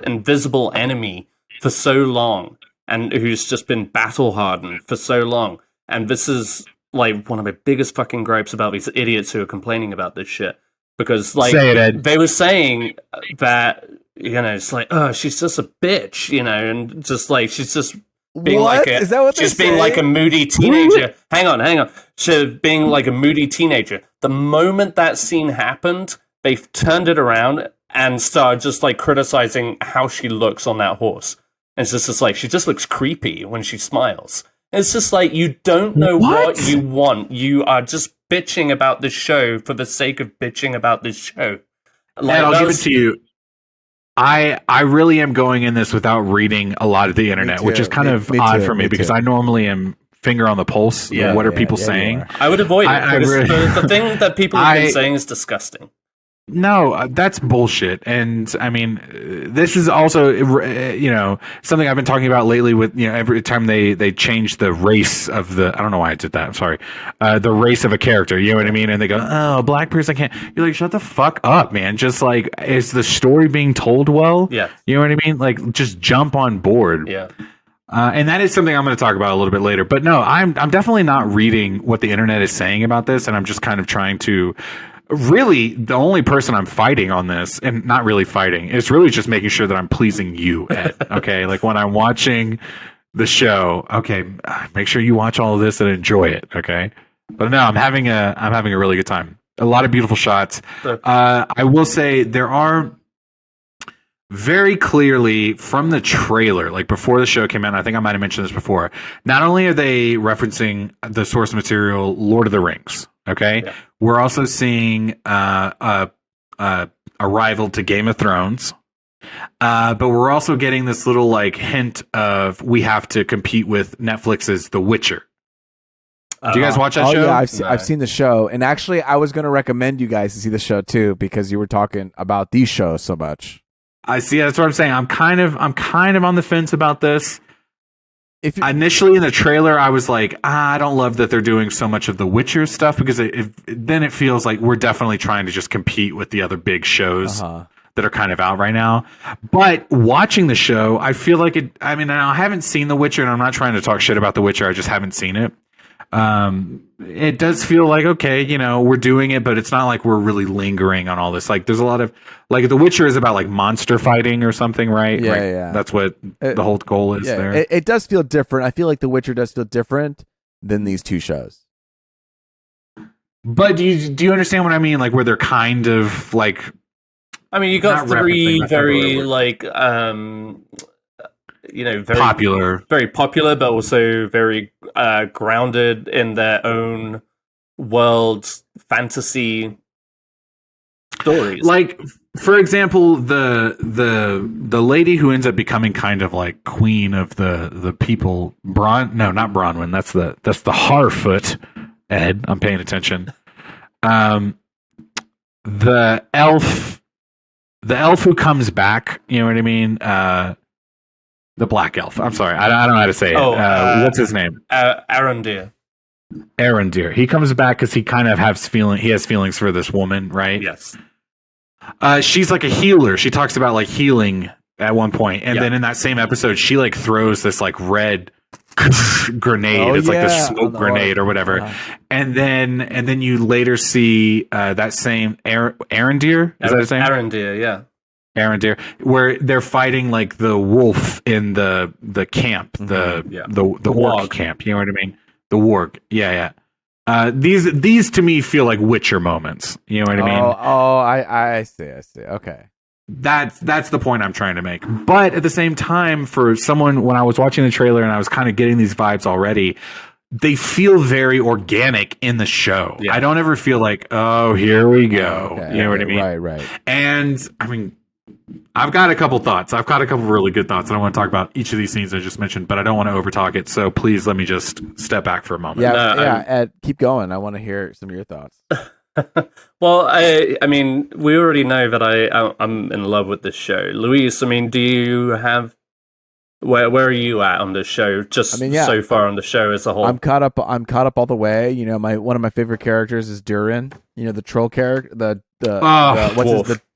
invisible enemy for so long, and who's just been battle hardened for so long. And this is like one of my biggest fucking gripes about these idiots who are complaining about this shit. Because like they were saying that, it's like, oh, she's just a bitch, and just like she's just being being like a moody teenager. Hang on. She's being like a moody teenager. The moment that scene happened, they turned it around and started just like criticizing how she looks on that horse. And it's just like she just looks creepy when she smiles. It's just like, you don't know what you want. You are just bitching about this show for the sake of bitching about this show. Like, and I'll give it to you. I really am going in this without reading a lot of the internet, which is kind of odd for me because I normally am finger on the pulse. Yeah, what are people saying? I would avoid it. The thing that people have been saying is disgusting. No, that's bullshit. And I mean, this is also, something I've been talking about lately with, every time they change the race of I don't know why I did that. I'm sorry. The race of a character, you know what I mean? And they go, oh, black person can't. You're like, shut the fuck up, man. Just like, is the story being told well? Yeah. You know what I mean? Like, just jump on board. Yeah. And that is something I'm going to talk about a little bit later. But no, I'm definitely not reading what the internet is saying about this. And I'm just kind of trying to. Really, the only person I'm fighting on this, and not really fighting, is really just making sure that I'm pleasing you, Ed. Okay, like when I'm watching the show, okay, make sure you watch all of this and enjoy it. Okay, but no, I'm having a really good time. A lot of beautiful shots. I will say there are very clearly from the trailer, like before the show came out, and I think I might have mentioned this before. Not only are they referencing the source material, Lord of the Rings. Okay, yeah. We're also seeing a rival to Game of Thrones, but we're also getting this little like hint of we have to compete with Netflix's The Witcher. Do you guys watch that show? Yeah, I've seen the show, and actually, I was going to recommend you guys to see the show too because you were talking about these shows so much. I see. That's what I'm saying. I'm kind of on the fence about this. Initially in the trailer, I was like, I don't love that they're doing so much of the Witcher stuff because then it feels like we're definitely trying to just compete with the other big shows that are kind of out right now. But watching the show, I feel like it. I mean, I haven't seen The Witcher, and I'm not trying to talk shit about The Witcher. I just haven't seen it. It does feel like, okay, we're doing it, but it's not like we're really lingering on all this. Like there's a lot of like The Witcher is about like monster fighting or something, right? Yeah, right? Yeah. That's what the whole goal is there. It does feel different. I feel like The Witcher does feel different than these two shows. But do you understand what I mean? Like where they're kind of like, I mean, you got three very like, very popular, but also very grounded in their own world fantasy stories. Like, for example, the lady who ends up becoming kind of like queen of the people, not Bronwyn. That's the Harfoot. Ed, I'm paying attention. The elf who comes back. You know what I mean? The black elf. I'm sorry. I don't know how to say it. What's his name? Arondir. Arondir. He comes back because he kind of has feelings for this woman, right? Yes. She's like a healer. She talks about like healing at one point, and then in that same episode, she like throws this like red grenade. It's like the smoke grenade or whatever. And then you later see that same Arendir. Is that his name? Arendir, yeah. Arendir, where they're fighting like the wolf in the camp, the warg camp. You know what I mean? The warg. Yeah. These to me feel like Witcher moments. You know what I mean? I see. Okay. That's the point I'm trying to make. But at the same time, for someone, when I was watching the trailer and I was kind of getting these vibes already, they feel very organic in the show. Yeah. I don't ever feel like, oh, here we go. Okay, you know what I mean? Right. And I mean, I've got a couple thoughts. I've got a couple really good thoughts, and I want to talk about each of these scenes I just mentioned, but I don't want to overtalk it. So please let me just step back for a moment. Ed, keep going. I want to hear some of your thoughts. Well, I mean, we already know that I'm in love with this show. Luis, I mean, do you have where are you at on this show? Just so far on the show as a whole. I'm caught up all the way. You know, one of my favorite characters is Durin. You know, the troll character, the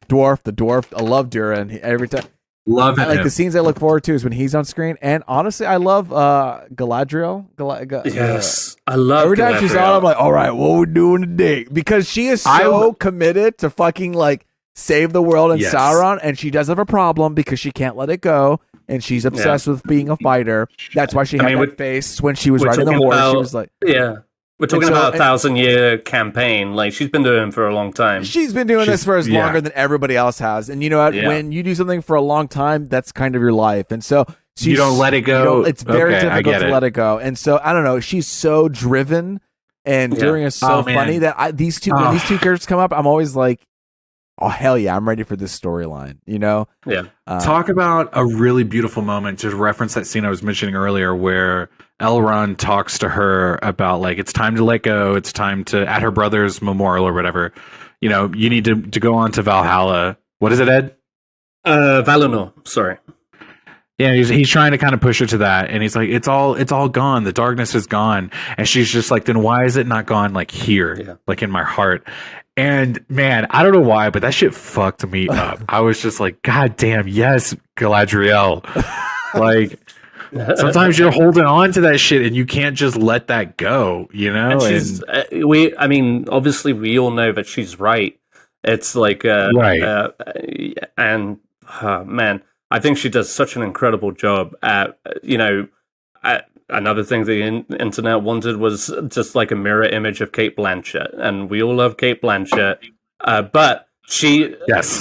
dwarf. I love Durin every time. Love it. Like the scenes I look forward to is when he's on screen, and honestly, I love Galadriel. Yes, I love. Every time she's on, I'm like, all right, what we doing today? Because she is so committed to fucking like save the world and Sauron, and she does have a problem because she can't let it go, and she's obsessed with being a fighter. That's why she had that face when she was riding the horse. She was like, We're talking about a 1,000-year campaign. Like, she's been doing it for a long time. She's been doing this for longer than everybody else has. And you know what? Yeah. When you do something for a long time, that's kind of your life. And so you don't let it go. It's very difficult to let it go. And so I don't know. She's so driven, and Durin is so funny that when these two characters come up, I'm always like, oh hell yeah, I'm ready for this storyline. You know? Yeah. Talk about a really beautiful moment to reference that scene I was mentioning earlier, where Elrond talks to her about like it's time to let go. It's time to at her brother's memorial or whatever. You know, you need to go on to Valhalla. What is it, Ed? Valinor. Sorry. Yeah, he's trying to kind of push her to that, and he's like, it's all gone. The darkness is gone, and she's just like, then why is it not gone like here, like in my heart? And man, I don't know why, but that shit fucked me up. I was just like, God damn, yes, Galadriel. Like. Sometimes you're holding on to that shit and you can't just let that go, you know? I mean, obviously we all know that she's right. It's like, right. Man, I think she does such an incredible job at, another thing the internet wanted was just like a mirror image of Cate Blanchett. And we all love Cate Blanchett. But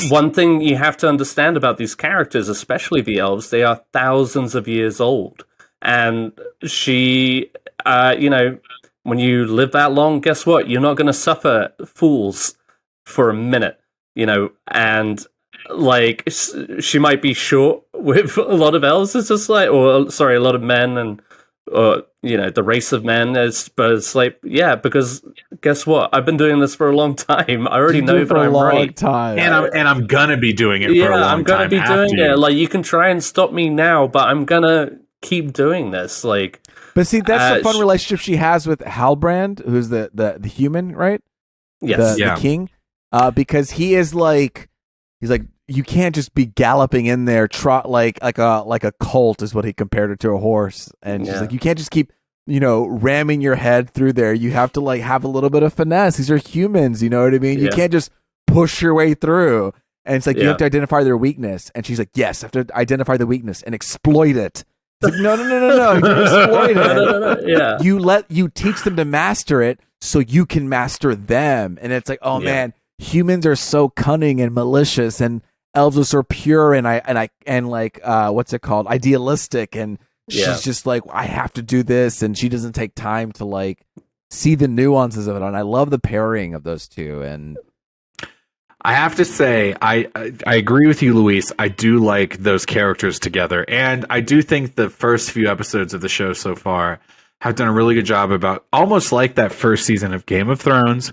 one thing you have to understand about these characters, especially the elves, they are thousands of years old. And she, when you live that long, guess what? You're not going to suffer fools for a minute, and like she might be short with a lot of elves. It's just like, a lot of men and, the race of men but it's like, because guess what? I've been doing this for a long time. I already know that I'm right. And I'm gonna be doing it for a long time. I'm gonna be doing it. Like, you can try and stop me now, but I'm gonna keep doing this. Like, but see, that's the fun relationship she has with Halbrand, who's the human, right? Yes. The king. Because he's like, you can't just be galloping in there, trot like a colt is what he compared it to, a horse. And she's like, you can't just keep, ramming your head through there. You have to like have a little bit of finesse. These are humans, you know what I mean? You can't just push your way through. And it's like, you have to identify their weakness. And she's like, yes, I have to identify the weakness and exploit it. It's like, no, don't exploit it. Yeah. You teach them to master it so you can master them. And it's like, oh man, humans are so cunning and malicious, and elves are so pure and what's it called? Idealistic. And she's just like, I have to do this. And she doesn't take time to like see the nuances of it. And I love the pairing of those two. And I have to say, I agree with you, Luis. I do like those characters together. And I do think the first few episodes of the show so far have done a really good job about almost like that first season of Game of Thrones,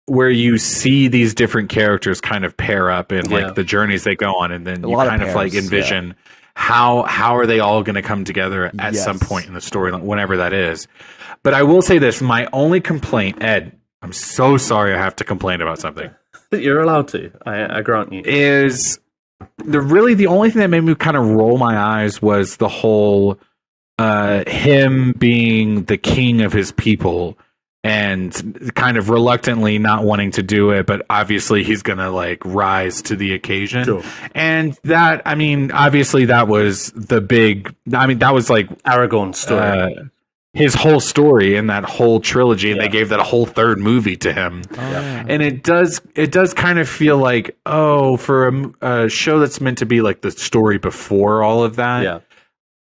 where you see these different characters kind of pair up in like the journeys they go on, and then you kind of like envision how are they all going to come together at some point in the story, whenever that is. But I will say this, my only complaint, Ed, I'm so sorry I have to complain about something. You're allowed to. I grant you. Is the only thing that made me kind of roll my eyes was the whole him being the king of his people and kind of reluctantly not wanting to do it, but obviously he's gonna like rise to the occasion. Sure. And that, I mean, obviously that was that was like Aragorn's story. His whole story in that whole trilogy, and they gave that a whole third movie to him. And it does kind of feel like, for a show that's meant to be like the story before all of that,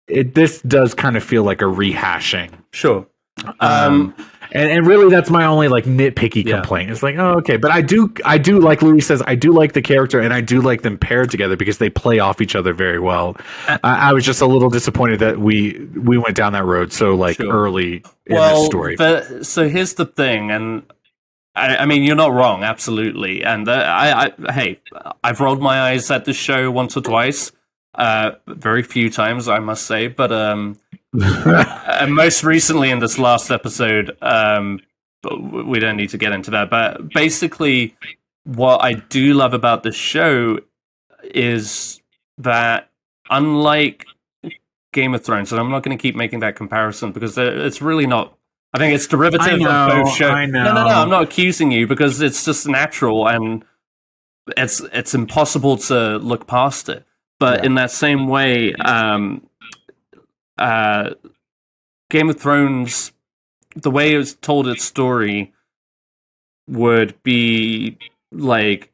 this does kind of feel like a rehashing. Sure. And really, that's my only like nitpicky complaint. It's like, okay, but I do like Louis says, I do like the character, and I do like them paired together because they play off each other very well. I was just a little disappointed that we went down that road so early in this story. So here's the thing, and I mean, you're not wrong, absolutely. And I've rolled my eyes at the show once or twice, very few times, I must say, but and most recently in this last episode, but we don't need to get into that. But basically, what I do love about the show is that, unlike Game of Thrones, and I'm not going to keep making that comparison because it's really not. I think it's derivative of both shows. I know. No, I'm not accusing you because it's just natural and it's impossible to look past it. But in that same way, Game of Thrones, the way it was told its story would be like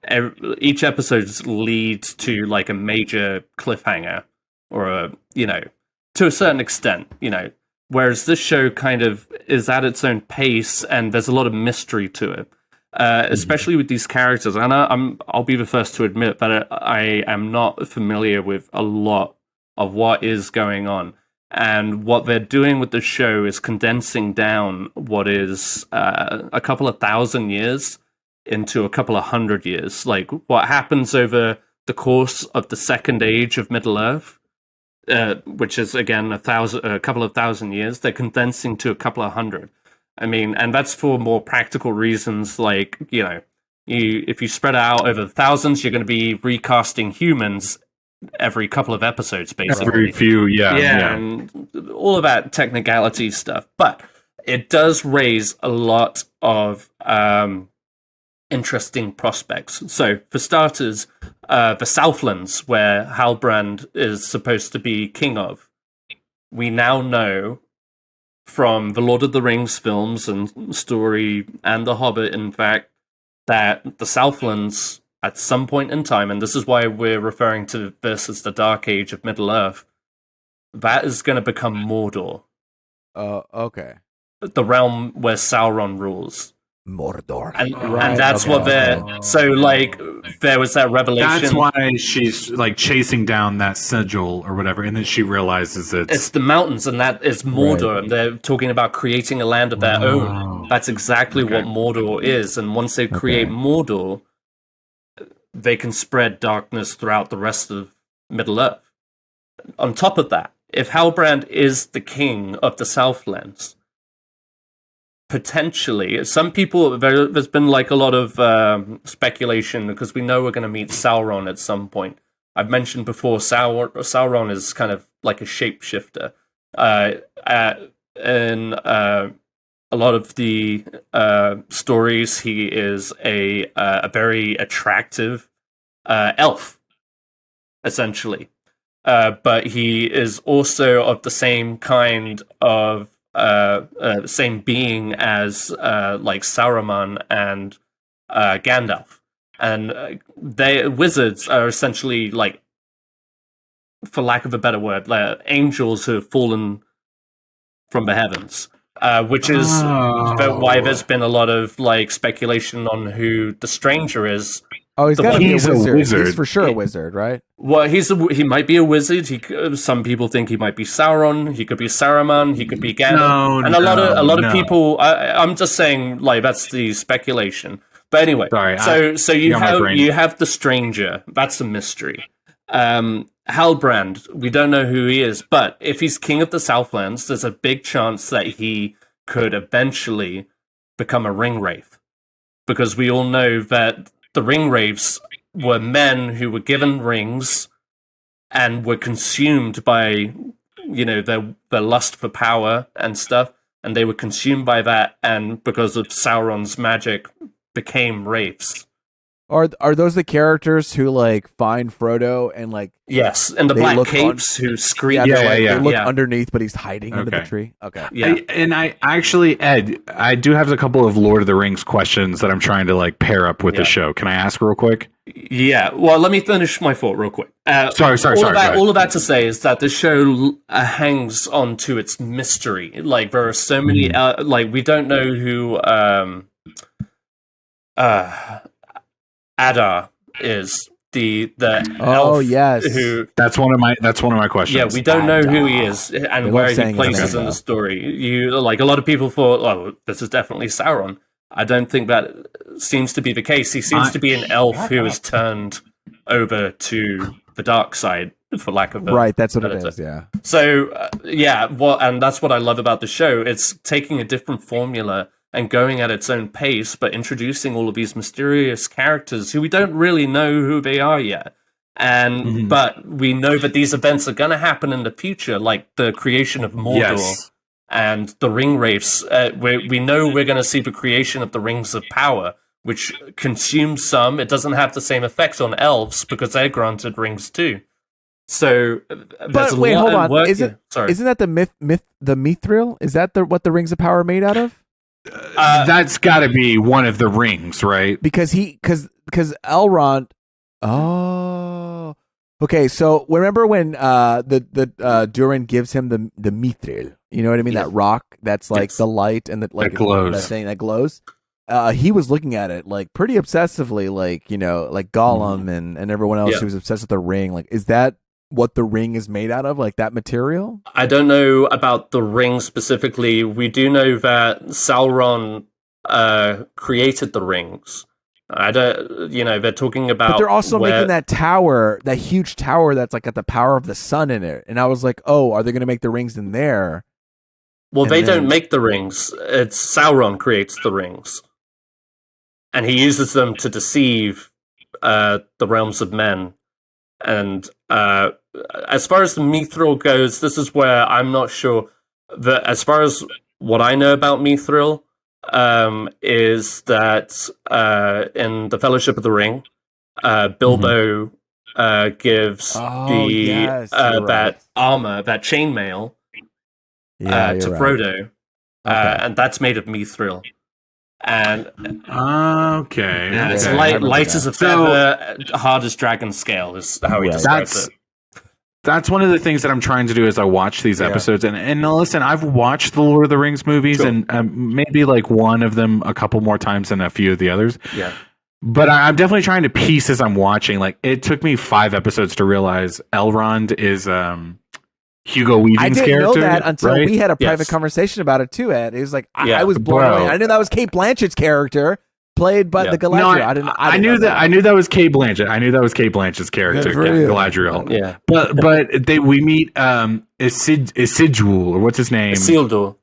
each episode leads to like a major cliffhanger or to a certain extent, whereas this show kind of is at its own pace and there's a lot of mystery to it. Especially with these characters, and I'll be the first to admit that I am not familiar with a lot of what is going on, and what they're doing with the show is condensing down what is a couple of thousand years into a couple of hundred years. Like what happens over the course of the second age of Middle Earth, which is again a couple of thousand years, they're condensing to a couple of hundred. I mean, and that's for more practical reasons, like, if you spread it out over thousands, you're going to be recasting humans every couple of episodes, basically. Every few, and all of that technicality stuff. But it does raise a lot of interesting prospects. So, for starters, the Southlands, where Halbrand is supposed to be king of, we now know from the Lord of the Rings films and story and The Hobbit, in fact, that the Southlands, at some point in time, and this is why we're referring to this as the Dark Age of Middle-earth, that is going to become Mordor. Okay. The realm where Sauron rules. Mordor. And that's what they're... So, like, there was that revelation. That's why she's, like, chasing down that sigil or whatever, and then she realizes it's the mountains, and that is Mordor, and they're talking about creating a land of their own. That's exactly what Mordor is, and once they create Mordor, they can spread darkness throughout the rest of Middle-earth. On top of that, if Halbrand is the king of the Southlands, potentially, some people, there's been like a lot of speculation because we know we're going to meet Sauron at some point. I've mentioned before, Sauron is kind of like a shapeshifter. In a lot of the stories, he is a very attractive elf, essentially. But he is also of the same kind of same being as like Saruman and Gandalf, and wizards are essentially, like, for lack of a better word, like angels who have fallen from the heavens, which is why there's been a lot of like speculation on who the stranger is. Oh, he's got to be a wizard. Wizard. He's for sure a wizard, right? Well, he might be a wizard. Some people think he might be Sauron. He could be Saruman. He could be Gandalf. And a lot of people. I'm just saying, like, that's the speculation. But anyway, so you have the stranger. That's a mystery. Halbrand, we don't know who he is, but if he's king of the Southlands, there's a big chance that he could eventually become a ring wraith, because we all know that the ring wraiths were men who were given rings and were consumed by, their lust for power and stuff, and they were consumed by that, and because of Sauron's magic, became wraiths. Are those the characters who like find Frodo and like yes, and the black capes who scream? They look underneath, but he's hiding under the tree. Okay, yeah. I actually, Ed, I do have a couple of Lord of the Rings questions that I'm trying to like pair up with the show. Can I ask real quick? Yeah. Well, let me finish my thought real quick. Sorry. All of that to say is that the show hangs on to its mystery. Like there are so many, like we don't know who. Adar is the elf who that's one of my questions. Yeah, we don't know who he is and where he places in the story. You like a lot of people thought, oh, this is definitely Sauron. I don't think that seems to be the case. He seems to be an elf who has turned over to the dark side, for lack of right. That's what it is. Yeah. So and that's what I love about the show. It's taking a different formula and going at its own pace, but introducing all of these mysterious characters who we don't really know who they are yet. And but we know that these events are going to happen in the future, like the creation of Mordor and the ring wraiths. We know we're going to see the creation of the Rings of Power, which consumes some. It doesn't have the same effect on elves because they're granted rings too. So, but wait, hold on. Isn't that the mithril? Is that what the Rings of Power are made out of? That's got to be one of the rings, right? Because Elrond. Oh, okay. So remember when the Durin gives him the mithril? You know what I mean? That rock that's like the light and that glows. That thing that glows. He was looking at it like pretty obsessively, like like Gollum and everyone else who was obsessed with the ring. Like, is that what the ring is made out of, like that material? I don't know about the ring specifically. We do know that Sauron created the rings. I don't, they're talking about. But they're also making that tower, that huge tower that's like got the power of the sun in it. And I was like, oh, are they going to make the rings in there? Well, they don't make the rings. It's Sauron creates the rings, and he uses them to deceive the realms of men. And as far as the mithril goes, this is where I'm not sure. As far as what I know about mithril, is that in the Fellowship of the Ring, Bilbo gives that armor, that chainmail, to Frodo, and that's made of mithril. And it's light as a feather, hard as dragon scale is how he describes it. That's one of the things that I'm trying to do as I watch these episodes. And listen, I've watched the Lord of the Rings movies and maybe like one of them a couple more times than a few of the others. Yeah. But I'm definitely trying to piece as I'm watching. Like, it took me 5 episodes to realize Elrond is Hugo Weaving's character. I didn't know that until we had a private conversation about it too, Ed. It was like, I was blown away. I knew that was Cate Blanchett's character. Played by the Galadriel. No, I knew that was Cate Blanchett. I knew that was Cate Blanchett's character, Galadriel. Yeah. But we meet Isildur, or what's his name? Isildur.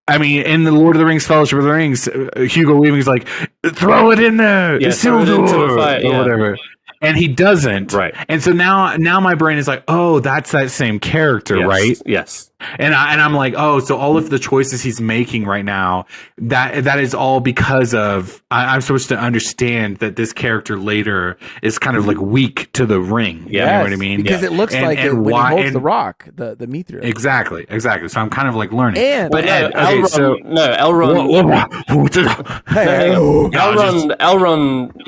I mean, in the Lord of the Rings, Fellowship of the Rings, Hugo Weaving's like, throw it in there, Isildur, or whatever. And he doesn't. Right. And so now my brain is like, oh, that's that same character, right? Yes. And I'm like, oh, so all of the choices he's making right now, that is all because of I'm supposed to understand that this character later is kind of like weak to the ring. Yeah, you know what I mean? Because it looks like when he holds the rock, the mithril. Exactly. So I'm kind of like learning. But Elrond. Elrond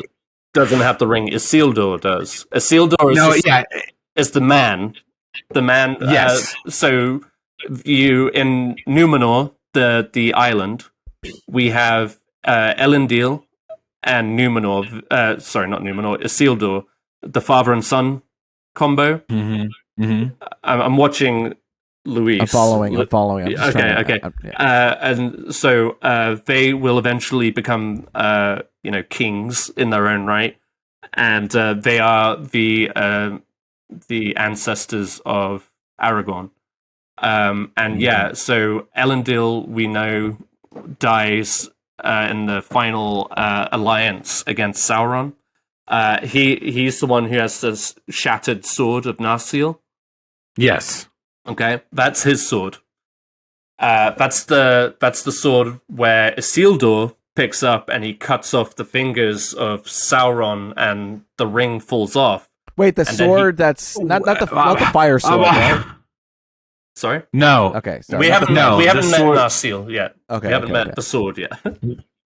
doesn't have the ring. Isildur does. Isildur is the man. The man. Yes. So you in Numenor, the island, we have Elendil and Numenor. Sorry, not Numenor. Isildur, the father and son combo. Mm-hmm. Mm-hmm. I'm watching Luis. I'm following. Okay. And so they will eventually become, kings in their own right, and they are the ancestors of Aragorn. So Elendil, we know, dies in the final alliance against Sauron. He's the one who has this shattered sword of Narsil. Yes. Okay, that's his sword. That's the sword where Isildur picks up and he cuts off the fingers of Sauron and the ring falls off. Wait, the sword that's not the fire sword, right? Sorry? No. Okay, sorry. We haven't met Narsil yet. Okay. We haven't met the sword yet.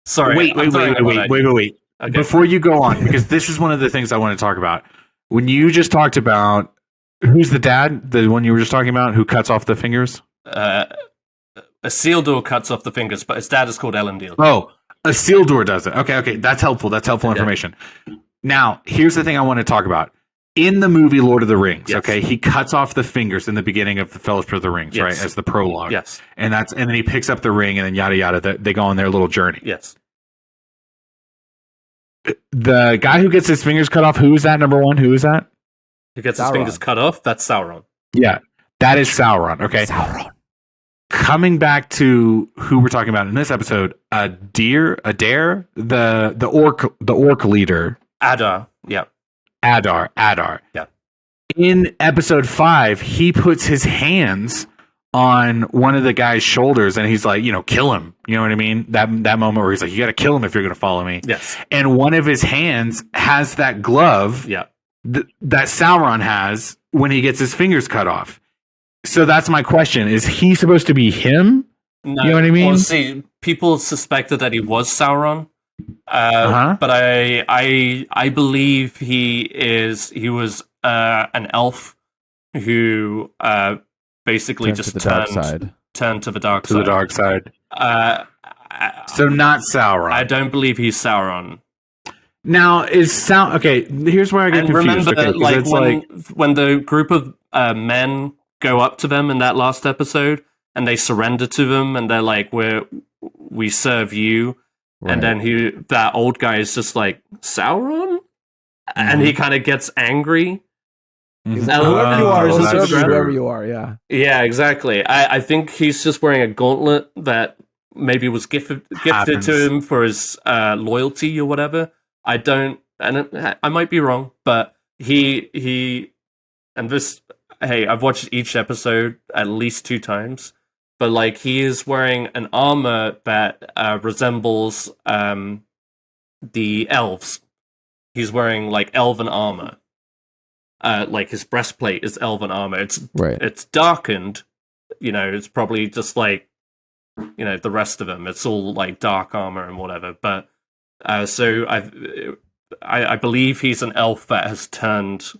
Sorry. Wait. Okay. Before you go on, because this is one of the things I want to talk about. When you just talked about who's the dad, the one you were just talking about, who cuts off the fingers? Isildur cuts off the fingers, but his dad is called Elendil. Oh, Isildur does it. Okay. That's helpful. That's helpful information. Now, here's the thing I want to talk about. In the movie Lord of the Rings, okay, he cuts off the fingers in the beginning of the Fellowship of the Rings, right, as the prologue. Yes. And then he picks up the ring and then yada yada. They go on their little journey. Yes. The guy who gets his fingers cut off, who is that, number one? Who is that? Who gets his fingers cut off? That's Sauron. Yeah, that is Sauron, okay? Sauron. Coming back to who we're talking about in this episode, Adair, the orc leader. Adar, yeah. Adar. Yeah. In episode 5, he puts his hands on one of the guy's shoulders and he's like, kill him. You know what I mean? That moment where he's like, you got to kill him if you're going to follow me. Yes. And one of his hands has that glove that Sauron has when he gets his fingers cut off. So that's my question. Is he supposed to be him? No, you know what I mean? Well, see, people suspected that he was Sauron. But I believe he was an elf who basically just turned to the dark side. So not Sauron. I don't believe he's Sauron. Now is okay? Here's where I get confused. Remember, when the group of men go up to them in that last episode and they surrender to them and they're like, we serve you. Right. And then that old guy is just like, Sauron? And he kind of gets angry. Whoever you are, yeah. Yeah, exactly. I think he's just wearing a gauntlet that maybe was gifted to him for his loyalty or whatever. I might be wrong, but I've watched each episode at least 2 times. But he is wearing an armor that resembles the elves. He's wearing elven armor. His breastplate is elven armor. It's darkened. It's probably just the rest of them. It's all dark armor and whatever. But so I believe he's an elf that has turned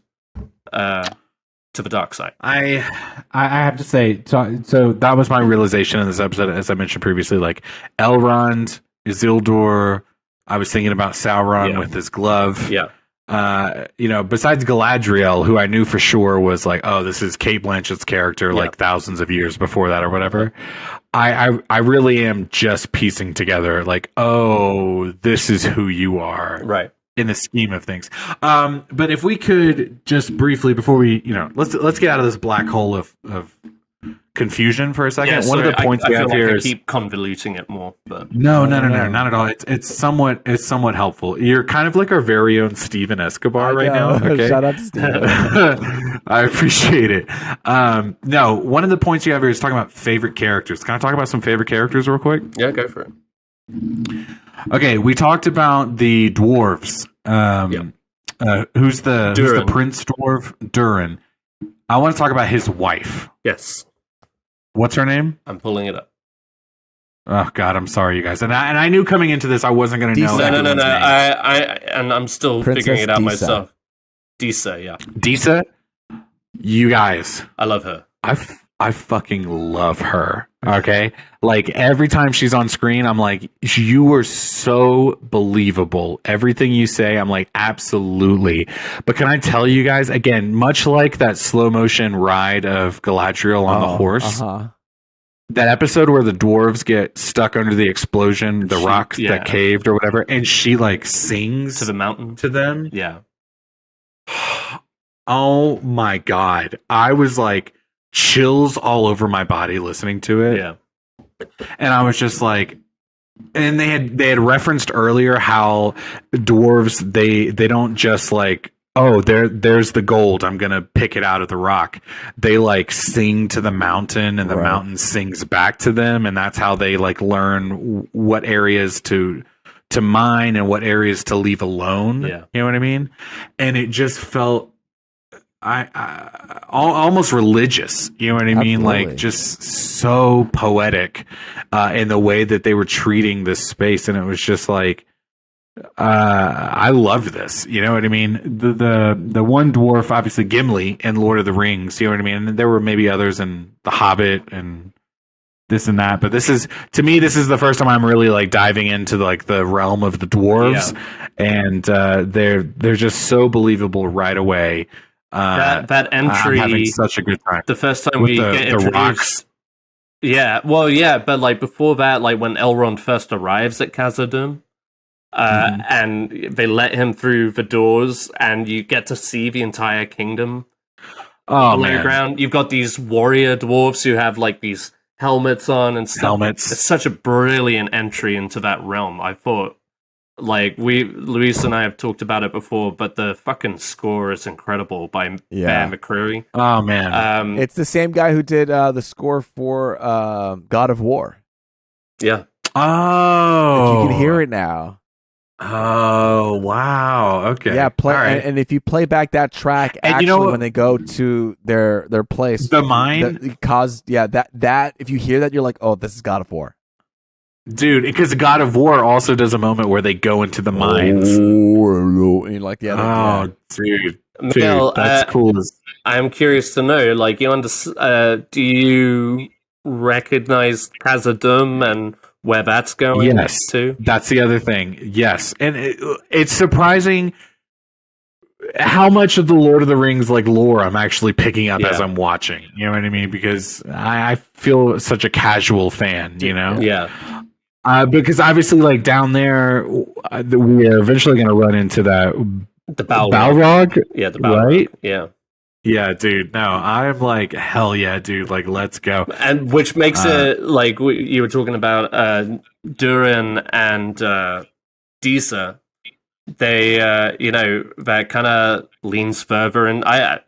to the dark side. I have to say, so that was my realization in this episode, as I mentioned previously. Elrond, Isildur. I was thinking about Sauron with his glove. Yeah. Besides Galadriel, who I knew for sure was this is Cate Blanchett's character, thousands of years before that or whatever. I really am just piecing together, this is who you are. Right. In the scheme of things. But if we could just briefly, before we, let's get out of this black hole of confusion for a second. Yeah, one of the points we have here is keep convoluting it more. But no, not at all. It's somewhat helpful. You're kind of like our very own Steven Escobar right now. Okay? Shout out to Steven. I appreciate it. No, one of the points you have here is talking about favorite characters. Can I talk about some favorite characters real quick? Yeah, go for it. Okay, we talked about the dwarves. Who's the prince dwarf? Durin. I want to talk about his wife. Yes. What's her name? I'm pulling it up. Oh God, I'm sorry, you guys. And I knew coming into this I wasn't going to know. No. I'm still Princess figuring it out Disa. myself. Disa, yeah. Disa, you guys. I love her. I fucking love her. Okay, every time she's on screen, I'm like, you are so believable. Everything you say, I'm like, absolutely. But can I tell you guys again, much like that slow motion ride of Galadriel on the horse, that episode where the dwarves get stuck under the explosion, the rock that caved or whatever, and she sings to the mountain to them. Yeah. Oh my God, I was chills all over my body listening to it. Yeah. And I was just like, And they had referenced earlier how dwarves they don't just like, oh, there's the gold, I'm gonna pick it out of the rock. They like sing to the mountain, and the mountain sings back to them, and that's how they like learn what areas to mine and what areas to leave alone. Yeah. You know what I mean? And it just felt almost religious, you know what I mean? Like just so poetic in the way that they were treating this space, and it was just like I loved this, you know what I mean? The one dwarf, obviously Gimli in Lord of the Rings, you know what I mean? And there were maybe others in The Hobbit and this and that, but this is, to me, this is the first time I'm really like diving into like the realm of the dwarves, and they're just so believable right away. That entry, I'm having such a good time. The first time we get introduced, rocks. Yeah, well, yeah, but like before that, like when Elrond first arrives at Khazad-dûm, and they let him through the doors, and you get to see the entire kingdom. Oh man! Ground. You've got these warrior dwarves who have like these helmets on and stuff. It's such a brilliant entry into that realm. I thought. Like Luis and I have talked about it before, but the fucking score is incredible by Bear McCreary. Oh man, it's the same guy who did the score for God of War. Yeah. Oh, you can hear it now. Oh wow. Okay. Yeah. And if you play back that track, and actually, when they go to their place, the mine, that if you hear that, you're like, oh, this is God of War. Dude, because God of War also does a moment where they go into the mines. And like, dude, that's cool. I'm curious to know, like, do you recognize Khazad-dûm and where that's going? Yes, to? That's the other thing. Yes, and it's surprising how much of the Lord of the Rings like lore I'm actually picking up as I'm watching. You know what I mean? Because I feel such a casual fan. You know? Yeah. Because obviously, like down there, we are eventually going to run into the Balrog. Yeah, the Balrog. Right? Yeah. Yeah, dude. No, I'm like, hell yeah, dude. Like, let's go. And which makes it like you were talking about Durin and Disa. They, that kind of leans further. And I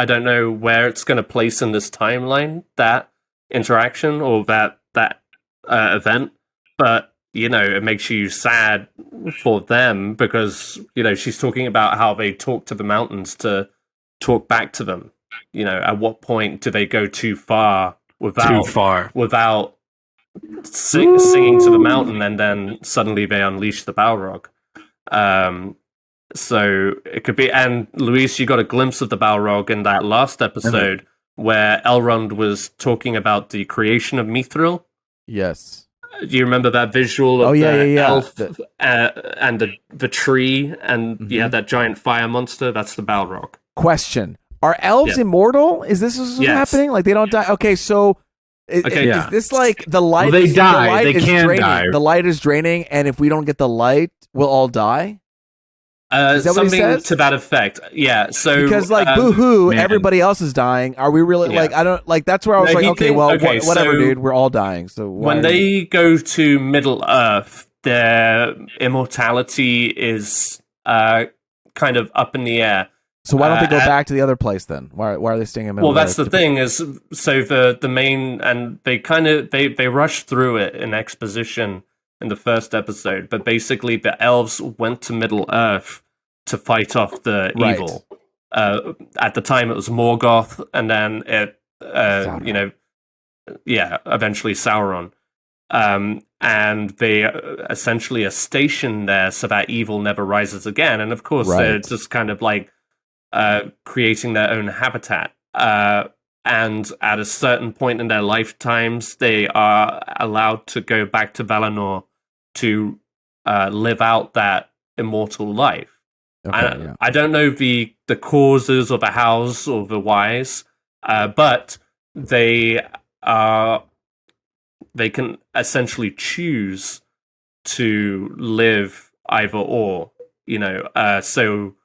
don't know where it's going to place in this timeline, that interaction or that event. But, it makes you sad for them because, she's talking about how they talk to the mountains to talk back to them. At what point do they go too far without singing to the mountain, and then suddenly they unleash the Balrog? So it could be, and Luis, you got a glimpse of the Balrog in that last episode where Elrond was talking about the creation of Mithril. Yes. Do you remember that visual of elf and the tree, and you had that giant fire monster? That's the Balrog. Question: are elves immortal? Is this what's happening? Like they don't die? Okay, so is this like the light? Well, they die. The light they can draining. die. The light is draining, and if we don't get the light, we'll all die. Is that something what he says? To that effect? Yeah. So because like boo-hoo, everybody else is dying. Are we really like? I don't like. That's where I was whatever, so dude. We're all dying. So when they go to Middle Earth, their immortality is kind of up in the air. So why don't they go back to the other place then? Why are they staying in Middle Earth? Well, that's the thing is, so the main, and they kind of they rush through it in exposition in the first episode, but basically the elves went to Middle Earth to fight off the evil. At the time it was Morgoth, and then eventually Sauron. And they essentially are stationed there so that evil never rises again. And of course they're just kind of like creating their own habitat. And at a certain point in their lifetimes, they are allowed to go back to Valinor to live out that immortal life. I don't know the causes or the hows or the whys, but they can essentially choose to live either or. So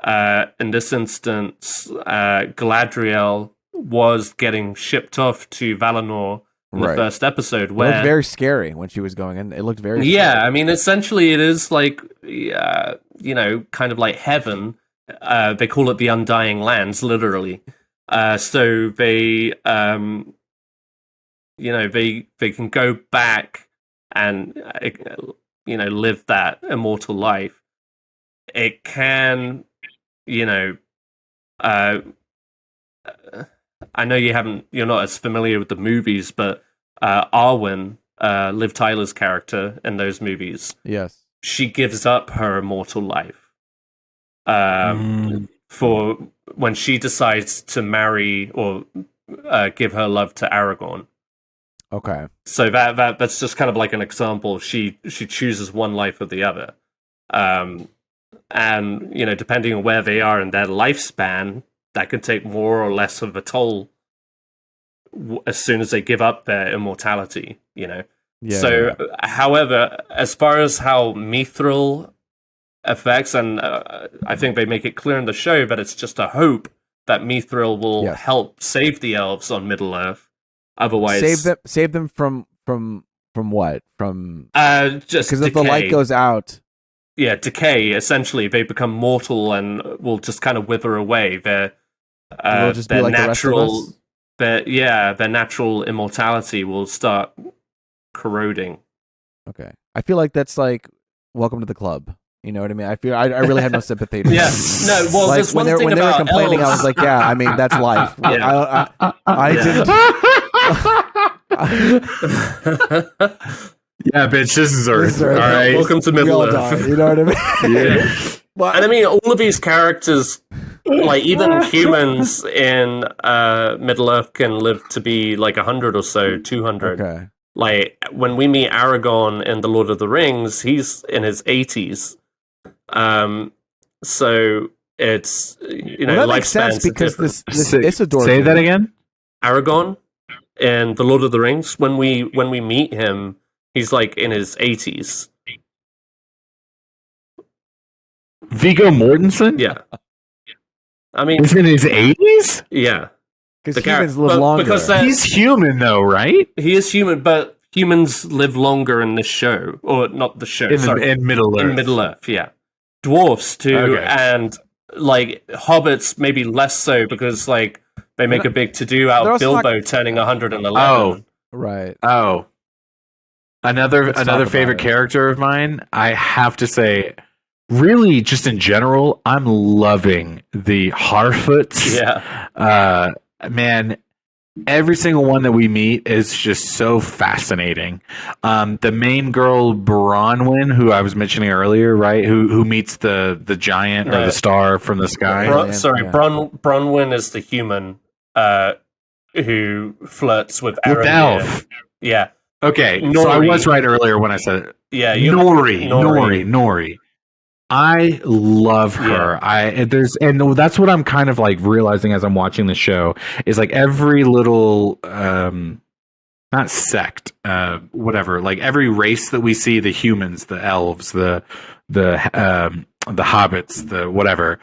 in this instance, Galadriel was getting shipped off to Valinor in the first episode. Where it looked very scary when she was going in. It looked very scary. I mean, essentially, it is like kind of like heaven. They call it the Undying Lands, literally. So they they can go back and live that immortal life. It can, I know you're not as familiar with the movies, but Arwen, Liv Tyler's character in those movies, yes, she gives up her immortal life for when she decides to marry or give her love to Aragorn. Okay. So that's just kind of like an example. She chooses one life or the other. And depending on where they are in their lifespan, that can take more or less of a toll as soon as they give up their immortality, Yeah, however, as far as how Mithril affects, and I think they make it clear in the show that it's just a hope that Mithril will help save the elves on Middle-earth. Otherwise, save them from what? From just because if the light goes out. Yeah, decay. Essentially, they become mortal and will just kind of wither away. Their just be like natural, the rest of us? their natural immortality will start corroding. Okay, I feel like that's like welcome to the club. You know what I mean? I feel I really have no sympathy. For no. Well, like, there's one thing when they were complaining, elves. I was like, yeah. I mean, that's life. I didn't. Yeah, bitch, this is Earth. All right. Welcome to Middle-earth. You know what I mean? Yeah. Well, and I mean, all of these characters, like even humans in Middle-earth, can live to be like 100 or so, 200. Okay. Like when we meet Aragorn in The Lord of the Rings, he's in his 80s. So it's that makes sense because this Isildur. Say that again. Aragorn in The Lord of the Rings. When we meet him, he's like in his 80s. Viggo Mortensen? Yeah. I mean, he's in his 80s? Yeah. Because humans live longer. Because he's human, though, right? He is human, but humans live longer in this show. Or not the show, in Middle-earth. In Middle-earth, yeah. Dwarfs, too, okay. And, like, hobbits, maybe less so, because, like, they make a big to-do out of Bilbo turning 111. Oh. Right. Oh. Another favorite character of mine, I have to say, really, just in general, I'm loving the Harfoots. Yeah. Man, every single one that we meet is just so fascinating. The main girl, Bronwyn, who I was mentioning earlier, right? Who meets the giant or the star from the sky. Bronwyn is the human who flirts with Aramir. Elf. Yeah. Okay, Nori. So I was right earlier when I said it. Yeah, Nori. I love her. Yeah. That's what I'm kind of like realizing as I'm watching the show is like every little not sect, whatever, like every race that we see, the humans, the elves, the hobbits, the whatever.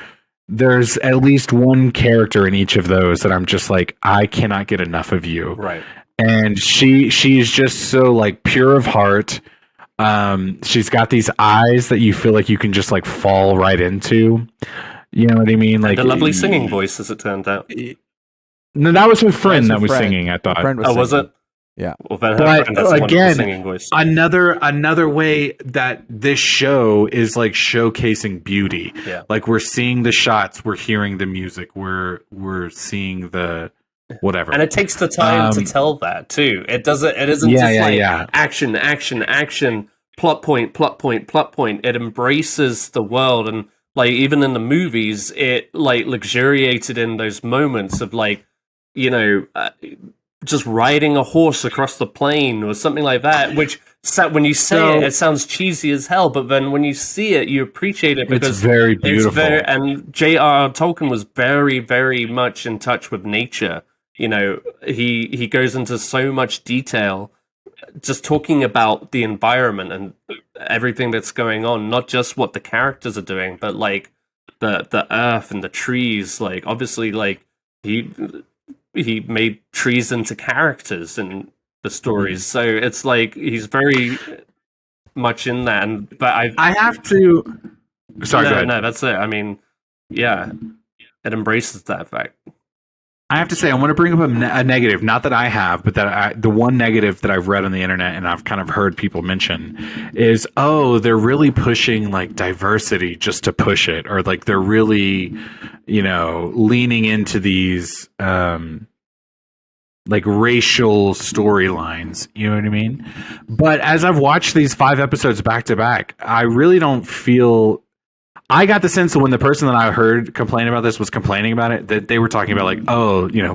There's at least one character in each of those that I'm just like, I cannot get enough of you. Right. And she's just so like pure of heart. She's got these eyes that you feel like you can just like fall right into. You know what I mean? Like a lovely singing voice, as it turned out. No, that was her friend that was singing. I thought. Was it? Yeah. Well, then her friend has again, singing voice. Another way that this show is like showcasing beauty. Yeah. Like we're seeing the shots, we're hearing the music, we're seeing the whatever. And it takes the time to tell that too. It isn't action, plot point. It embraces the world, and like even in the movies, it like luxuriated in those moments of like, just riding a horse across the plain or something like that, which when you say it sounds cheesy as hell, but then when you see it, you appreciate it because it's very beautiful. And J.R.R. Tolkien was very, very much in touch with nature. He goes into so much detail just talking about the environment and everything that's going on, not just what the characters are doing, but like the earth and the trees. Like obviously, like he made trees into characters, and the stories. So it's like he's very much in that. But I have to. Sorry, go ahead. No, that's it. I mean, yeah, it embraces that fact. I have to say, I want to bring up a negative, not that I have, but the one negative that I've read on the internet and I've kind of heard people mention is, they're really pushing like diversity just to push it, or like they're really, leaning into these like racial storylines. You know what I mean? But as I've watched these 5 episodes back to back, I really don't feel. I got the sense that when the person that I heard complain about this was complaining about it, that they were talking about like,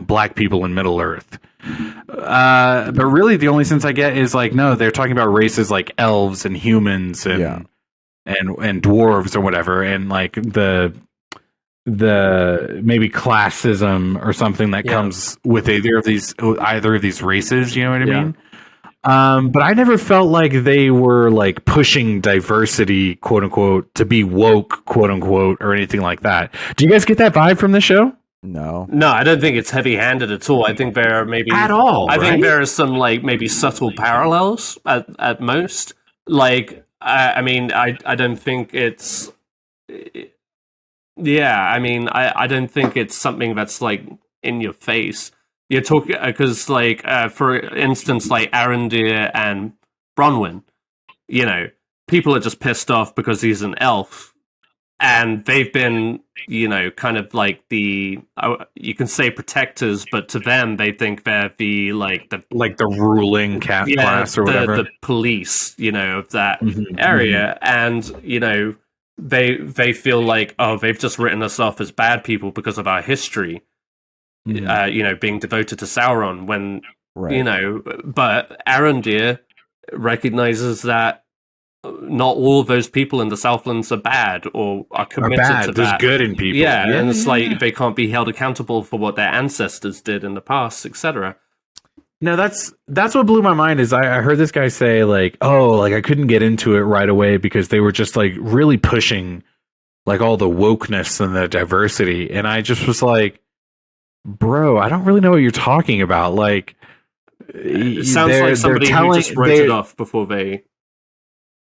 black people in Middle Earth. But really the only sense I get is like, no, they're talking about races like elves and humans and dwarves or whatever. And like the maybe classism or something that comes with either of these races. You know what I mean? But I never felt like they were like pushing diversity, quote unquote, to be woke, quote unquote, or anything like that. Do you guys get that vibe from the show? No, I don't think it's heavy-handed at all. I think there are maybe at all. I think there are some like maybe subtle parallels at most. Like, I mean, I don't think it's. Yeah, I mean, I don't think it's something that's like in your face. You're talking because, like, for instance, like Arondir and Bronwyn, people are just pissed off because he's an elf, and they've been, kind of like the you can say protectors, but to them they think they're the the ruling class or whatever, the police, of that area, and they feel like they've just written us off as bad people because of our history. Being devoted to Sauron when, but Arondir recognizes that not all of those people in the Southlands are bad or are committed to that. There's good in people. Yeah, and it's like they can't be held accountable for what their ancestors did in the past, etc. No, that's what blew my mind is I heard this guy say like, I couldn't get into it right away because they were just like really pushing like all the wokeness and the diversity. And I just was like, bro, I don't really know what you're talking about. Like, it sounds like somebody who just wrote it off before they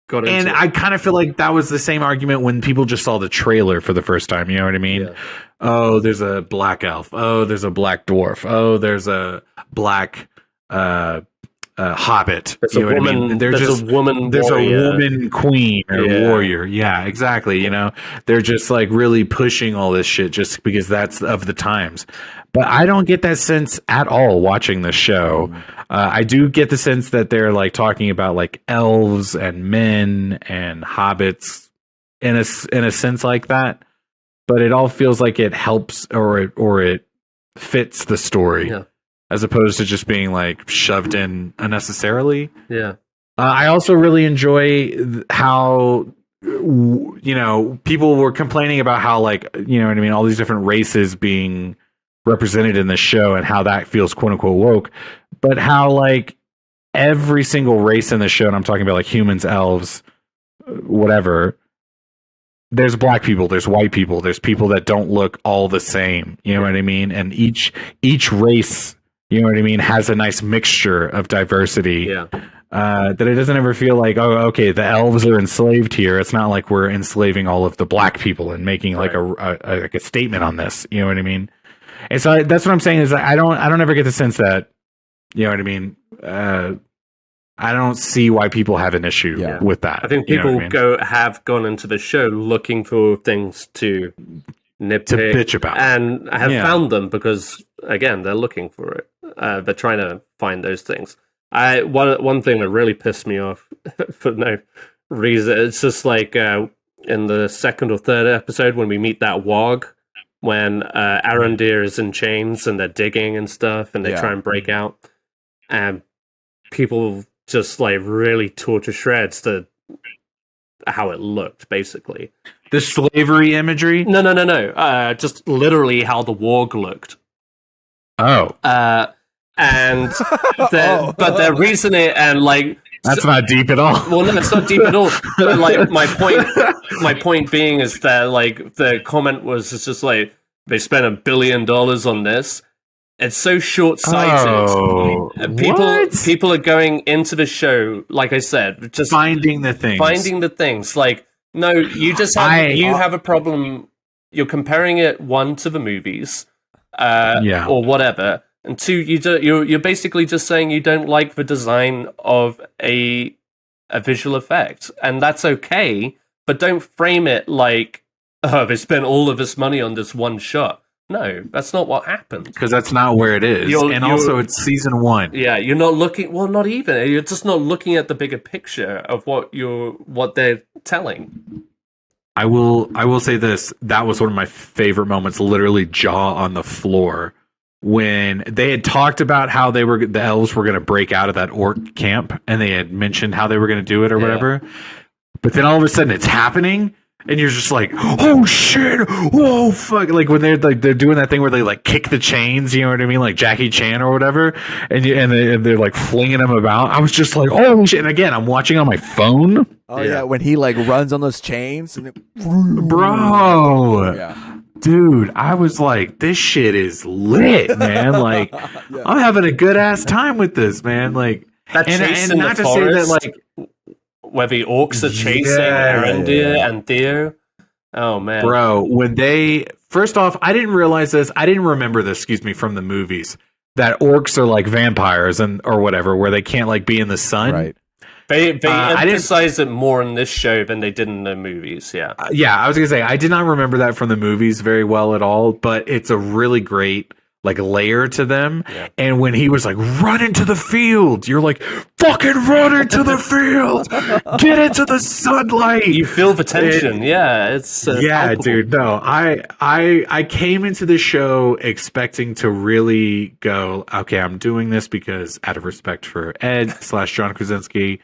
got into it. And I kind of feel like that was the same argument when people just saw the trailer for the first time. You know what I mean? Yeah. Oh, there's a black elf. Oh, there's a black dwarf. Oh, there's a black hobbit. There's a woman. I mean? There's a woman queen or warrior. Yeah, exactly. They're just like really pushing all this shit just because that's of the times. But I don't get that sense at all watching the show. I do get the sense that they're like talking about like elves and men and hobbits in a sense like that. But it all feels like it helps or it fits the story. Yeah. As opposed to just being like shoved in unnecessarily. Yeah. I also really enjoy how, people were complaining about how like, all these different races being represented in the show and how that feels quote unquote woke, but how like every single race in the show, and I'm talking about like humans, elves, whatever, there's black people, there's white people, there's people that don't look all the same. You know what I mean? And each race, has a nice mixture of diversity. Yeah. That it doesn't ever feel like, the elves are enslaved here. It's not like we're enslaving all of the black people and making like a statement on this. You know what I mean? And so that's what I'm saying is I don't ever get the sense that, you know what I mean? I don't see why people have an issue with that. I think people have gone into the show looking for things to nitpick, to bitch about, and have found them because again they're looking for it. They're trying to find those things. One thing that really pissed me off for no reason. It's just like in the second or third episode when we meet that Wog, when Arondir is in chains and they're digging and stuff, and they try and break out, and people just like really tore to shreds how it looked, basically. The slavery imagery? No. Just literally how the Warg looked. Oh. And but they're reasoning and like that's not deep at all. Well, no, it's not deep at all. But like my point being is that like the comment was it's just like they spent $1 billion on this, It's so short-sighted. Oh, People are going into the show, like I said, just finding the things. Like, no, you just have a problem. You're comparing it, one, to the movies, or whatever, and two, you're basically just saying you don't like the design of a visual effect, and that's okay. But don't frame it like, oh, they spent all of this money on this one shot. No, that's not what happened. Because that's not where it is. Also, it's season 1. Yeah, you're not looking. Well, not even. You're just not looking at the bigger picture of what they're telling. I will say this. That was one of my favorite moments. Literally, jaw on the floor when they had talked about how the elves were going to break out of that orc camp, and they had mentioned how they were going to do it or whatever. But then all of a sudden, it's happening. And you're just like, oh shit, whoa, fuck! Like when they're doing that thing where they like kick the chains, you know what I mean, like Jackie Chan or whatever, and they're like flinging them about. I was just like, oh shit! And again, I'm watching on my phone. Oh yeah, when he like runs on those chains, and bro, dude, I was like, this shit is lit, man. Like, I'm having a good ass time with this, man. Like, that chase in the forest, say that like. Where the orcs are chasing Arendir and Theo. Oh, man. Bro, when they... First off, I didn't realize this. I didn't remember this, excuse me, from the movies. That orcs are like vampires or whatever, where they can't like be in the sun. Right. They emphasize it more in this show than they did in the movies, yeah. I was going to say, I did not remember that from the movies very well at all, but it's a really great... like layer to them. And when he was like, run into the field, you're like, fucking run into the field, get into the sunlight. You feel the tension. It's palpable. Dude, no, I came into the show expecting to really go, okay, I'm doing this because out of respect for Ed / John Krasinski,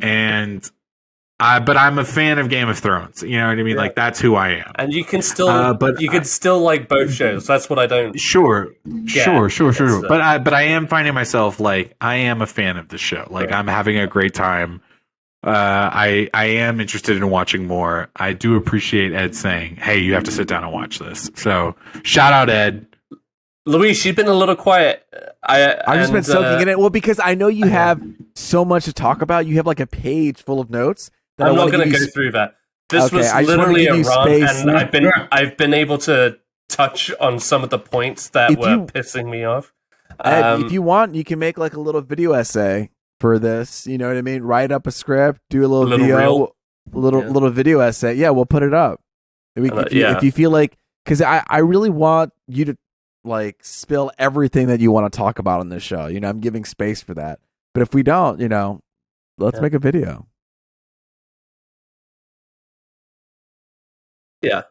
and but I'm a fan of Game of Thrones. You know what I mean? Like that's who I am. And you can still, can still like both shows. That's what I don't. Sure. But I am finding myself like I am a fan of the show. Like I'm having a great time. I am interested in watching more. I do appreciate Ed saying, "Hey, you have to sit down and watch this." So shout out Ed. Louise, you've been a little quiet. I've just been soaking in it. Well, because I know you have so much to talk about. You have like a page full of notes. I'm not going to go through that. This was literally a run, and I've been able to touch on some of the points that were pissing me off. Ed, if you want, you can make like a little video essay for this. You know what I mean? Write up a script, do a little video essay. Yeah, we'll put it up. If you feel like, because I really want you to like spill everything that you want to talk about on this show. You know, I'm giving space for that. But if we don't, let's make a video. Yeah.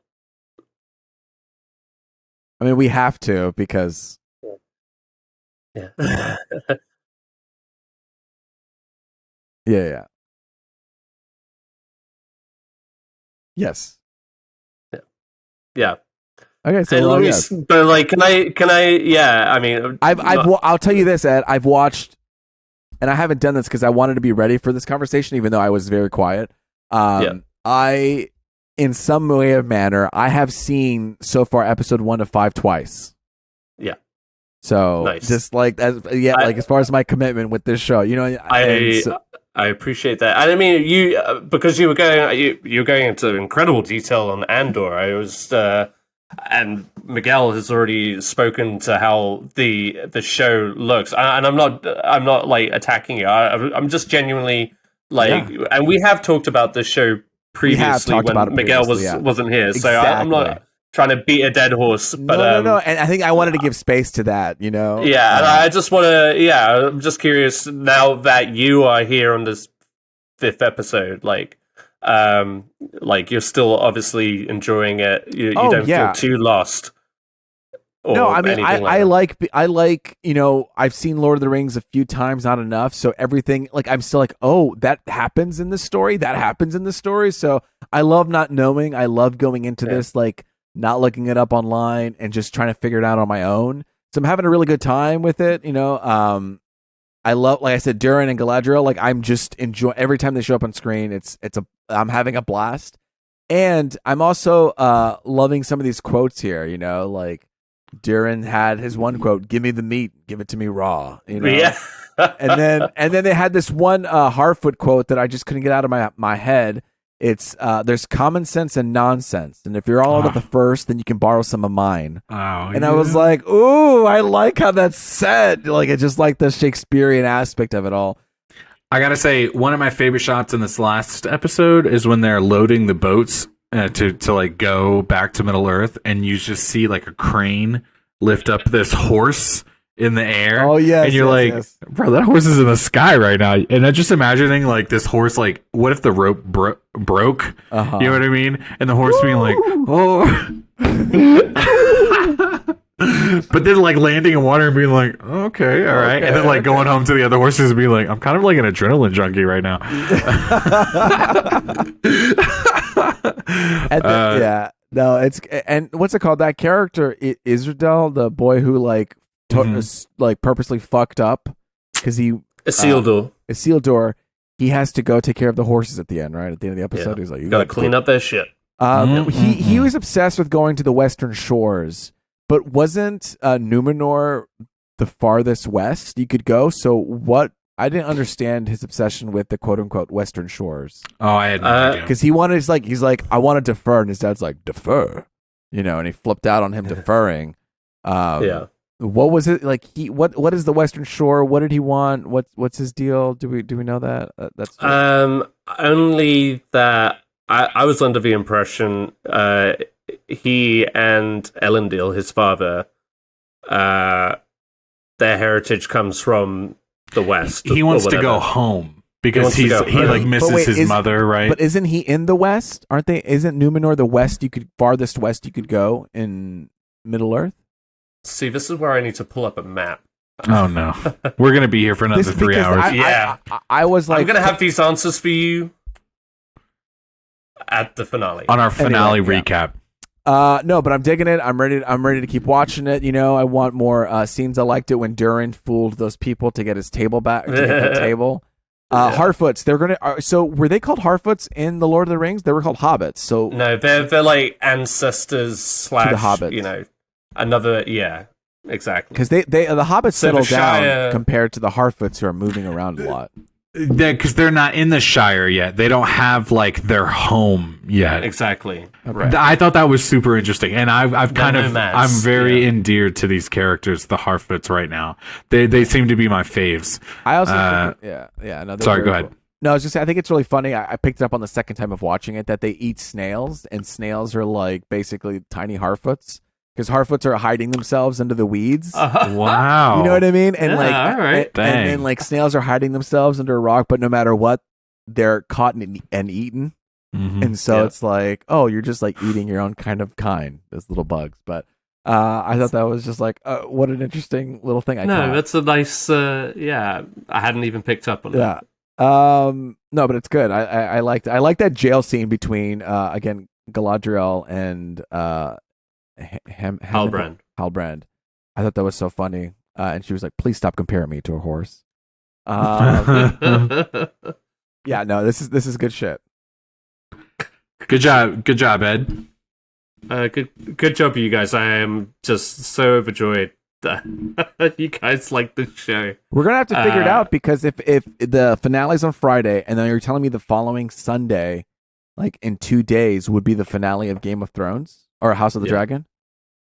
I mean, we have to because. Yeah. Yeah. Yes. Yeah. Okay, so Luis, but like, can I? Yeah, I mean, I'll tell you this, Ed. I've watched, and I haven't done this because I wanted to be ready for this conversation, even though I was very quiet. In some way or manner, I have seen so far episode 1 to 5 twice. Yeah. So nice. Just like as far as my commitment with this show, I appreciate that. And I mean, you because you were going into incredible detail on Andor. I was, and Miguel has already spoken to how the show looks, and I'm not like attacking you. I'm just genuinely like, and we have talked about this show previously when Miguel wasn't here, so exactly. I'm not trying to beat a dead horse, but no, and I think I wanted to give space to that, and I just want to, I'm just curious now that you are here on this 5th episode, like you're still obviously enjoying it. You don't feel too lost. No, I mean, I like, I've seen Lord of the Rings a few times, not enough. So everything, like, I'm still like, oh, that happens in the story. That happens in the story. So I love not knowing. I love going into this, like, not looking it up online and just trying to figure it out on my own. So I'm having a really good time with it. I love, like I said, Durin and Galadriel. Like, I'm just enjoying every time they show up on screen. I'm having a blast, and I'm also loving some of these quotes here. Like. Durin had his one quote, "Give me the meat, give it to me raw." You know? Yeah. and then they had this one Harfoot quote that I just couldn't get out of my head. It's there's common sense and nonsense, and if you're all out of the first, then you can borrow some of mine. I was like, ooh, I like how that's said. Like, it's just like the Shakespearean aspect of it all. I gotta say, one of my favorite shots in this last episode is when they're loading the boats to like go back to Middle Earth, and you just see like a crane lift up this horse in the air. Oh yeah, and you're bro, that horse is in the sky right now. And I'm just imagining like this horse, like, what if the rope broke? Uh-huh. You know what I mean? And the horse being like, oh. But then like landing in water and being like, okay, all right. And then like going home to the other horses and being like, I'm kind of like an adrenaline junkie right now. Yeah. No, it's, and what's it called? That character, Isradel, the boy who like like purposely fucked up because he Isildur, he has to go take care of the horses at the end, right? At the end of the episode, he's like, "You gotta clean up that shit." He was obsessed with going to the Western Shores, but wasn't Numenor the farthest west you could go? So what? I didn't understand his obsession with the quote unquote Western Shores. Oh, I had no idea. Because he wanted, he's like, I want to defer, and his dad's like, defer, you know, and he flipped out on him deferring. Yeah. What was it like? What is the Western Shore? What did he want? What's his deal? Do we know that? That's only that I was under the impression he and Elendil, his father, their heritage comes from the West. He wants to go home because he like misses his mother, right? But isn't he in the West? Aren't they? Isn't Numenor the farthest west you could go in Middle Earth? See, this is where I need to pull up a map. Oh no, we're gonna be here for another 3 hours. I was like, I'm gonna have these answers for you at the finale on our finale recap. No, but I'm digging it. I'm ready to keep watching it. You know, I want more scenes. I liked it when Durin fooled those people to get his table back. To get the table. Harfoots. They're gonna. So were they called Harfoots in the Lord of the Rings? They were called hobbits. So no, they're like ancestors / to the hobbits. You know. Another, yeah, exactly. Because the hobbits settle down compared to the Harfoots who are moving around a lot. Because they're not in the Shire yet. They don't have like their home yet. Exactly. Okay. I thought that was super interesting, and I've kind of nomads. I'm very endeared to these characters, the Harfoots, right now. They seem to be my faves. I also think, no, sorry, go ahead. Cool. No, I was just saying, I think it's really funny. I picked it up on the second time of watching it that they eat snails, and snails are like basically tiny Harfoots. Because Harfoots are hiding themselves under the weeds. Wow. You know what I mean? And all right. and like snails are hiding themselves under a rock, but no matter what, they're caught and eaten. Mm-hmm. And so it's like, oh, you're just like eating your own kind, those little bugs. But I thought that was just like, what an interesting little thing. That's a nice, I hadn't even picked up on that. No, but it's good. I liked that jail scene between, again, Galadriel and Halbrand. I thought that was so funny, and she was like, "Please stop comparing me to a horse." Yeah, no, this is good shit. Good job, Ed. Good job, you guys. I am just so overjoyed that you guys like this show. We're gonna have to figure it out because if the finale's on Friday, and then you're telling me the following Sunday, like in 2 days, would be the finale of Game of Thrones. Or House of the Dragon?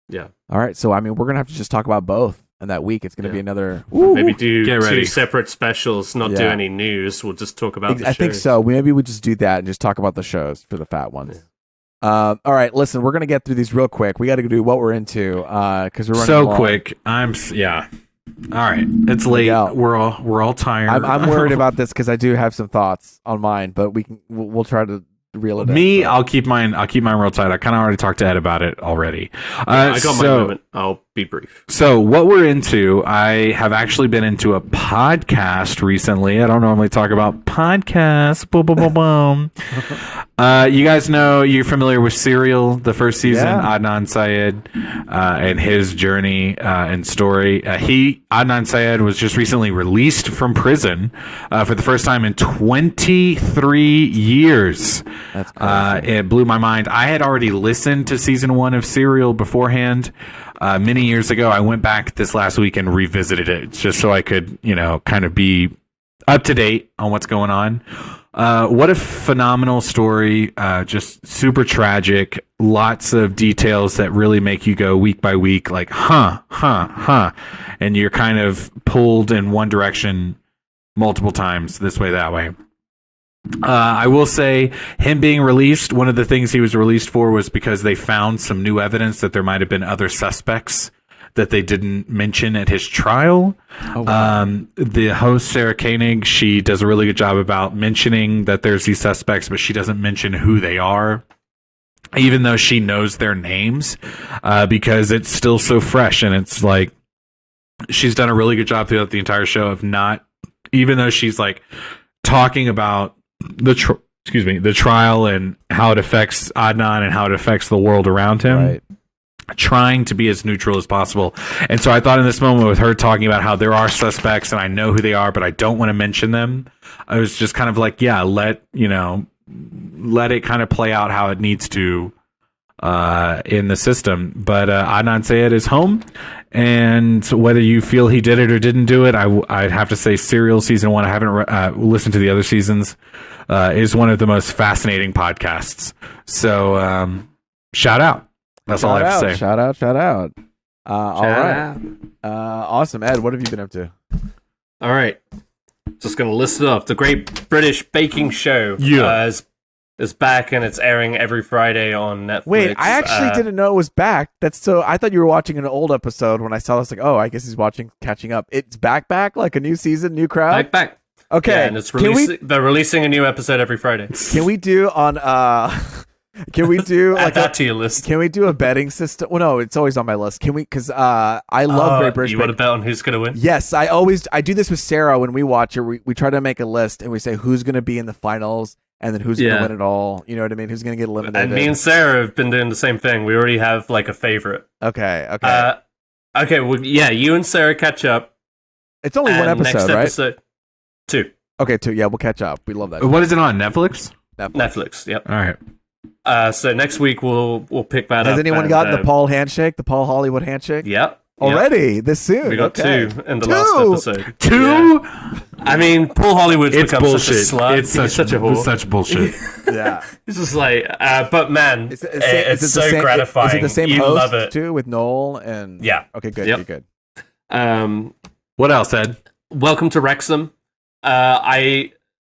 Yeah. All right. So, I mean, we're going to have to just talk about both. And that week, it's going to be another... Maybe do 2 separate specials, not do any news. We'll just talk about the shows. I think so. Maybe we just do that and just talk about the shows for the fat ones. Yeah. All right. Listen, we're going to get through these real quick. We got to do what we're into because we're running so long. Quick. All right. It's late. We're all tired. I'm worried about this because I do have some thoughts on mine, but we'll try to... I'll keep mine real tight. I kind of already talked to Ed about it already. I got my moment. I'll be brief. So what we're into, I have actually been into a podcast recently. I don't normally talk about podcasts. Boom, boom, boom, boom. You guys know, you're familiar with Serial, the first season, Adnan Syed, and his journey and story. Adnan Syed was just recently released from prison for the first time in 23 years. That's crazy. It blew my mind. I had already listened to season 1 of Serial beforehand, many years ago. I went back this last week and revisited it just so I could, kind of be up to date on what's going on. What a phenomenal story. Just super tragic. Lots of details that really make you go week by week, like, huh. And you're kind of pulled in one direction multiple times, this way, that way. I will say him being released, one of the things he was released for was because they found some new evidence that there might have been other suspects that they didn't mention at his trial. Oh, wow. The host, Sarah Koenig, she does a really good job about mentioning that there's these suspects, but she doesn't mention who they are, even though she knows their names, because it's still so fresh. And it's like, she's done a really good job throughout the entire show of not, even though she's like talking about the trial and how it affects Adnan and how it affects the world around him. Right. Trying to be as neutral as possible. And so I thought in this moment with her talking about how there are suspects and I know who they are, but I don't want to mention them, I was just kind of like, yeah, let it kind of play out how it needs to in the system. But Adnan Syed is home, and whether you feel he did it or didn't do it, I'd have to say Serial Season 1, I haven't listened to the other seasons, is one of the most fascinating podcasts. So shout out. That's all I have to say. Shout out. All right. Awesome. Ed, what have you been up to? All right. Just going to list it off. The Great British Baking Show is back, and it's airing every Friday on Netflix. Wait, I actually didn't know it was back. I thought you were watching an old episode. When I saw this, like, oh, I guess he's catching up. It's back, like a new season, new crowd? Back. Okay. Yeah, and they're releasing a new episode every Friday. Can we do on... Can we do add that to your list? Can we do a betting system? Well, no, it's always on my list. Can we? Because I love Great British. You want to bet on who's going to win? Yes, I do this with Sarah when we watch it. We try to make a list and we say who's going to be in the finals and then who's going to win it all. You know what I mean? Who's going to get eliminated? And me and Sarah have been doing the same thing. We already have like a favorite. Okay. Okay. Well, yeah, you and Sarah catch up. It's only one episode, next right? Episode, 2. Okay, 2. Yeah, we'll catch up. We love that. What is it on Netflix? Netflix. Yep. All right. So next week we'll pick that up. Has anyone gotten the Paul handshake, the Paul Hollywood handshake? Yep. Already this soon. We got 2 in the last episode. 2? Yeah. I mean, Paul Hollywood's become bullshit. Such a slut. It's such a whore. It's such bullshit. Yeah. It's just like, but man, it's so gratifying. Is it the same you host love it too with Noel and? Yeah. Okay, good. Yep. Good. What else, Ed? Welcome to Wrexham.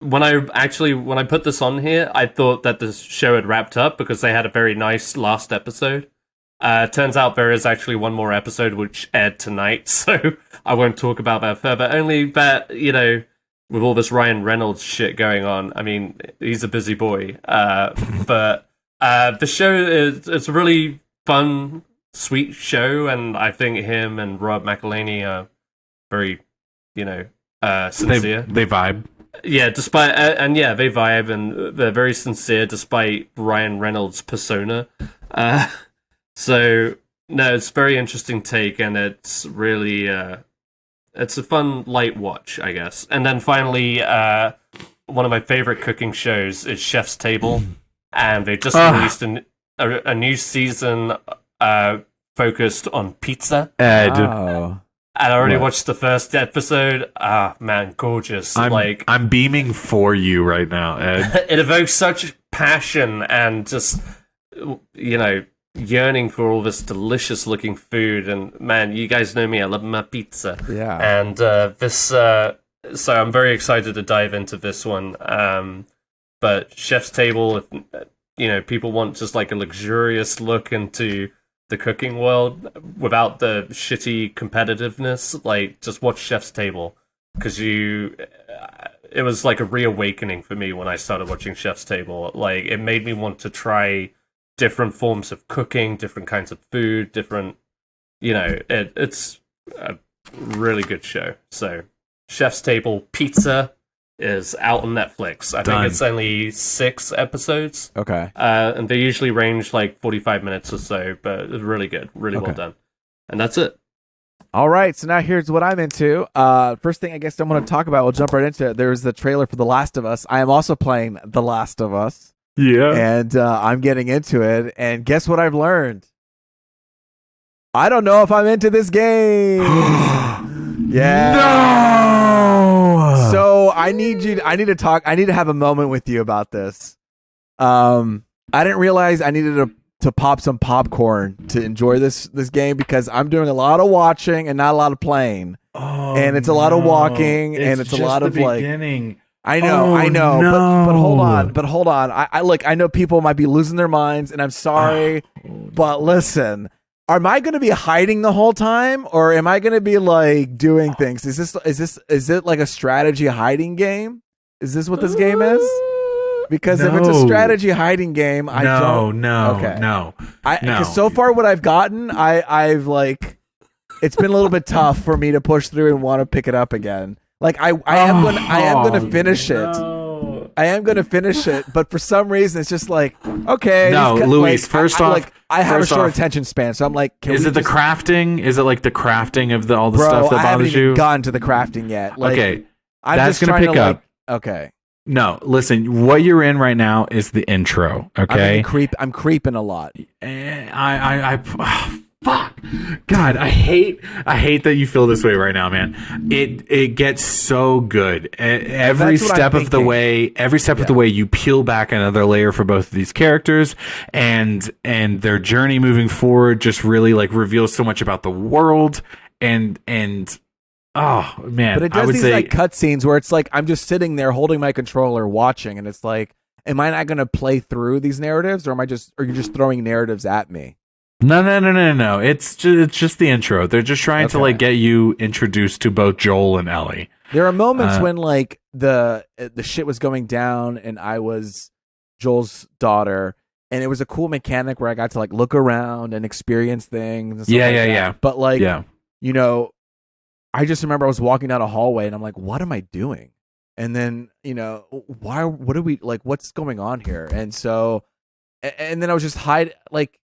When I put this on here, I thought that the show had wrapped up because they had a very nice last episode. Turns out there is actually one more episode which aired tonight, so I won't talk about that further. Only that, with all this Ryan Reynolds shit going on, I mean, he's a busy boy. But the show it's a really fun, sweet show, and I think him and Rob McElhenney are very, sincere. They vibe. Yeah, despite they vibe and they're very sincere despite Ryan Reynolds' persona. So no, it's a very interesting take, and it's really it's a fun light watch, I guess. And then finally, one of my favorite cooking shows is Chef's Table, and they just released a new season focused on pizza. Wow. And I already watched the first episode. Ah, man, gorgeous. I'm beaming for you right now, Ed. It evokes such passion and just, yearning for all this delicious looking food. And man, you guys know me, I love my pizza. Yeah. And so I'm very excited to dive into this one. But Chef's Table, if people want just like a luxurious look into the cooking world without the shitty competitiveness, like just watch Chef's Table, because it was like a reawakening for me when I started watching Chef's Table. Like, it made me want to try different forms of cooking, different kinds of food, different, it's a really good show. So Chef's Table Pizza is out on Netflix. I think it's only 6 episodes. Okay. And they usually range like 45 minutes or so, but it's really good. Really well done. And that's it. All right. So now here's what I'm into. First thing I guess I want to talk about, we'll jump right into it. There's the trailer for The Last of Us. I am also playing The Last of Us. Yeah. And I'm getting into it. And guess what I've learned? I don't know if I'm into this game. Yeah. No. So I need to have a moment with you about this. I didn't realize I needed to pop some popcorn to enjoy this game because I'm doing a lot of watching and not a lot of playing. Oh, and it's a lot of walking and it's a lot of beginning. I know, no. but hold on. I know people might be losing their minds, and I'm sorry, but listen, am I going to be hiding the whole time, or am I going to be like doing things? Is it like a strategy hiding game? Is this what this game is? Because if it's a strategy hiding game, I don't. No. Because so far, what I've gotten, I've like, it's been a little bit tough for me to push through and want to pick it up again. Like I am going to finish it. I am going to finish it, but for some reason it's just like, okay. No, Luis. Like, first off, I have a short attention span, so I'm like, is it the crafting? Is it like the crafting of all the Bro, stuff that I haven't bothers you? even gotten to the crafting yet. Like, okay, I'm that's just going to pick up. Okay. No, listen. What you're in right now is the intro. Okay, I'm creeping a lot. Fuck, God, I hate that you feel this way right now, man. It gets so good every step of the way. Every step of the way, you peel back another layer for both of these characters, and their journey moving forward just really like reveals so much about the world and. Oh man! But it does these like cutscenes where it's like I'm just sitting there holding my controller, watching, and it's like, am I not going to play through these narratives, or are you just throwing narratives at me? No. It's just the intro. They're just trying to like get you introduced to both Joel and Ellie. There are moments when like the shit was going down, and I was Joel's daughter, and it was a cool mechanic where I got to like look around and experience things. And stuff yeah. But like, you know. I just remember I was walking down a hallway and I'm like, what am I doing? And then, you know, what are we like, what's going on here? And so, and then I was just like,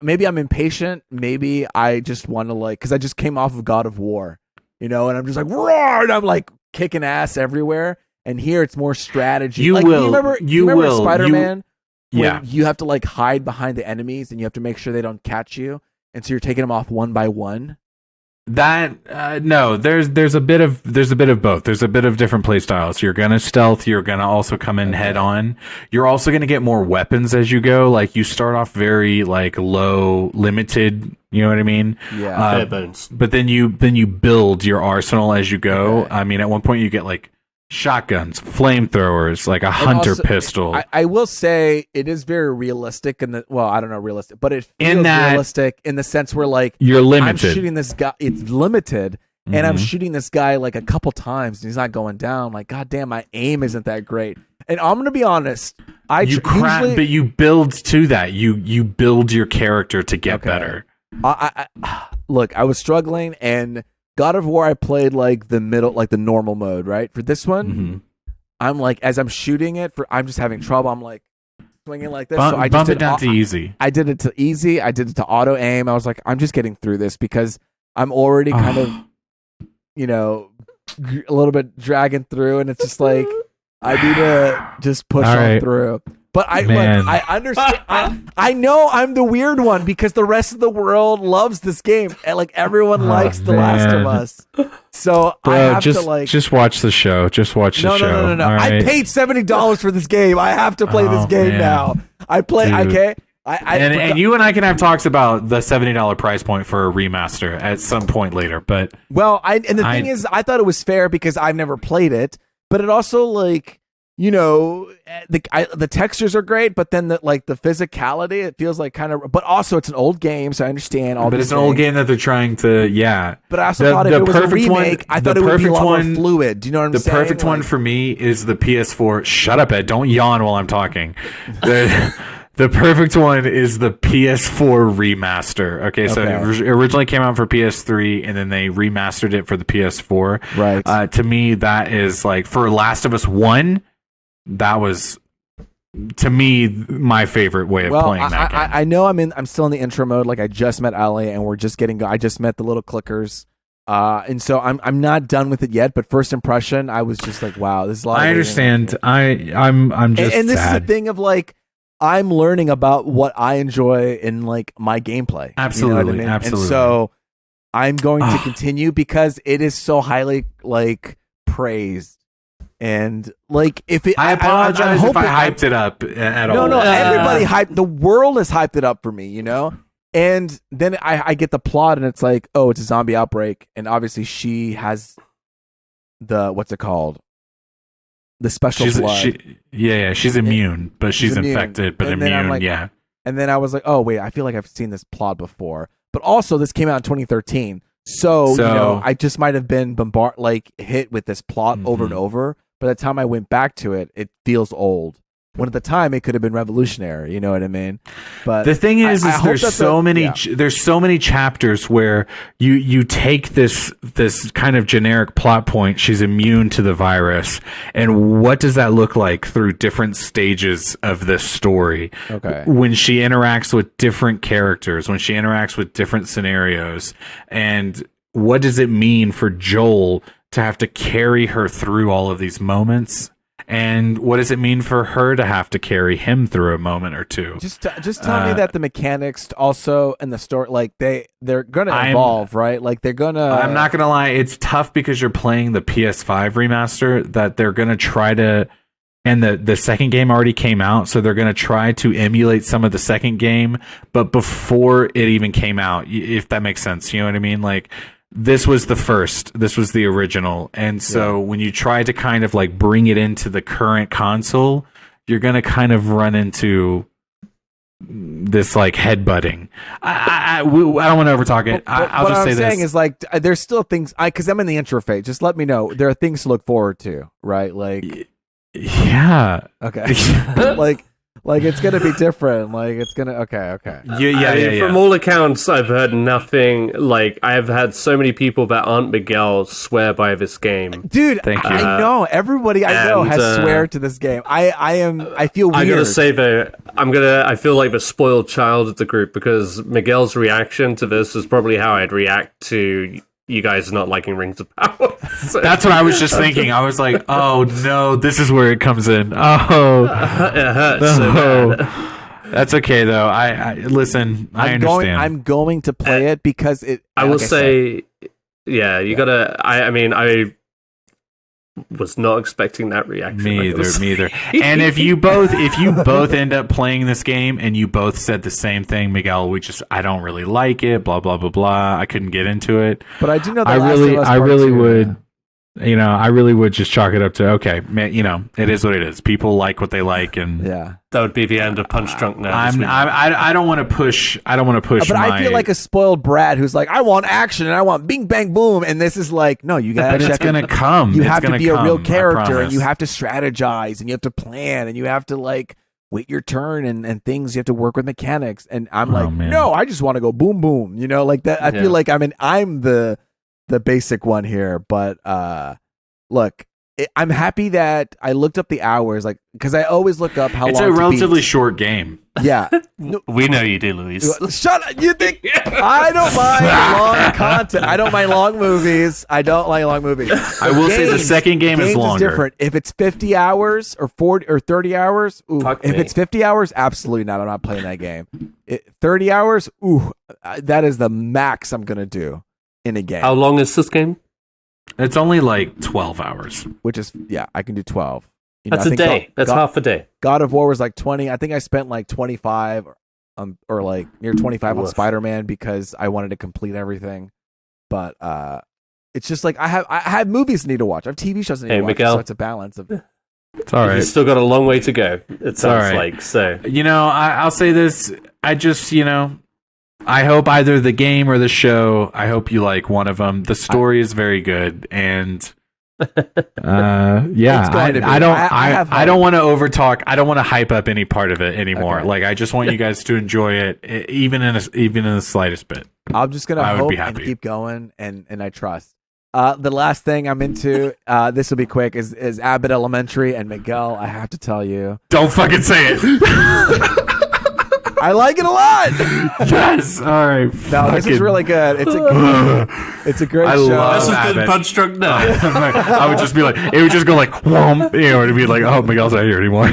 maybe I'm impatient. Maybe I just want to like, cause I just came off of God of War, you know, and I'm just like, roar, and I'm like kicking ass everywhere. And here it's more strategy. You remember Spider-Man? Yeah. You have to like hide behind the enemies and you have to make sure they don't catch you. And so you're taking them off one by one. That no, there's a bit of both. There's a bit of different play styles. You're gonna stealth. You're gonna also come in head on. You're also gonna get more weapons as you go. Like you start off very like low, limited. You know what I mean? Yeah. But then you build your arsenal as you go. Okay. I mean, at one point you get like shotguns, flamethrowers, like a hunter pistol. I will say it is very realistic I don't know realistic, but it feels realistic in the sense where like you're limited. I'm shooting this guy, it's limited, and I'm shooting this guy like a couple times and he's not going down. Like, goddamn, my aim isn't that great. And I'm gonna be honest, but you build to that. You build your character to get better. Look, I was struggling, and God of War, I played like the middle, like the normal mode, right? For this one, I'm like, as I'm shooting it, I'm just having trouble. I'm like swinging like this. So I just bump it down to easy. I did it to easy. I did it to auto aim. I was like, I'm just getting through this because I'm already kind of, you know, a little bit dragging through, and it's just like I need to just push on through. But I understand. I know I'm the weird one because the rest of the world loves this game. And like everyone likes The Last of Us. So I have to like just watch the show. Just watch the show. No. I paid $70 for this game. I have to play this game now. I play. Dude. Okay. And you and I can have talks about the $70 price point for a remaster at some point later. But the thing is, I thought it was fair because I've never played it. But it also like. You know, the textures are great, but then the physicality, it feels like kind of. But also, it's an old game, so I understand all. But it's an old game that they're trying to, But I also thought if it was a remake, I thought it would be a lot more fluid. Do you know what I'm saying? The perfect one for me is the PS4. Shut up, Ed! Don't yawn while I'm talking. The perfect one is the PS4 remaster. Okay, so it originally came out for PS3, and then they remastered it for the PS4. Right. To me, that is like for Last of Us 1. That was, to me, my favorite way of playing that game. I know I'm still in the intro mode. Like I just met Ellie, and we're just getting. I just met the little clickers, and so I'm not done with it yet. But first impression, I was just like, wow, this is a lot. I understand. I'm just. And this sad. is the thing of like, I'm learning about what I enjoy in like my gameplay. Absolutely, you know what I mean? absolutely. And so I'm going to continue because it is so highly like praised. And like if it, I apologize if I hyped it up at all. No, everybody hyped. The world has hyped it up for me, you know. And then I get the plot, and it's like, oh, it's a zombie outbreak, and obviously she has the what's it called, the special blood. She's immune, but she's infected, but immune. Like, and then I was like, oh wait, I feel like I've seen this plot before. But also, this came out in 2013, so you know, I just might have been hit with this plot over and over. By the time I went back to it, it feels old. When at the time it could have been revolutionary, you know what I mean? But the thing is there's so many chapters where you take this kind of generic plot point. She's immune to the virus, and what does that look like through different stages of this story? Okay, when she interacts with different characters, when she interacts with different scenarios, and what does it mean for Joel to have to carry her through all of these moments? And what does it mean for her to have to carry him through a moment or two? Just tell me that the mechanics also in the story, like they're gonna evolve, right? Like they're gonna. I'm not gonna lie, it's tough because you're playing the PS5 remaster. That they're gonna try to, and the second game already came out, so they're gonna try to emulate some of the second game, but before it even came out, if that makes sense. You know what I mean? Like. This was the first. This was the original. And so when you try to kind of like bring it into the current console, you're going to kind of run into this like headbutting. I don't want to overtalk it. I'll just say this. What I'm saying is like there's still things because I'm in the intro phase. Just let me know. There are things to look forward to, right? Like yeah. Okay. Like it's gonna be different. Like it's gonna okay. From all accounts, I've heard nothing. Like I've had so many people that aren't Miguel swear by this game. Dude, I know everybody I know has swear to this game. I feel weird. I gotta say though, I feel like the spoiled child of the group because Miguel's reaction to this is probably how I'd react to you guys not liking Rings of Power. So. That's what I was just thinking. I was like, oh no, this is where it comes in. Oh, it hurts so bad. That's okay though. I listen. I understand. I'm going to play it because it. I will say, you gotta. I mean, I was not expecting that reaction. Me either. And if you both end up playing this game and you both said the same thing, Miguel, I don't really like it, blah blah blah blah. I couldn't get into it. But I do know that I really would. You know, I really would just chalk it up to okay, man. You know, it is what it is. People like what they like, and that would be the end of Punch Drunk now. I don't want to push. I don't want to push. But I feel like a spoiled brat who's like, I want action and I want bing bang boom, and this is like, no, you got. But it's gonna come. You have to be a real character, and you have to strategize, and you have to plan, and you have to like wait your turn, and things. You have to work with mechanics, and I'm no, I just want to go boom boom. You know, like that. I feel like I'm the basic one here, but look, I'm happy that I looked up the hours, like because I always look up how long. It's a relatively short game. Yeah, we know you do, Luis. Shut up! You think I don't mind long content? I don't mind long movies. I don't like long movies. I will say the second game is longer. Different. If it's 50 hours or 40 or 30 hours, if it's 50 hours, absolutely not. I'm not playing that game. 30 hours, that is the max I'm gonna do. In a game. How long is this game? It's only like 12 hours. Which is, I can do 12. That's a day. That's half a day. God of War was like 20. I think I spent like 25 or like near 25 on Spider-Man because I wanted to complete everything. But it's just like I have movies I need to watch. I have TV shows I need to watch. Miguel. So it's a balance of. It's all right. You've still got a long way to go. It sounds like so. You know, I'll say this. I just, I hope either the game or the show, I hope you like one of them. The story is very good, and I don't want to overtalk. I don't want to hype up any part of it anymore. Okay. Like I just want you guys to enjoy it, even in the slightest bit. I'm just gonna hope and keep going, and I trust. The last thing I'm into, this will be quick, is Abbott Elementary, and Miguel, I have to tell you, don't fucking say it. I like it a lot. Yes. All right. No, this is really good. It's a great show. This has been Punch Drunk now. I would just be like, it would just go like, whomp, it'd be like, oh, Miguel's not here anymore.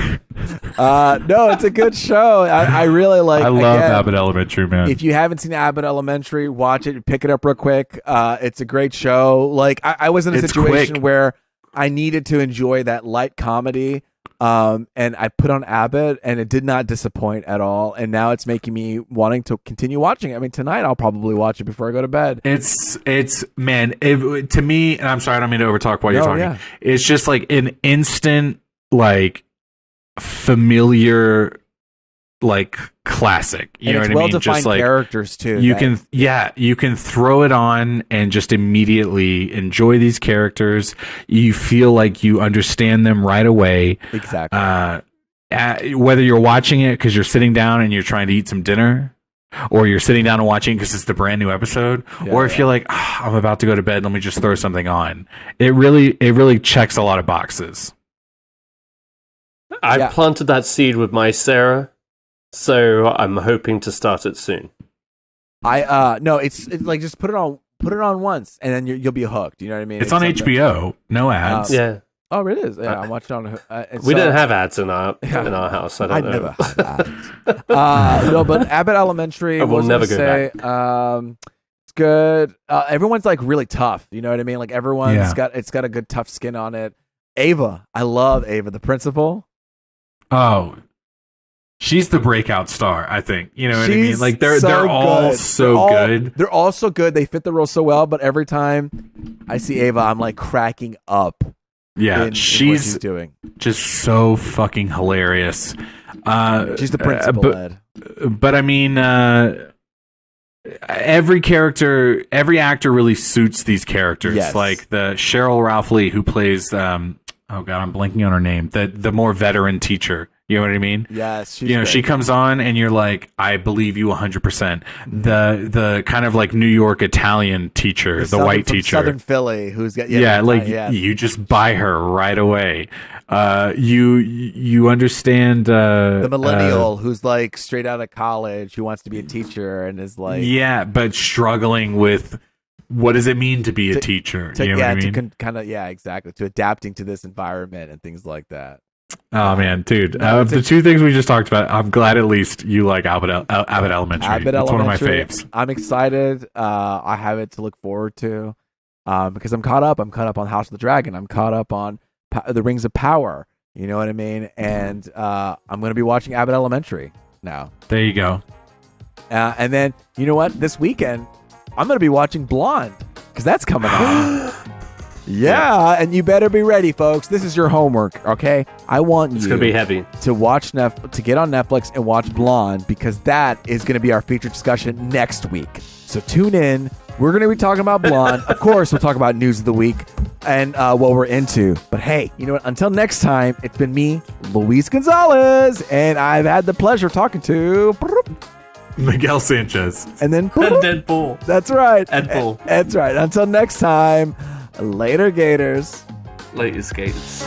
No, it's a good show. I really like. I love Abbott Elementary, man. If you haven't seen Abbott Elementary, watch it. Pick it up real quick. It's a great show. Like I was in a situation where I needed to enjoy that light comedy. And I put on Abbott, and it did not disappoint at all. And now it's making me wanting to continue watching it. I mean, tonight I'll probably watch it before I go to bed. To me, and I'm sorry, I don't mean to overtalk while you're talking. Yeah. It's just like an instant, like familiar, like classic. You know what I mean? Just like characters too. You can throw it on and just immediately enjoy these characters. You feel like you understand them right away. Exactly. Whether you're watching it because you're sitting down and you're trying to eat some dinner, or you're sitting down and watching because it's the brand new episode, or if you're like, I'm about to go to bed, let me just throw something on. It really checks a lot of boxes. I planted that seed with my Sarah. So I'm hoping to start it soon. No, it's like just put it on once, and then you'll be hooked. You know what I mean? It's on HBO, no ads. Yeah. Oh, it is. Yeah, I watched it on. We didn't have ads in our house. I don't know. Never had ads. No, but Abbott Elementary. I will never go back. It's good. Everyone's like really tough. You know what I mean? Like everyone's got a good tough skin on it. Ava, I love Ava, the principal. Oh. She's the breakout star, I think. You know what I mean? Like they're all so good. They're all so good. They fit the role so well. But every time I see Ava, I'm like cracking up. Yeah, in what she's doing. Just so fucking hilarious. She's the principal, Ed. But I mean, every actor really suits these characters. Yes. Like the Cheryl Ralph Lee, who plays oh god, I'm blanking on her name. The more veteran teacher. You know what I mean? Yes. She comes on and you're like, I believe you 100%. The kind of like New York Italian teacher, the white teacher, Southern Philly, who's got you just buy her right away. You understand the millennial who's like straight out of college who wants to be a teacher and is like but struggling with what does it mean to be a teacher? You know what I mean? Exactly, to adapting to this environment and things like that. Oh man, dude! Of the two things we just talked about, I'm glad at least you like Abbott Elementary. It's one of my faves. I'm excited. I have it to look forward to because I'm caught up. I'm caught up on House of the Dragon. I'm caught up on the Rings of Power. You know what I mean? And I'm going to be watching Abbott Elementary now. There you go. And then you know what? This weekend I'm going to be watching Blonde because that's coming on. Yeah, and you better be ready, folks. This is your homework, okay? I want It's going to be heavy. To watch to get on Netflix and watch Blonde because that is going to be our feature discussion next week. So tune in. We're going to be talking about Blonde. Of course, we'll talk about news of the week and what we're into. But hey, you know what? Until next time, it's been me, Luis Gonzalez, and I've had the pleasure talking to Miguel Sanchez. And then Deadpool. That's right. Deadpool. That's right. Until next time. Later, Gators. Later, Gators.